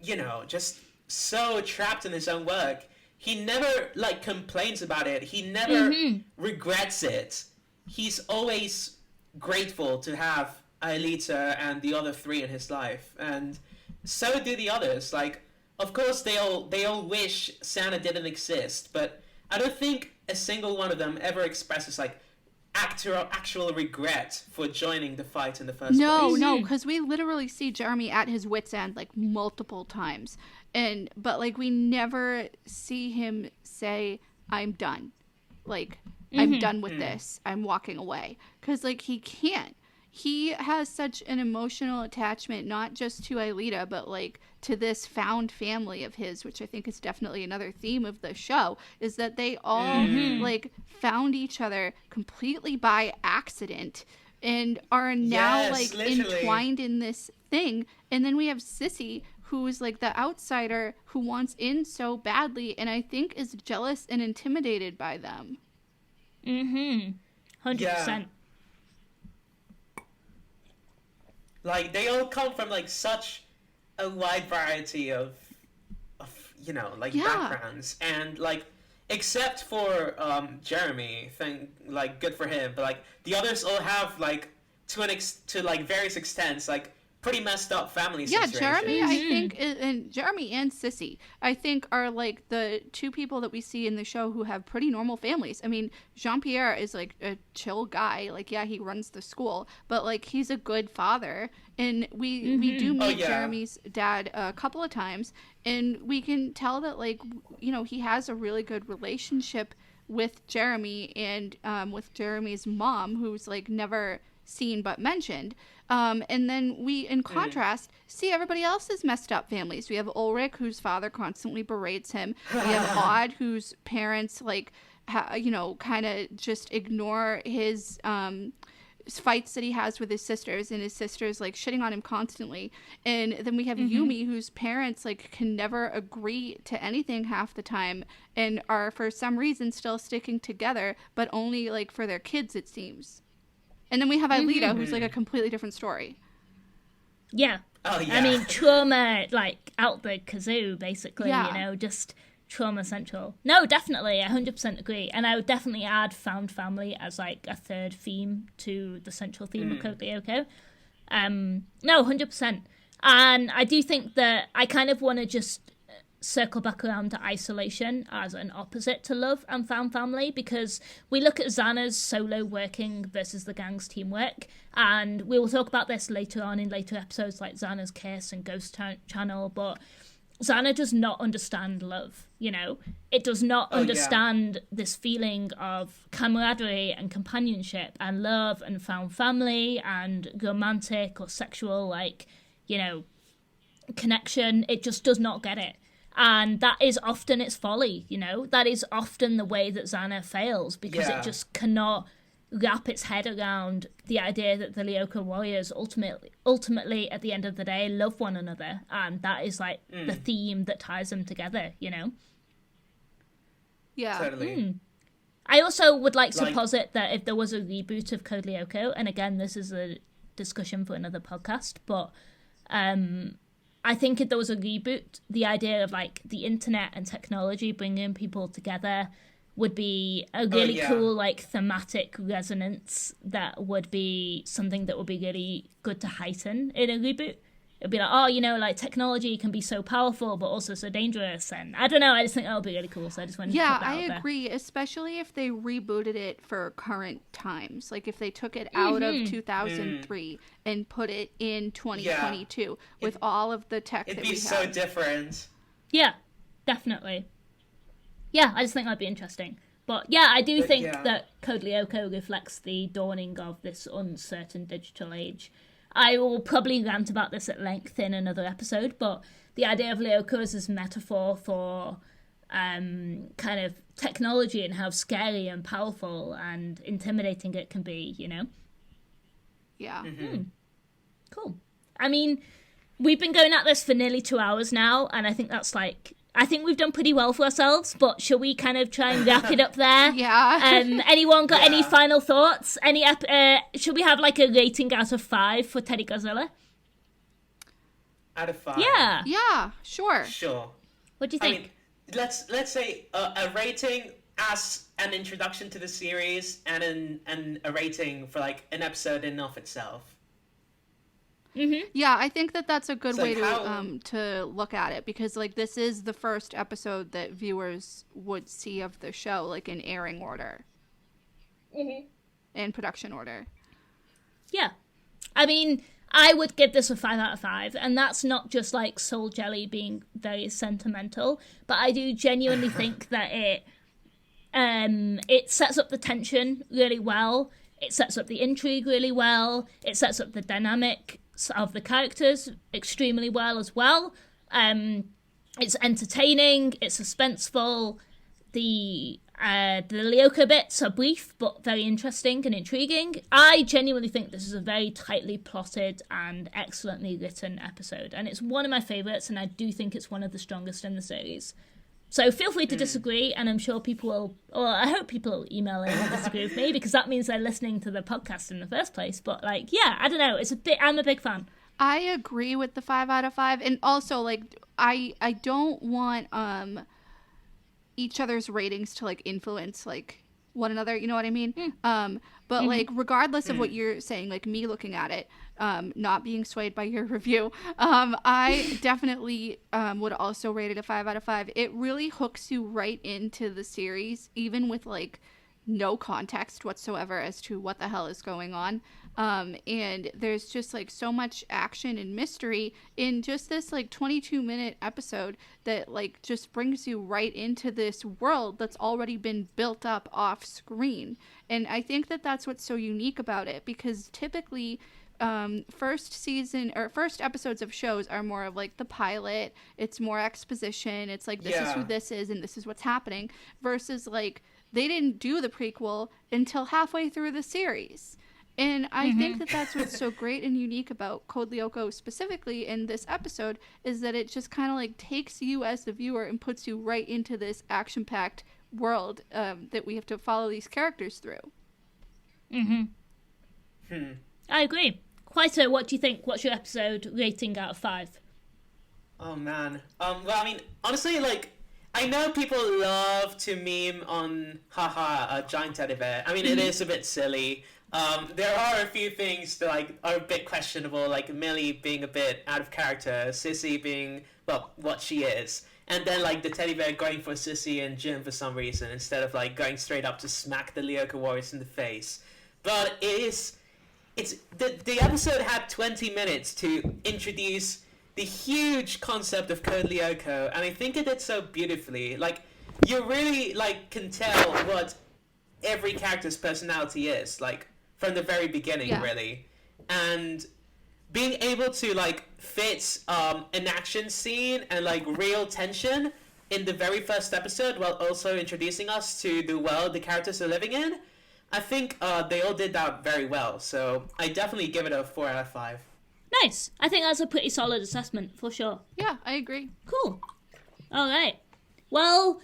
you know, just so trapped in his own work, he never, like, complains about it. He never regrets it. He's always grateful to have Aelita and the other 3 in his life. And so do the others. Like, of course, they all wish Santa didn't exist, but I don't think a single one of them ever expresses, like, actual regret for joining the fight in the first place. No, because we literally see Jeremy at his wit's end like multiple times, but like we never see him say, "I'm done," like I'm done with this, I'm walking away, because like he can't. He has such an emotional attachment, not just to Aelita, but like to this found family of his, which I think is definitely another theme of the show, is that they all like found each other completely by accident and are now like literally entwined in this thing. And then we have Sissy, who's like the outsider who wants in so badly, and I think is jealous and intimidated by them. 100%. Yeah. Like, they all come from, like, such a wide variety of you know, like, backgrounds. And, like, except for Jeremy, good for him. But, like, the others all have, like, to various extents, like, pretty messed up family situations. Jeremy, I think, and Jeremy and Sissy, I think, are like the 2 people that we see in the show who have pretty normal families. I mean, Jean-Pierre is like a chill guy. Like, yeah, he runs the school, but like he's a good father. And we do meet Jeremy's dad a couple of times, and we can tell that, like, you know, he has a really good relationship with Jeremy and with Jeremy's mom, who's like never seen but mentioned. And then we, in contrast, see everybody else's messed up families. We have Ulrich, whose father constantly berates him. We have Odd, whose parents, like, you know, kind of just ignore his fights that he has with his sisters, and his sisters like shitting on him constantly. And then we have Yumi, whose parents like can never agree to anything half the time and are for some reason still sticking together, but only like for their kids, it seems. And then we have Aelita, who's like a completely different story. Yeah. Oh, yeah. I mean, trauma, like, out the kazoo, basically, Yeah. you know, just trauma central. No, definitely, I 100% agree. And I would definitely add found family as, like, a third theme to the central theme of Code Lyoko. No, 100%. And I do think that I kind of want to just circle back around to isolation as an opposite to love and found family, because we look at Xana's solo working versus the gang's teamwork, and we will talk about this later on in later episodes like Xana's Kiss and Ghost Channel, but Xana does not understand love, you know? It does not understand this feeling of camaraderie and companionship and love and found family and romantic or sexual, like, you know, connection. It just does not get it. And that is often its folly, you know? That is often the way that Xana fails, because it just cannot wrap its head around the idea that the Lyoko warriors ultimately, at the end of the day, love one another. And that is, like, the theme that ties them together, you know? Yeah. Totally. I also would like to posit that if there was a reboot of Code Lyoko, and again, this is a discussion for another podcast, but I think if there was a reboot, the idea of like the internet and technology bringing people together would be a really cool like thematic resonance that would be something that would be really good to heighten in a reboot. It'd be like, oh, you know, like technology can be so powerful but also so dangerous, and I don't know, I just think that would be really cool, so I just wanted to put that out there. I agree, especially if they rebooted it for current times. Like if they took it out of 2003 and put it in 2022 with all of the tech that we have. It'd be so different. Yeah, definitely. Yeah, I just think that'd be interesting. But yeah, I do think that Code Lyoko reflects the dawning of this uncertain digital age. I will probably rant about this at length in another episode, but the idea of Lyoko as this metaphor for kind of technology and how scary and powerful and intimidating it can be, you know? Yeah. Cool. I mean, we've been going at this for nearly 2 hours now, and I think that's like... I think we've done pretty well for ourselves, but shall we kind of try and wrap it up there? Anyone got any final thoughts? Should we have like a rating out of 5 for Teddygozilla? Out of 5? Yeah, sure. Sure. What do you think? I mean, let's say a rating as an introduction to the series, and a rating for like an episode in and of itself. Yeah, I think that's a good way to look at it, because like this is the first episode that viewers would see of the show, like in airing order and production order. Yeah, I mean, I would give this a 5 out of 5, and that's not just like SoulJelly being very sentimental, but I do genuinely think that it sets up the tension really well. It sets up the intrigue really well. It sets up the dynamic of the characters extremely well as well. It's entertaining, it's suspenseful. The Lyoko bits are brief but very interesting and intriguing. I genuinely think this is a very tightly plotted and excellently written episode, and it's one of my favourites, and I do think it's one of the strongest in the series. So feel free to disagree, and I'm sure people will, or I hope people will email in and disagree with me, because that means they're listening to the podcast in the first place. But like, yeah, I don't know. I'm a big fan. I agree with the 5 out of 5, and also like I don't want each other's ratings to like influence like one another. You know what I mean? But like regardless of what you're saying, like me looking at it, not being swayed by your review, I definitely would also rate it a 5 out of 5. It really hooks you right into the series, even with like no context whatsoever as to what the hell is going on. And there's just like so much action and mystery in just this like 22-minute episode that like just brings you right into this world that's already been built up off screen. And I think that that's what's so unique about it, because typically first episodes of shows are more of like the pilot. It's more exposition. It's like, this is who this is and this is what's happening, versus like they didn't do the prequel until halfway through the series. And I think that that's what's so great and unique about Code Lyoko specifically in this episode, is that it just kind of like takes you as the viewer and puts you right into this action-packed world that we have to follow these characters through. I agree. Quiter, what do you think? What's your episode rating out of 5? Oh man. Well, I mean, honestly, like, I know people love to meme on haha a giant teddy bear. I mean, it is a bit silly. There are a few things that like are a bit questionable, like Millie being a bit out of character, Sissy being, well, what she is, and then like the teddy bear going for Sissy and Jim for some reason instead of like going straight up to smack the Lyoko warriors in the face. But it's the episode had 20 minutes to introduce the huge concept of Code Lyoko, and I think it did so beautifully. Like, you really like can tell what every character's personality is, like, from the very beginning, really. And being able to like fit an action scene and like real tension in the very first episode while also introducing us to the world the characters are living in, I think they all did that very well. So I definitely give it a 4 out of 5. Nice. I think that's a pretty solid assessment, for sure. Yeah, I agree. Cool. All right. Well,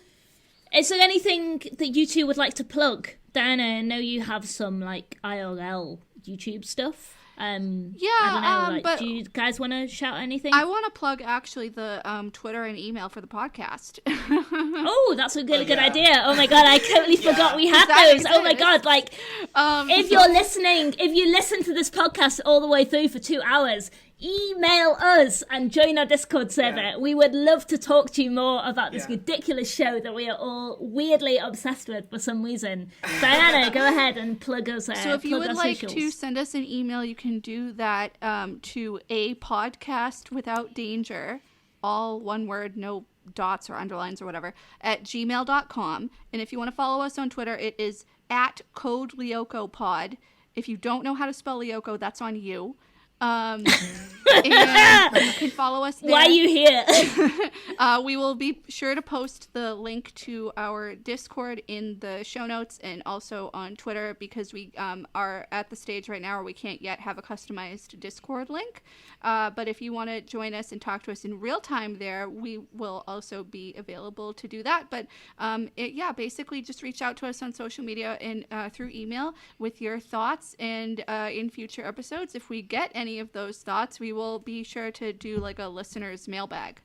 is there anything that you two would like to plug? Dianna, I know you have some, like, IRL YouTube stuff. I don't know, like, but do you guys want to shout anything? I want to plug, actually, the Twitter and email for the podcast. Oh, that's a really good idea. Oh, my God, I totally forgot we had those. Oh, my God, like, if you're listening, if you listen to this podcast all the way through for 2 hours, email us and join our Discord server. Yeah. We would love to talk to you more about this ridiculous show that we are all weirdly obsessed with for some reason. Dianna, go ahead and plug us. So if you would like to send us an email, you can do that to apodcastwithoutdanger, all one word, no dots or underlines or whatever, at gmail.com. And if you want to follow us on Twitter, it is at Code Lyoko Pod. If you don't know how to spell Lyoko, that's on you. And you can follow us there. Why are you here? We will be sure to post the link to our Discord in the show notes and also on Twitter, because we are at the stage right now where we can't yet have a customized Discord link. But if you want to join us and talk to us in real time there, we will also be available to do that. But basically just reach out to us on social media and through email with your thoughts. And in future episodes, if we get any of those thoughts, we will be sure to do like a listener's mailbag.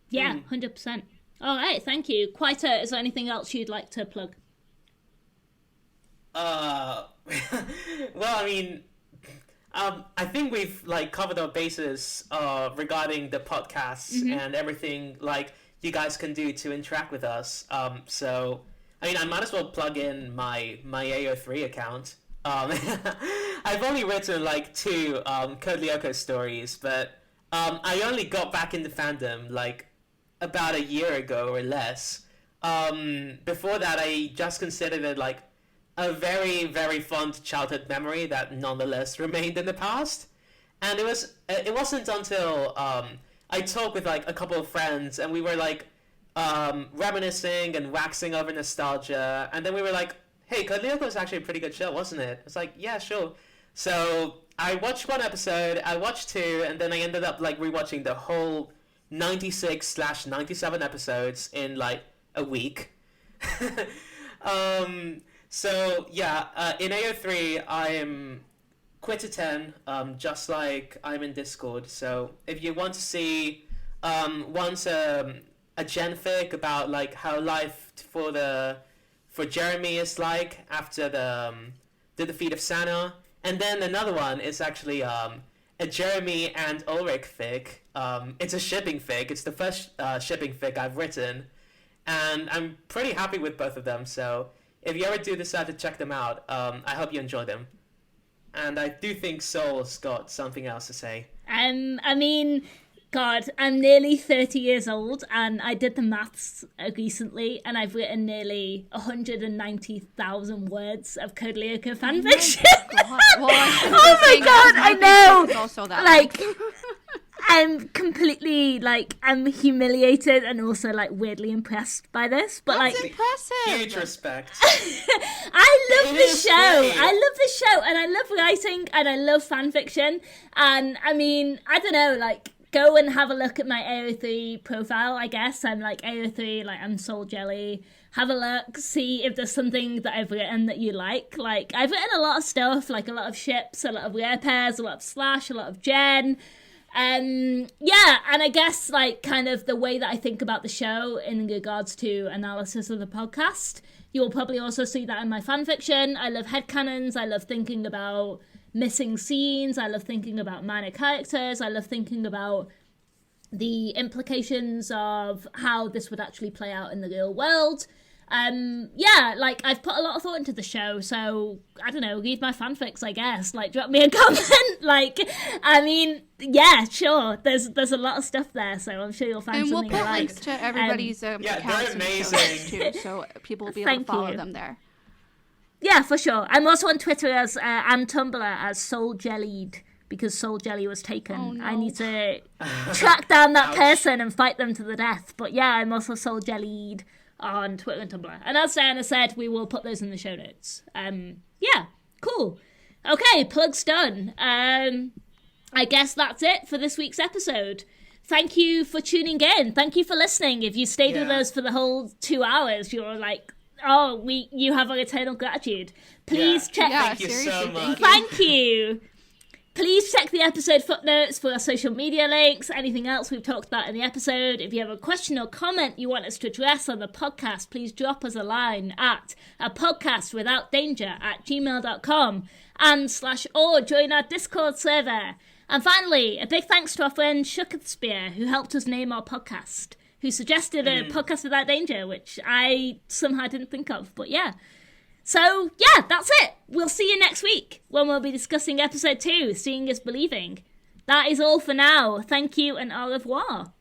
Yeah, 100%. All right, thank you. Quiter, is there anything else you'd like to plug? Well, I mean, I think we've like covered our bases regarding the podcasts and everything like you guys can do to interact with us. So I mean, I might as well plug in my AO3 account. I've only written like 2 Code Lyoko stories, but I only got back into fandom like about a year ago or less. Before that, I just considered it like a very, very fond childhood memory that nonetheless remained in the past. And it wasn't until I talked with like a couple of friends and we were like reminiscing and waxing over nostalgia, and then we were like, hey, Code Lyoko was actually a pretty good show, wasn't it? It's like, yeah, sure. So I watched 1 episode, I watched 2, and then I ended up like rewatching the whole 96/97 episodes in like a week. So yeah, in AO3 I am Quiter10, just like I'm in Discord. So if you want to see once a genfic about like how life for Jeremy is like after the defeat of Sana, and then another one is actually a Jeremy and Ulrich fic. It's a shipping fic. It's the first shipping fic I've written, and I'm pretty happy with both of them. So if you ever do decide to check them out, I hope you enjoy them. And I do think Soul's got something else to say. I mean, God, I'm nearly 30 years old, and I did the maths recently, and I've written nearly 190,000 words of Code Lyoko fanfiction. Oh my God, I know. It's also that like, I'm completely, like, I'm humiliated and also, like, weirdly impressed by this. But, That's like, impressive. Huge respect. I love It the is show. great. I love the show, and I love writing, and I love fan fiction. And, I mean, I don't know, like, go and have a look at my AO3 profile, I guess. I'm, like, AO3, like, I'm SoulJelly. Have a look, see if there's something that I've written that you like. Like, I've written a lot of stuff, like a lot of ships, a lot of rare pairs, a lot of Slash, a lot of Jen. Yeah, and I guess, like, kind of the way that I think about the show in regards to analysis of the podcast, you will probably also see that in my fanfiction. I love headcanons, I love thinking about missing scenes, I love thinking about minor characters, I love thinking about the implications of how this would actually play out in the real world. Yeah, like, I've put a lot of thought into the show, so, I don't know, read my fanfics, I guess. Like, drop me a comment. Like, I mean, yeah, sure, there's a lot of stuff there, so I'm sure you'll find And we'll something put I links like. to everybody's Yeah, they're accounts and amazing. shows, too, so people will be able to Thank follow you. them there. Yeah, for sure. I'm also on Twitter as, and Tumblr as SoulJellied, because SoulJelly was taken. Oh, no. I need to track down that Ouch. person and fight them to the death. But yeah, I'm also SoulJellied on Twitter and Tumblr. And as Diana said, we will put those in the show notes. Yeah, cool. Okay, plugs done. I guess that's it for this week's episode. Thank you for tuning in. Thank you for listening. If you stayed with Yeah. us for the whole 2 hours, you're like, oh, you have our eternal gratitude. Please check. Yeah, Thank you so seriously, much. Thank you. Please check the episode footnotes for our social media links, anything else we've talked about in the episode. If you have a question or comment you want us to address on the podcast, please drop us a line at apodcastwithoutdanger@gmail.com and/or join our Discord server. And finally, a big thanks to our friend Shuketspear, who helped us name our podcast, who suggested a podcast without danger, which I somehow didn't think of, but yeah. So, yeah, that's it. We'll see you next week when we'll be discussing episode 2, Seeing is Believing. That is all for now. Thank you and au revoir.